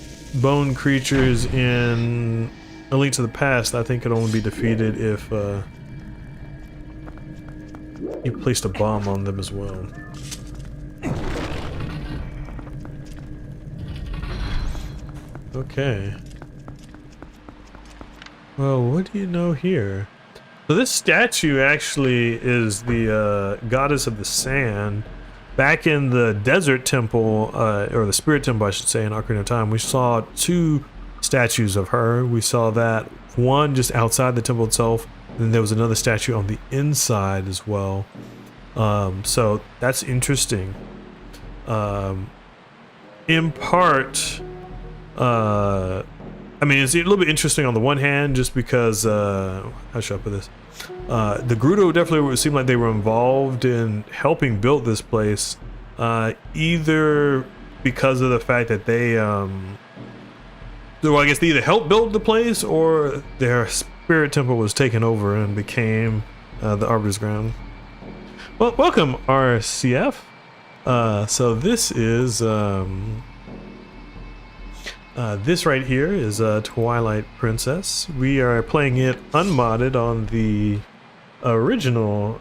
bone creatures in A Link to the Past that I think could only be defeated if you placed a bomb on them as well. Okay. Well, what do you know here? So this statue actually is the goddess of the sand. Back in the desert temple, or the spirit temple I should say, in Ocarina of Time, we saw two statues of her. We saw that one just outside the temple itself, and then there was another statue on the inside as well. So that's interesting. In part, I mean, it's a little bit interesting on the one hand, just because, how should I put this? The Gerudo definitely would seem like they were involved in helping build this place, either because of the fact that they, well, I guess they either helped build the place or their spirit temple was taken over and became the Arbiter's Ground. Well, welcome, RCF. So this is, this right here is Twilight Princess. We are playing it unmodded on the original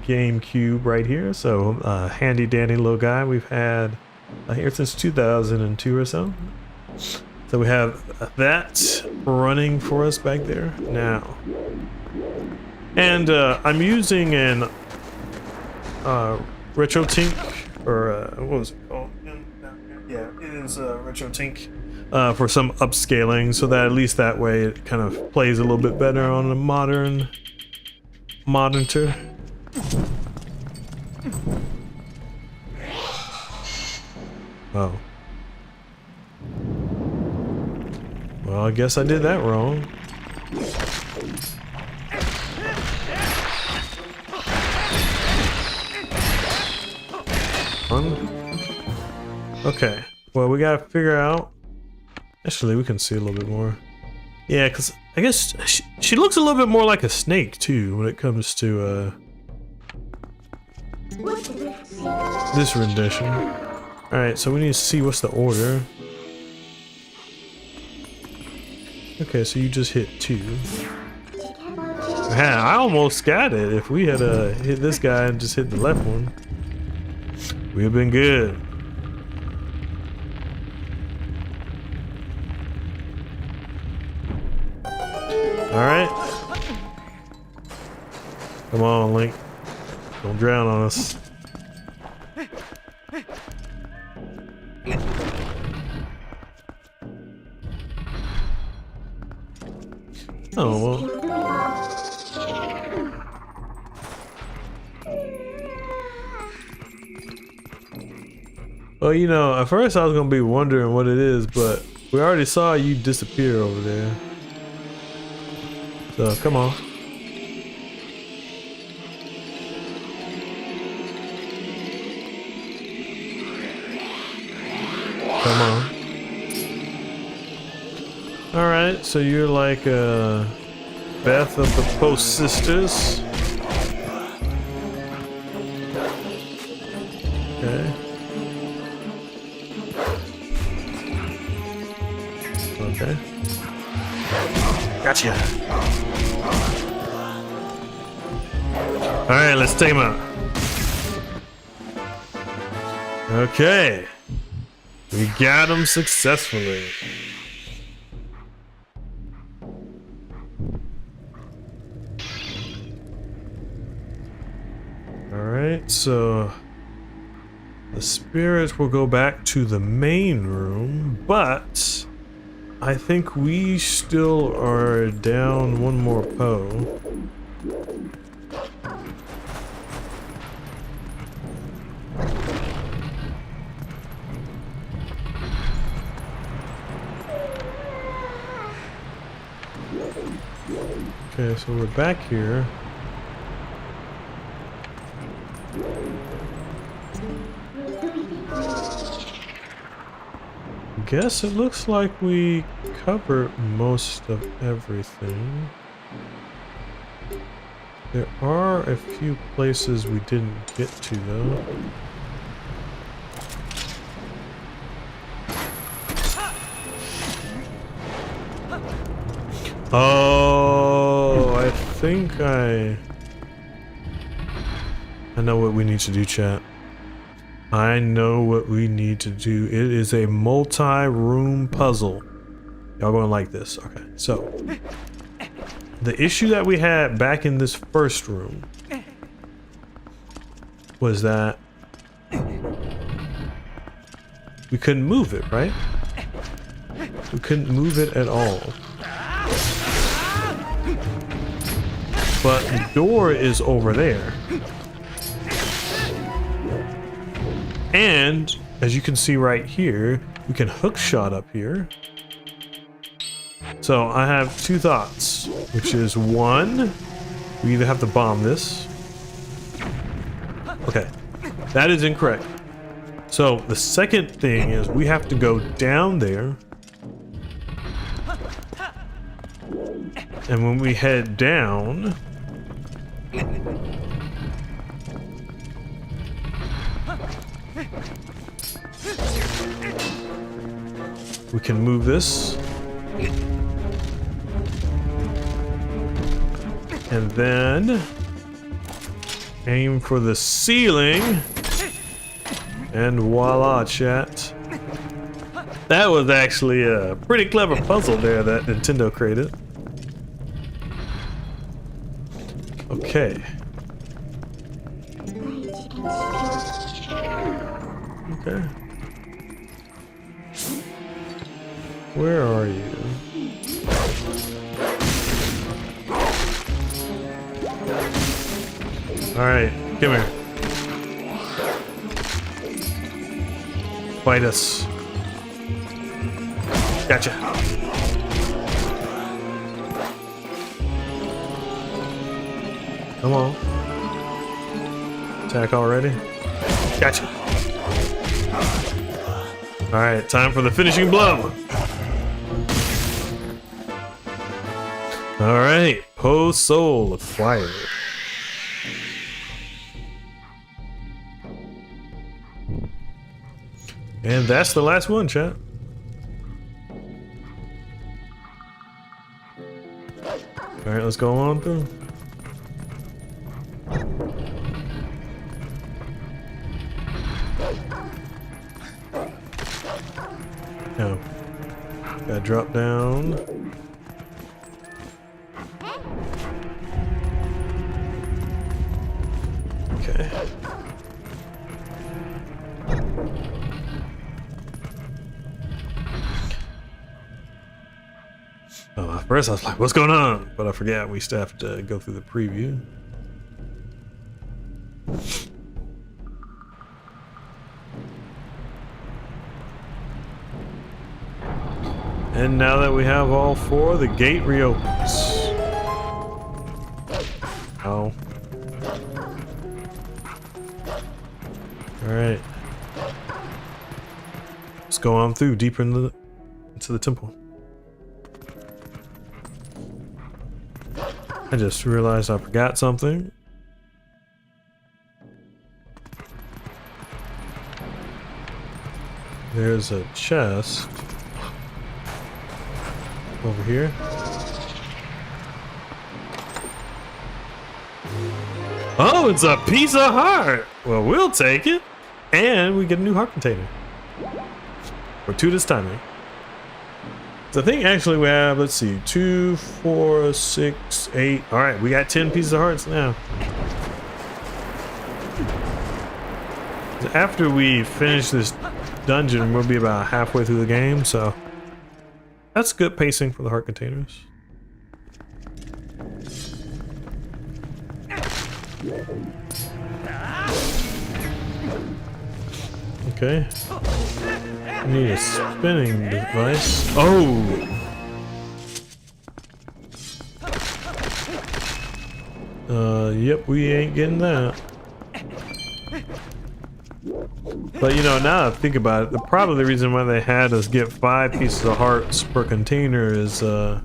GameCube right here. So handy dandy little guy we've had here since 2002 or so. So we have that running for us back there now. And I'm using an RetroTink, or what was it called? Yeah, it is RetroTink. For some upscaling, so that at least that way it kind of plays a little bit better on a modern monitor. Oh. Well, I guess I did that wrong. Okay. Well, we gotta figure out. Actually, we can see a little bit more. Yeah, because I guess she looks a little bit more like a snake, too, when it comes to this rendition. Alright, so we need to see what's the order. Okay, so you just hit 2. Man, I almost got it. If we had hit this guy and just hit the left one, we'd have been good. Alright. Come on, Link. Don't drown on us. Oh, well. Well, you know, at first I was gonna be wondering what it is, but we already saw you disappear over there. So, come on. Come on. Alright, so you're like Beth of the Post Sisters. Okay. Okay. Gotcha. Alright, let's take him out. Okay. We got him successfully. Alright, so the spirits will go back to the main room, but I think we still are down one more Poe. Okay, so we're back here. guess it looks like we covered most of everything. There are a few places we didn't get to though. Oh, I think I know what we need to do, chat. I know what we need to do. It is a multi-room puzzle. Y'all gonna like this. Okay, so the issue that we had back in this first room was that we couldn't move it, right? We couldn't move it at all. But the door is over there. And as you can see right here, we can hook shot up here. So I have two thoughts, which is one, we either have to bomb this. Okay, that is incorrect. So the second thing is we have to go down there. And when we head down, we can move this. And then aim for the ceiling. And voila, chat. That was actually a pretty clever puzzle there that Nintendo created. Okay. Okay. Where are you? Alright, come here. Fight us. Gotcha. Come on. Attack already? Gotcha. Alright, time for the finishing blow. Alright, Poe's Soul acquired. And that's the last one, chat. Alright, let's go on through. Now, gotta drop down. Okay. Oh, at first I was like, what's going on? But I forgot we still have to go through the preview. And now that we have all four, the gate reopens. Oh. Alright. Let's go on through deeper into the temple. I just realized I forgot something. There's a chest over here. Oh, it's a piece of heart! Well, we'll take it. And we get a new heart container. Fortuitous timing. So I think actually we have, let's see, 2, 4, 6, 8. Alright, we got 10 pieces of hearts now. After we finish this dungeon, we'll be about halfway through the game, so that's good pacing for the heart containers. Okay. I need a spinning device. Oh! Yep, we ain't getting that. But you know, now I think about it, probably the reason why they had us get 5 pieces of hearts per container is, well,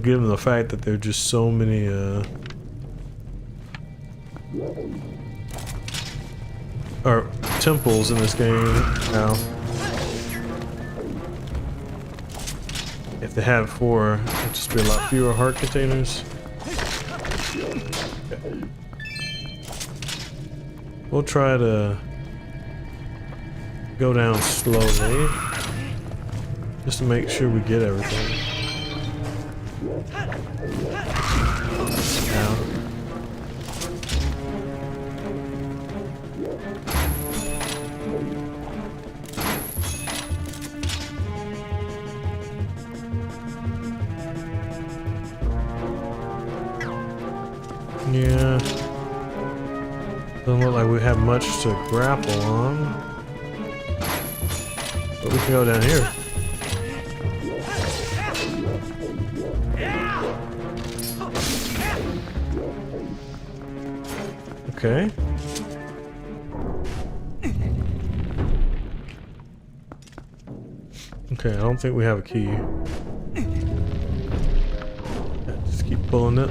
given the fact that there are just so many, or temples in this game now. If they had 4, it'd just be a lot fewer heart containers. Okay. We'll try to go down slowly, just to make sure we get everything. Now. Yeah. Doesn't look like we have much to grapple on. But we can go down here. Okay. Okay, I don't think we have a key. Just keep pulling it.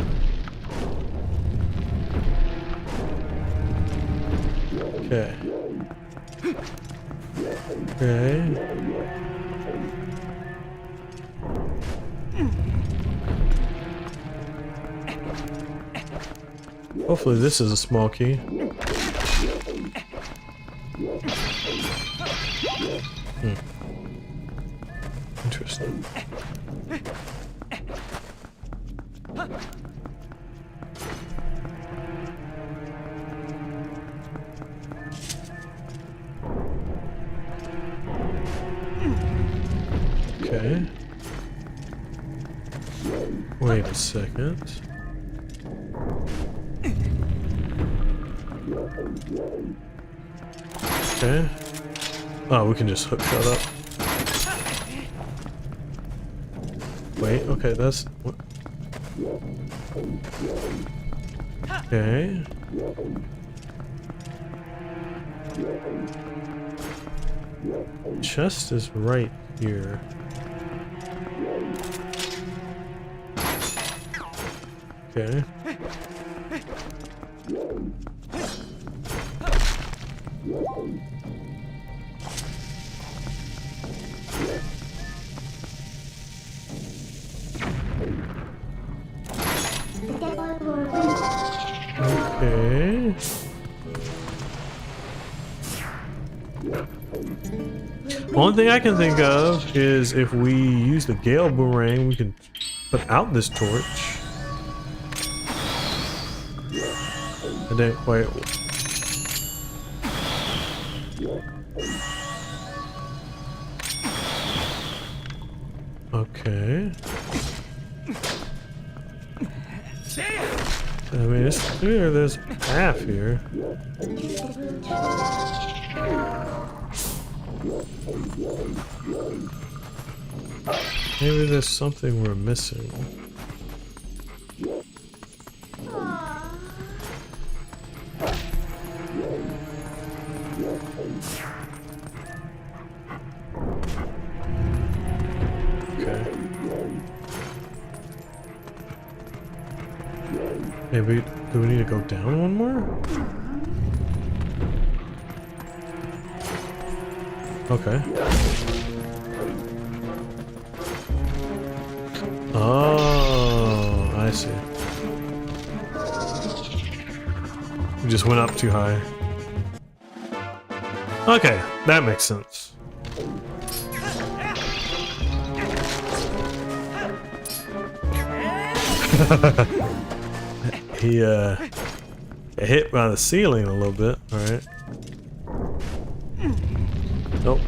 Okay. Okay. Hopefully this is a small key. Interesting. Okay. Wait a second. Okay. Oh, we can just hook shut up. Wait, okay, that's... What? Okay. Chest is right here. Okay. Okay. One thing I can think of is if we use the Gale Boomerang, we can put out this torch. I didn't quite... Okay. I mean, it's clear there's a path here. Maybe there's something we're missing. Okay. Maybe, do we need to go down one more? Okay. Oh, I see. We just went up too high. Okay, that makes sense. He hit by the ceiling a little bit. All right. Nope.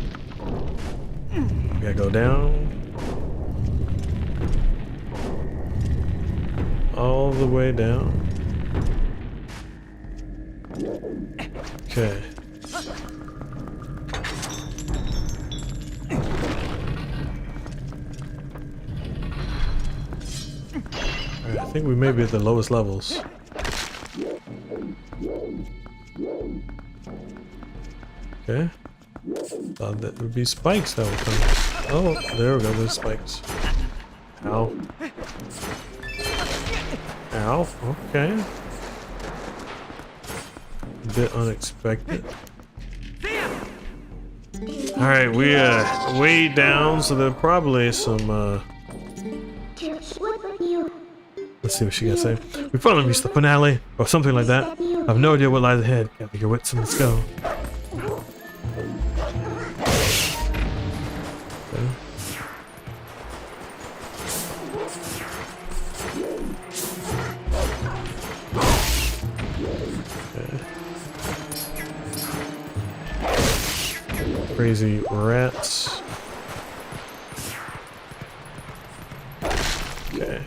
Gotta go down. All the way down. Okay. Alright, I think we may be at the lowest levels. Okay. Thought that would be spikes that would come. Oh, there we go. There's spikes. Ow. Ow. Okay. A bit unexpected. Alright, we way down, so there probably some let's see what she got to say. We finally reached the finale, or something like that. I have no idea what lies ahead. Gather your wits and let's go. Crazy rats. Okay.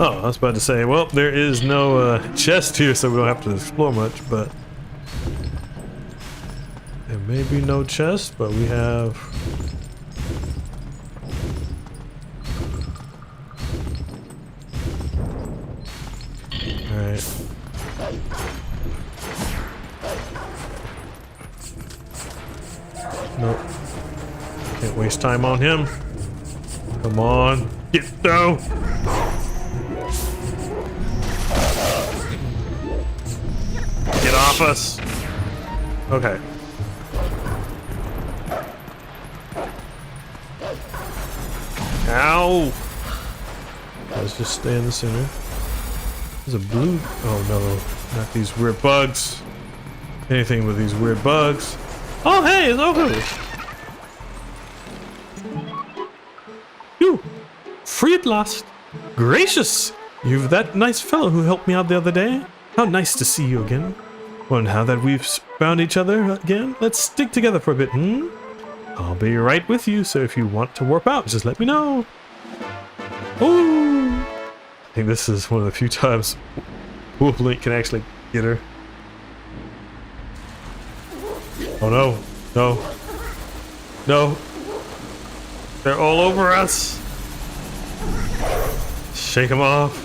Oh, I was about to say, well, there is no chest here, so we don't have to explore much, but there may be no chest, but we have alright. Nope. Can't waste time on him. Come on. Get down. Get off us. Okay. Ow. Let's just stay in the center. There's a blue. Oh no. Not these weird bugs. Anything with these weird bugs. Oh, hey, it's Oku! You! Free at last! Gracious! You're that nice fellow who helped me out the other day. How nice to see you again. Well, now that we've found each other again, let's stick together for a bit, hmm? I'll be right with you, so if you want to warp out, just let me know. Oh! I think this is one of the few times Wolf Link can actually get her. Oh no, no, no. They're all over us. Shake them off.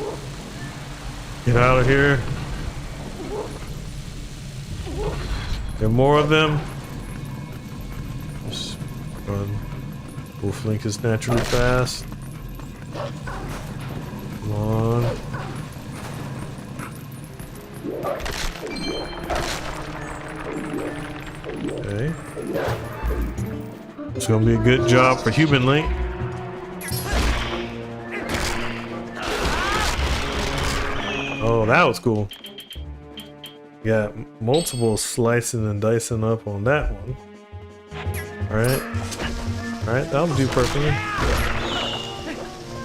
Get out of here. There are more of them. Just run. Wolf Link is naturally fast. Come on. Okay. It's gonna be a good job for Human Link. Oh, that was cool. Got multiple slicing and dicing up on that one. Alright. Alright, that'll do perfectly.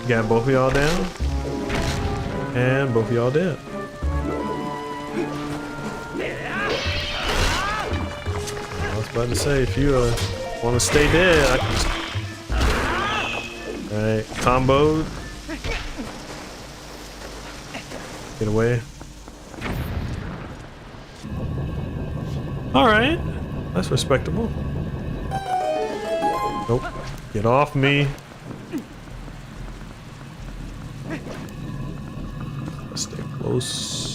Got both of y'all down. And both of y'all dead. About to say, if you want to stay dead, I can. Alright, comboed. Get away. Alright, that's respectable. Nope, get off me. Stay close.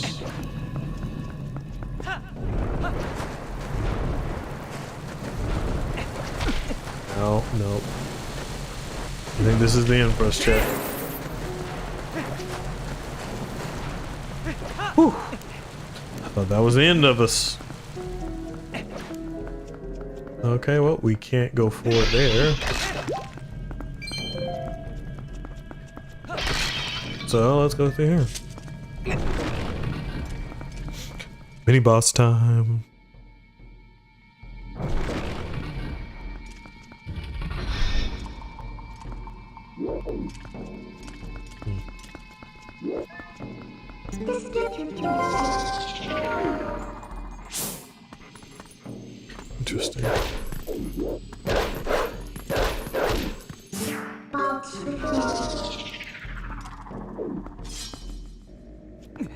Oh, no. I think this is the end for us, chat. Whew. I thought that was the end of us. Okay, well, we can't go forward there. So, let's go through here. Mini boss time. Interesting.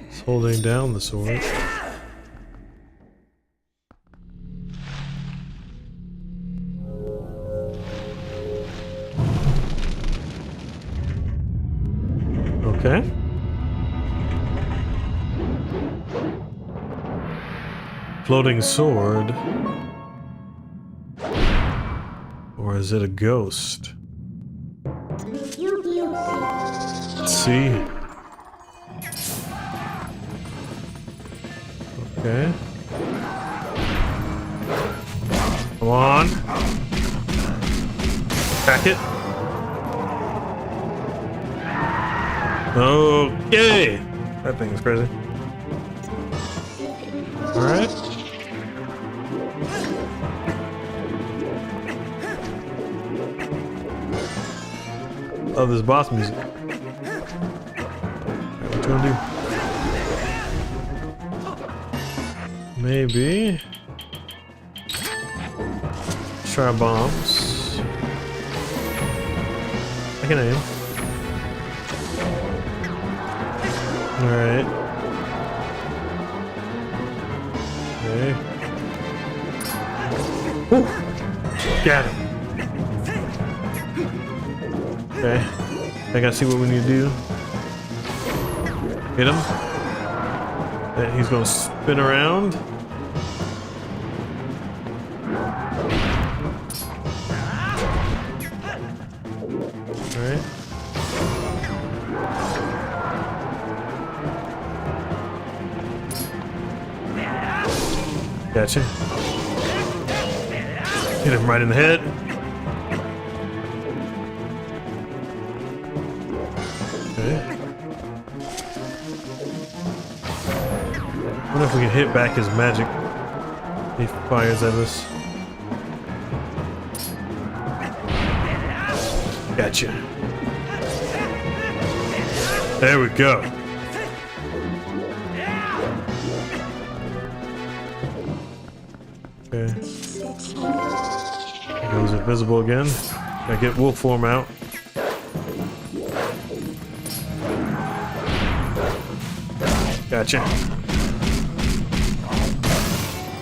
It's holding down the sword. Okay. Floating sword. Or is it a ghost? Let's see. Okay. Come on. Back it. Okay. That thing is crazy. Alright. Oh, this boss music. What you gonna do? Maybe. Let's try bombs. I can aim. Alright. Okay. Woo! Got him. Okay. I gotta see what we need to do. Hit him. Then he's gonna spin around. Alright. Gotcha. Hit him right in the head. Okay. I wonder if we can hit back his magic. He fires at us. Gotcha. There we go. Okay. He goes invisible again. Gotta get wolf form out. Gotcha.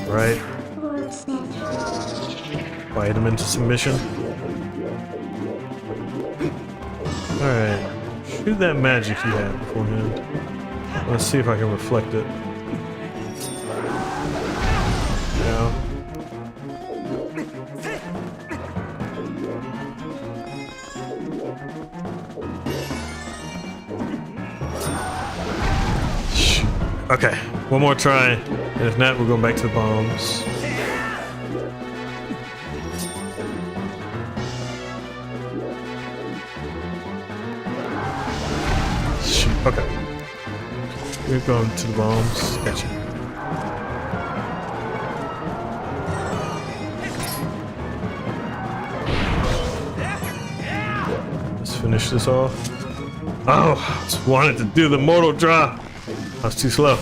Right. Fight him into submission. Alright. Shoot that magic you had beforehand. Let's see if I can reflect it. No. Okay, one more try, and if not, we're going back to the bombs. Shoot, okay. We're going to the bombs. Gotcha. Let's finish this off. Oh, I just wanted to do the mortal drop. I was too slow.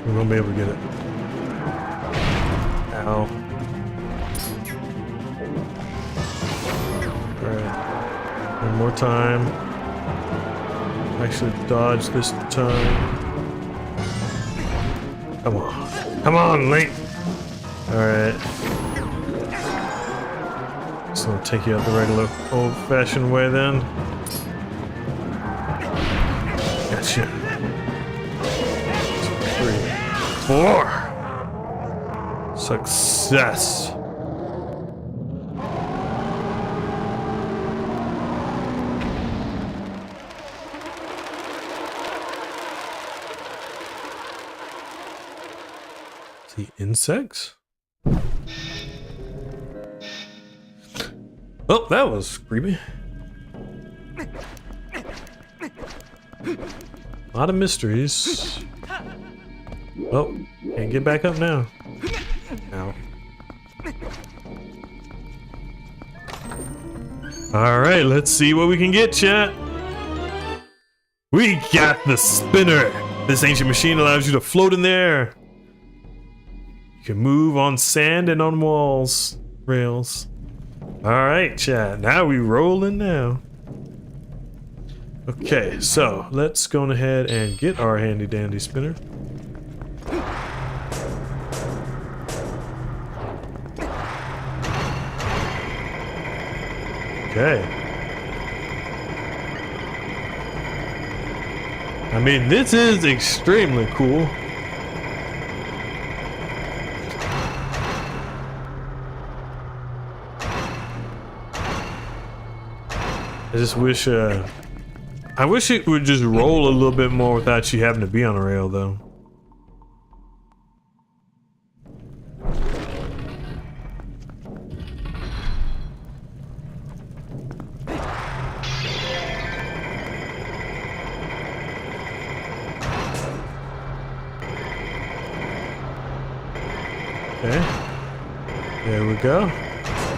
We won't be able to get it. Ow. Alright. One more time. Actually dodge this time. Come on. Come on, Link! Alright. So I'll take you out the regular old-fashioned way then. Gotcha. 2, 3, 4. Success. The insects? Oh, that was creepy. A lot of mysteries. Oh, can't get back up now. Ow. Alright, let's see what we can get, chat. We got the spinner. This ancient machine allows you to float in the air. You can move on sand and on walls. Rails. Alright, chat. Now we rolling now. Okay, so let's go ahead and get our handy dandy spinner. Okay. I mean, this is extremely cool. I just wish, I wish it would just roll a little bit more without you having to be on a rail, though. Okay. There we go.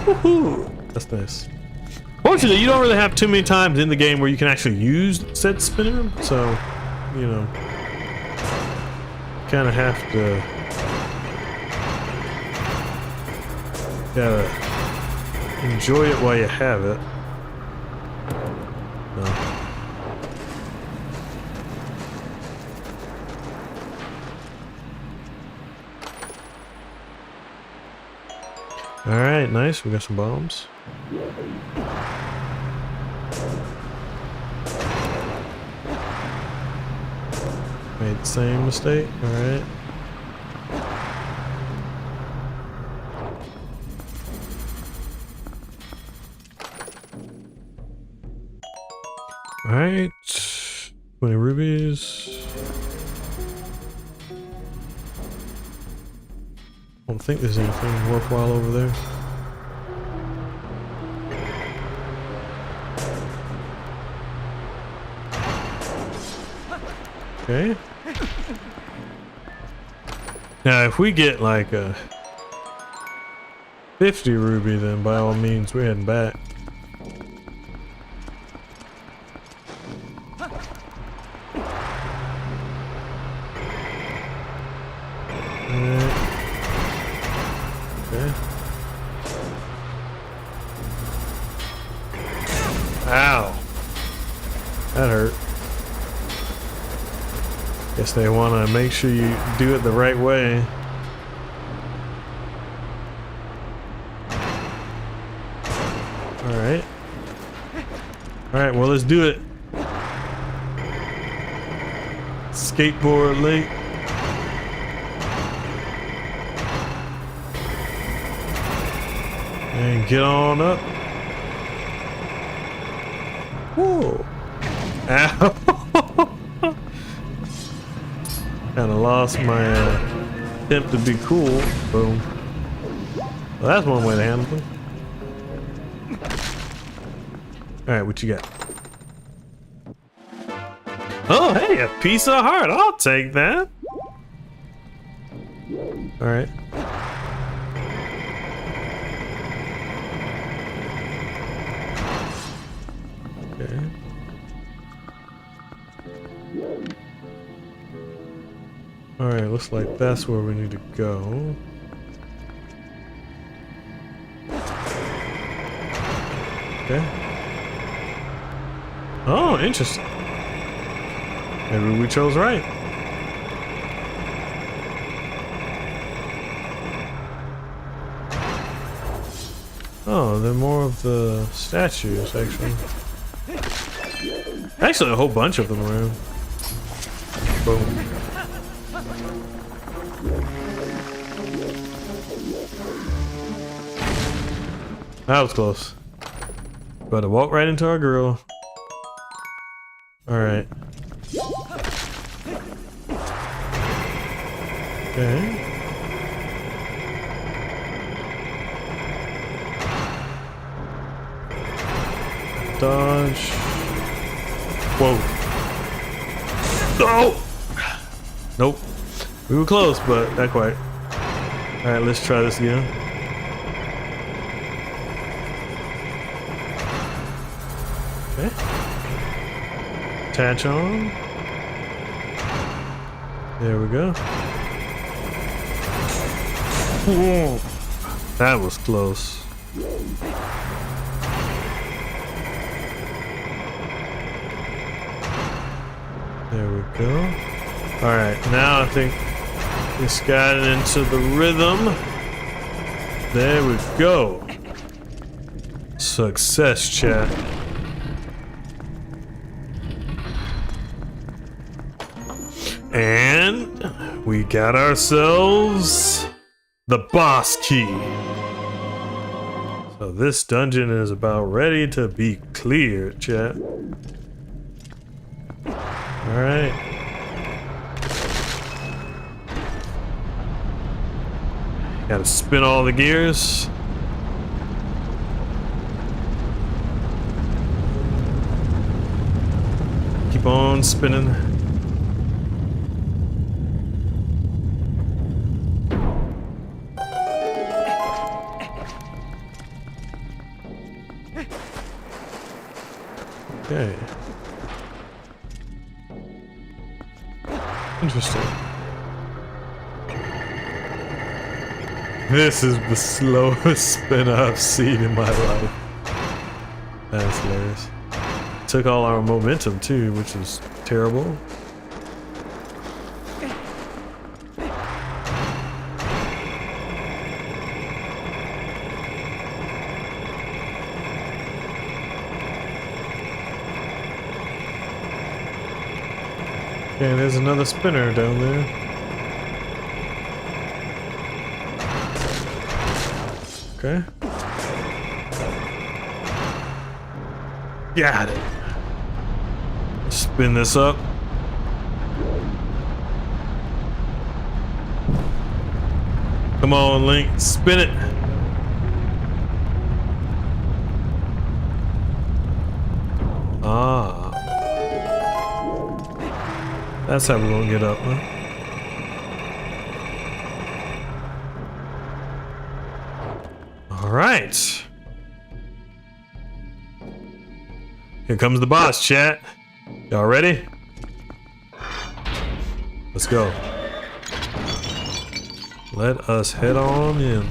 Woohoo! That's nice. Fortunately, you don't really have too many times in the game where you can actually use said spinner, so, you know, kind of have to gotta enjoy it while you have it. All right, nice. We got some bombs. Made the same mistake. All right. All right. 20 rubies. I don't think there's anything worthwhile over there. Okay. Now, if we get like a 50 ruby, then by all means, we're heading back. Okay. Ow. That hurt. Guess they want to make sure you do it the right way. Alright. Alright, well, let's do it. Skateboard Link. And get on up. Whoa. Ow. Kind of lost my attempt to be cool. Boom. Well, that's one way to handle them. Alright, what you got? Oh, hey, a piece of heart. I'll take that. Alright. Okay. Alright, looks like that's where we need to go. Okay. Oh, interesting. Maybe we chose right. Oh, they're more of the statues, actually. Actually, a whole bunch of them around. Boom. That was close. About to walk right into our girl. Alright. Okay. Dodge. Whoa. Oh! Nope. We were close, but not quite. Alright, let's try this again. Okay. Attach on. There we go. Whoa. That was close. There we go. Alright, now I think it's got it into the rhythm. There we go. Success, chat. And we got ourselves the boss key. So this dungeon is about ready to be cleared, chat. Alright. Gotta spin all the gears. Keep on spinning. Okay. Interesting. This is the slowest spin I've seen in my life. That's hilarious. Took all our momentum too, which is terrible. Okay, there's another spinner down there. Okay. Got it. Spin this up. Come on, Link, spin it. Ah. That's how we're gonna get up, huh? All right. Here comes the boss, chat. Y'all ready? Let's go. Let us head on in.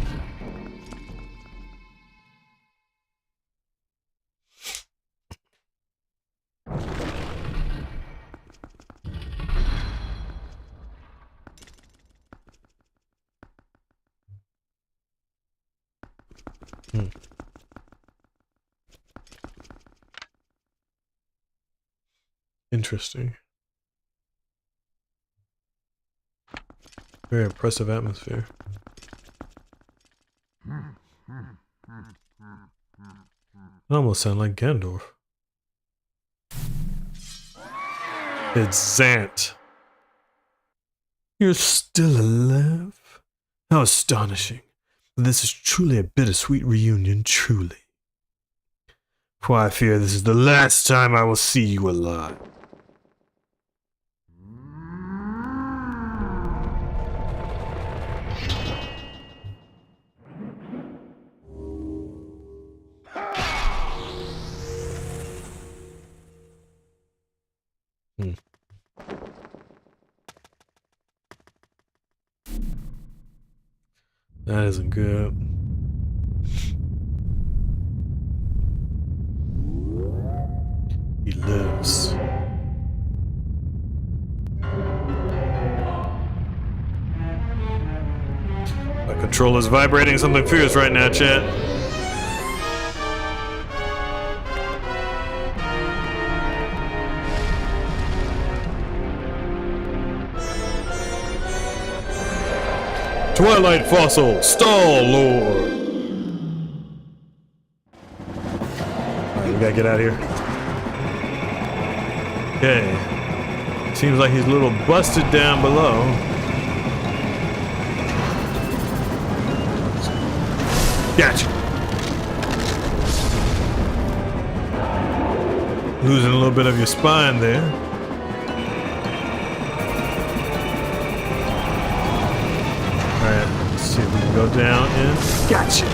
Interesting. Very oppressive atmosphere. It almost sounds like Gandalf. It's Zant. You're still alive? How astonishing. This is truly a bittersweet reunion, truly. For I fear this is the last time I will see you alive. That isn't good. He lives. My controller's vibrating something fierce right now, chat. Twilight Fossil, Stall Lord. Alright, we gotta get out of here. Okay. Seems like he's a little busted down below. Gotcha. Losing a little bit of your spine there. See if we can go down and gotcha.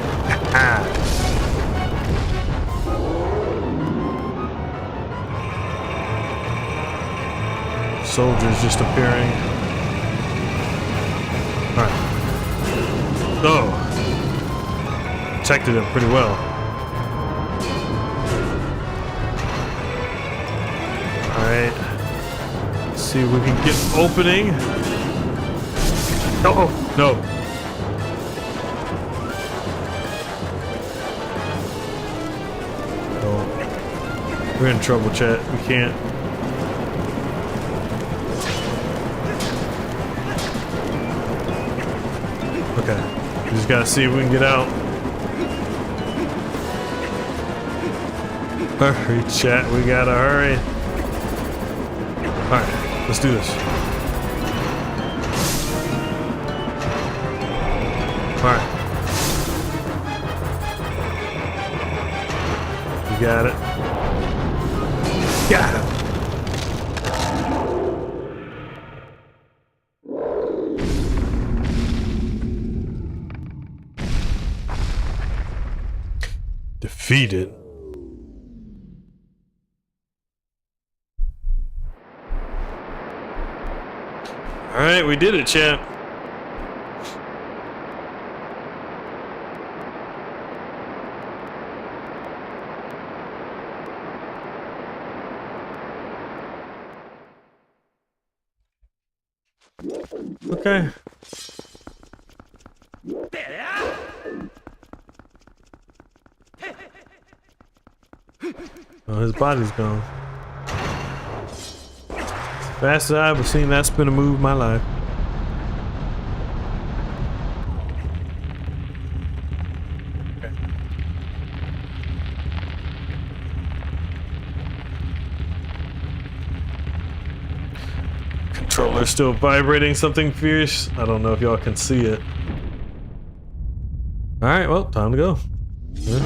Soldiers just appearing. All right. Oh, protected him pretty well. All right. Let's see if we can get opening. Oh no. We're in trouble, chat. We can't. Just gotta see if we can get out. Hurry, chat. We gotta hurry. Alright, let's do this. Alright. You got it. Got him. Defeated. Alright, we did it, champ. Okay. Oh, his body's gone. Fast as I've ever seen that spin a move in my life. Okay. Controller's still vibrating something fierce. I don't know if y'all can see it. Alright, well, time to go. Yeah.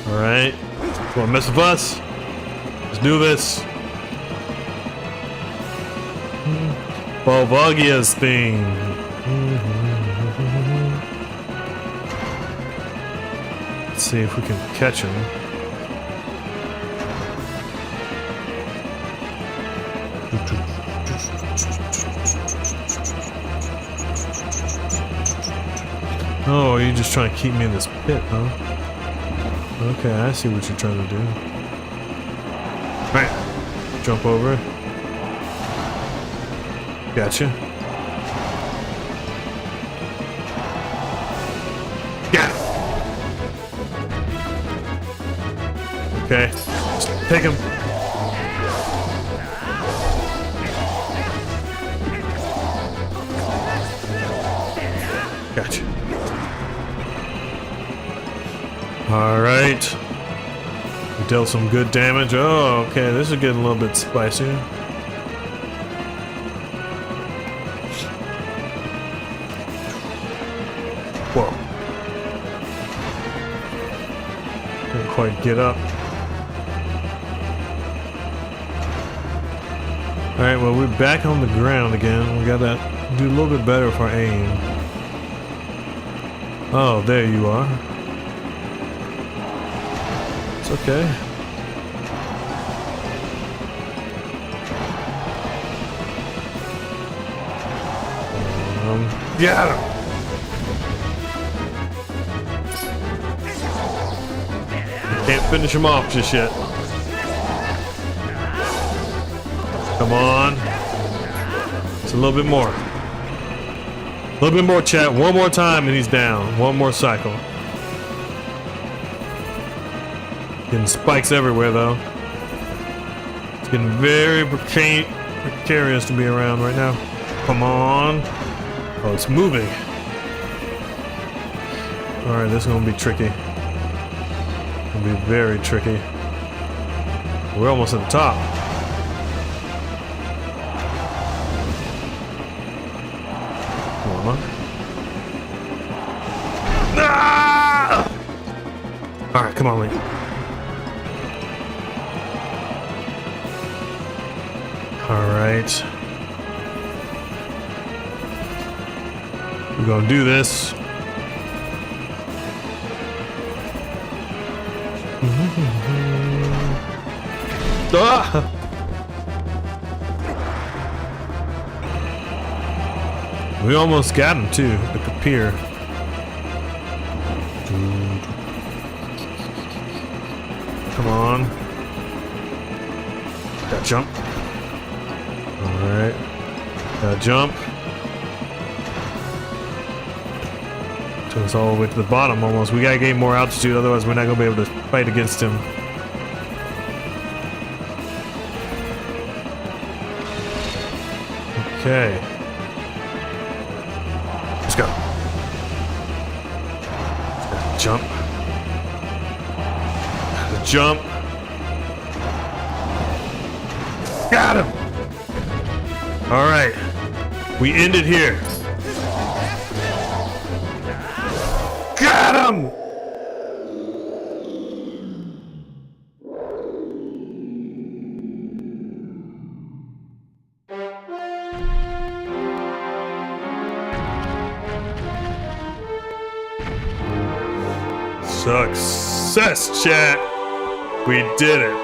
Alright, wanna mess with us? Let's do this. Balvagia's thing. Let's see if we can catch him. Oh, you're just trying to keep me in this pit, huh? Okay, I see what you're trying to do. Alright, jump over. Gotcha. Got it. Okay, just take him. Gotcha. Alright. We dealt some good damage. Oh, okay. This is getting a little bit spicier. Whoa. Didn't quite get up. Alright, well, we're back on the ground again. We gotta do a little bit better with our aim. Oh, there you are. Okay. Get him. Can't finish him off just yet. Come on. It's a little bit more. A little bit more, chat. One more time and he's down. One more cycle. Getting spikes everywhere, though. It's getting very precarious to be around right now. Come on. Oh, it's moving. Alright, this is going to be tricky. It's going to be very tricky. We're almost at the top. Come on. Ah! Alright, come on, Link. Alright. We're gonna do this. Ah! We almost got him too, at the pier. Come on. Gotta jump. Alright. Gotta jump. Took us all the way to the bottom almost. We gotta gain more altitude, otherwise we're not gonna be able to fight against him. Okay. Let's go. Jump. Jump. Got him. All right. We end it here. Got him. Success, chat. We did it.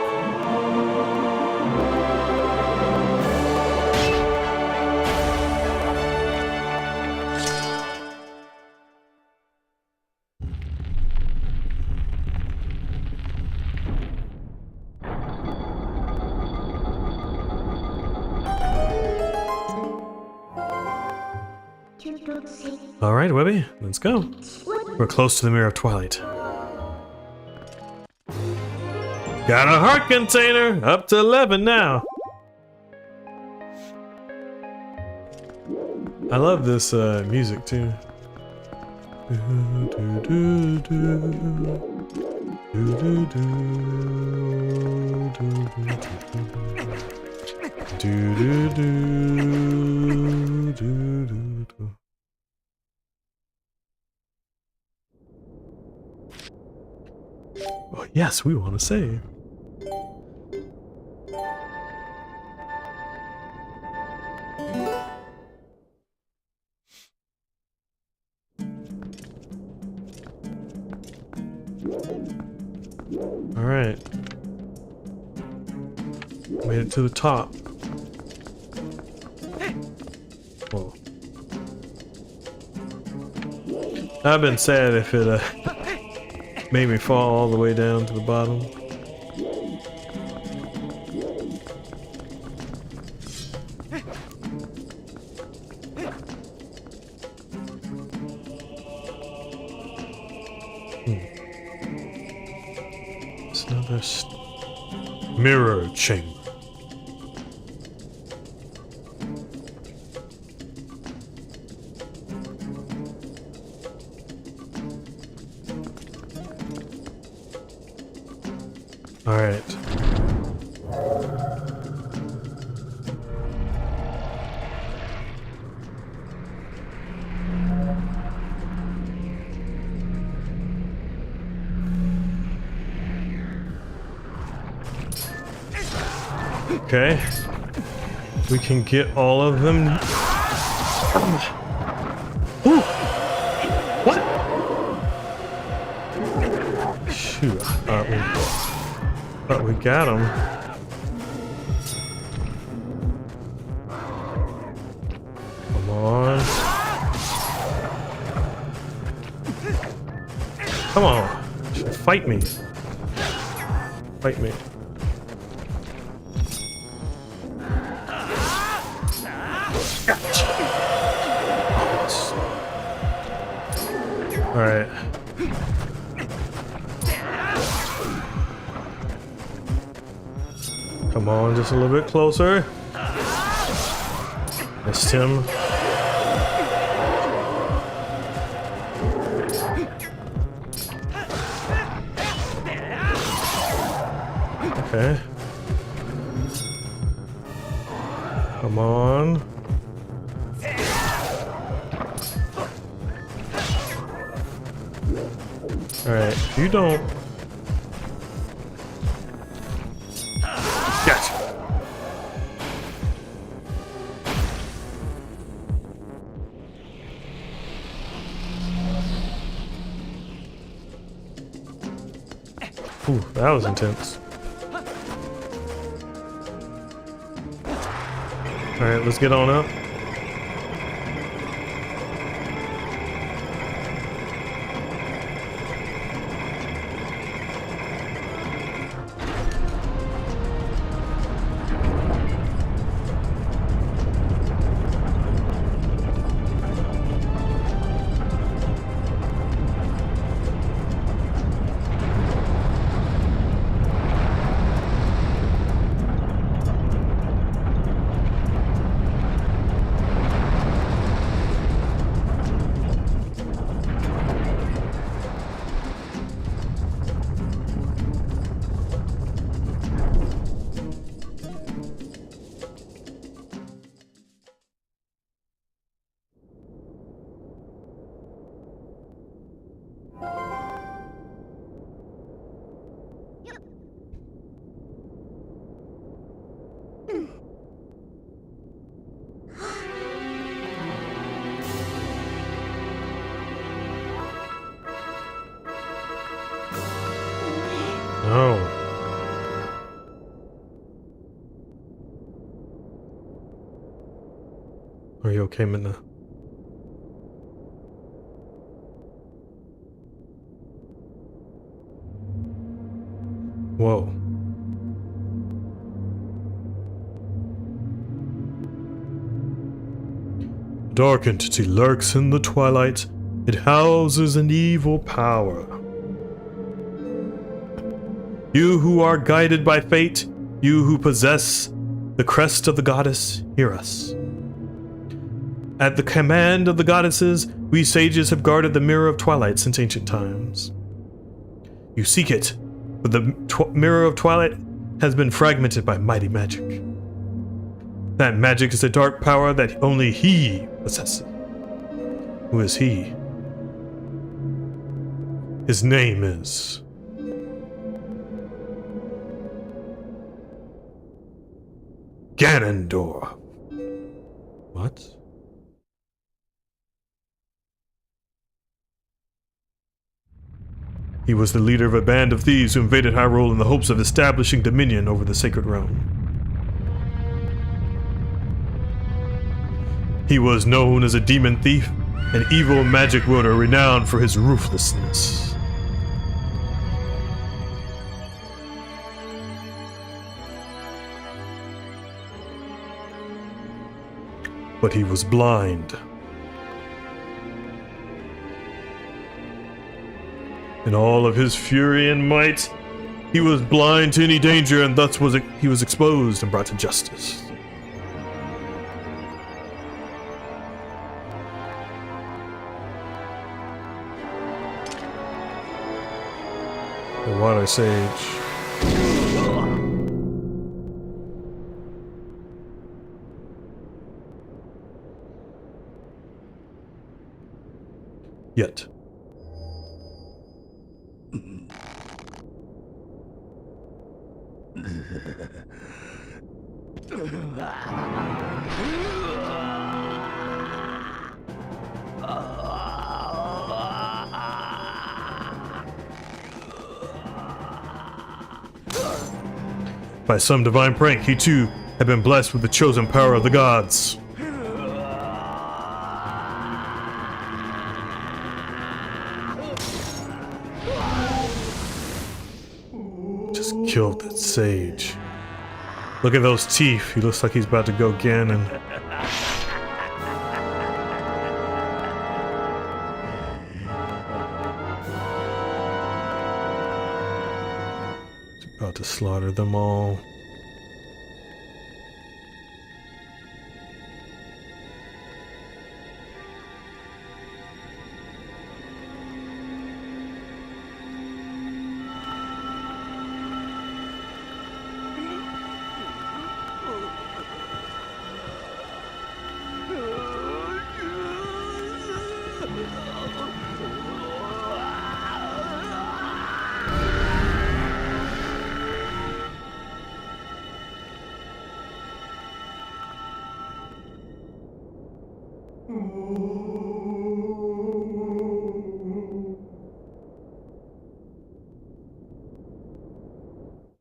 All right, Webby, let's go. We're close to the Mirror of Twilight. Got a heart container, up to 11 now. I love this music too. Oh, yes, we want to save. All right. Made it to the top. Whoa. I've been sad if it made me fall all the way down to the bottom. It's another mirror chamber. All right. Okay. We can get all of them. Ooh. What? Shoot, but we got him. Come on. Come on. Fight me. Fight me. All right. Come on, just a little bit closer. Missed him. Okay. Come on. Alright, you don't. Gotcha. Ooh, that was intense. Alright, let's get on up. Are you okay, Minna? Whoa. A dark entity lurks in the twilight. It houses an evil power. You who are guided by fate, you who possess the crest of the goddess, hear us. At the command of the goddesses, we sages have guarded the Mirror of Twilight since ancient times. You seek it, but the Mirror of Twilight has been fragmented by mighty magic. That magic is a dark power that only he possesses. Who is he? His name is... Ganondorf. What? He was the leader of a band of thieves who invaded Hyrule in the hopes of establishing dominion over the sacred realm. He was known as a demon thief, an evil magic wielder renowned for his ruthlessness. But he was blind. In all of his fury and might, he was blind to any danger, and thus he was exposed and brought to justice. The water sage. Yet. By some divine prank, he too had been blessed with the chosen power of the gods. Just killed that sage. Look at those teeth. He looks like he's about to go Ganon. He's about to slaughter them all.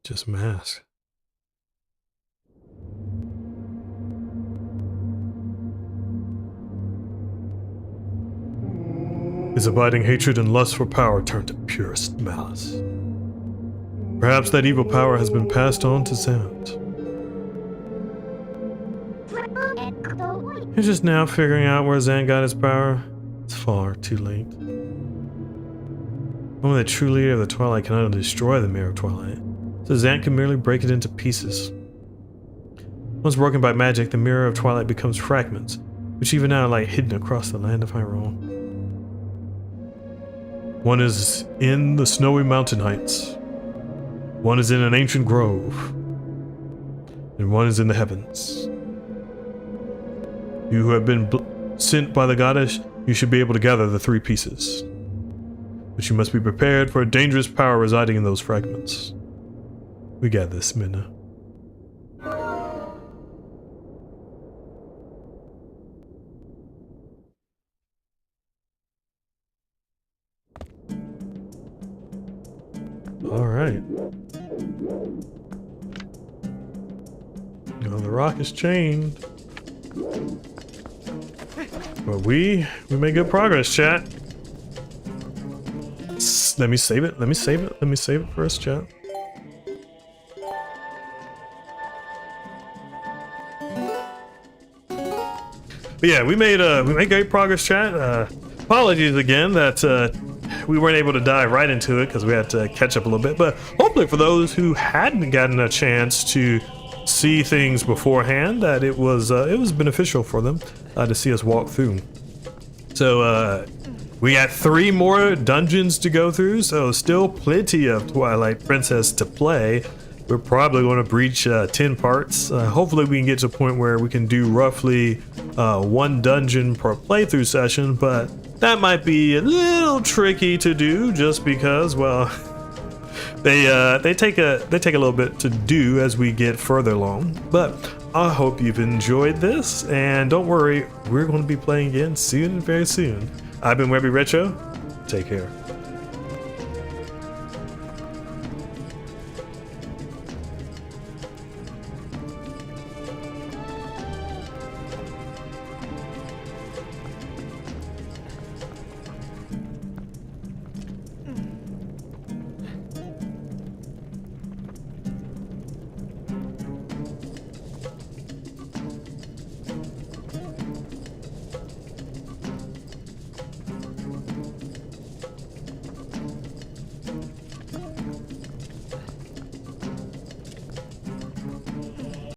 Just mask. His abiding hatred and lust for power turned to purest malice. Perhaps that evil power has been passed on to Zant. You're just now figuring out where Zant got his power? It's far too late. Only the true leader of the Twilight can not only destroy the Mirror of Twilight, so Zant can merely break it into pieces. Once broken by magic, the Mirror of Twilight becomes fragments, which even now lie hidden across the land of Hyrule. One is in the snowy mountain heights, one is in an ancient grove, and one is in the heavens. You who have been sent by the goddess, you should be able to gather the three pieces. But you must be prepared for a dangerous power residing in those fragments. We got this, Minna. Alright. Oh, the rock is chained. But we made good progress, chat. Let me save it. Let me save it. Let me save it first, chat. But yeah, we made great progress, chat. Apologies again that we weren't able to dive right into it because we had to catch up a little bit. But hopefully, for those who hadn't gotten a chance to see things beforehand, that it was beneficial for them to see us walk through. So we got 3 more dungeons to go through, so still plenty of Twilight Princess to play. We're probably going to breach 10 parts. Hopefully we can get to a point where we can do roughly 1 dungeon per playthrough session, but that might be a little tricky to do just because, well, they take a little bit to do as we get further along. But I hope you've enjoyed this, and don't worry, we're going to be playing again soon, very soon. I've been Webby Retro. Take care.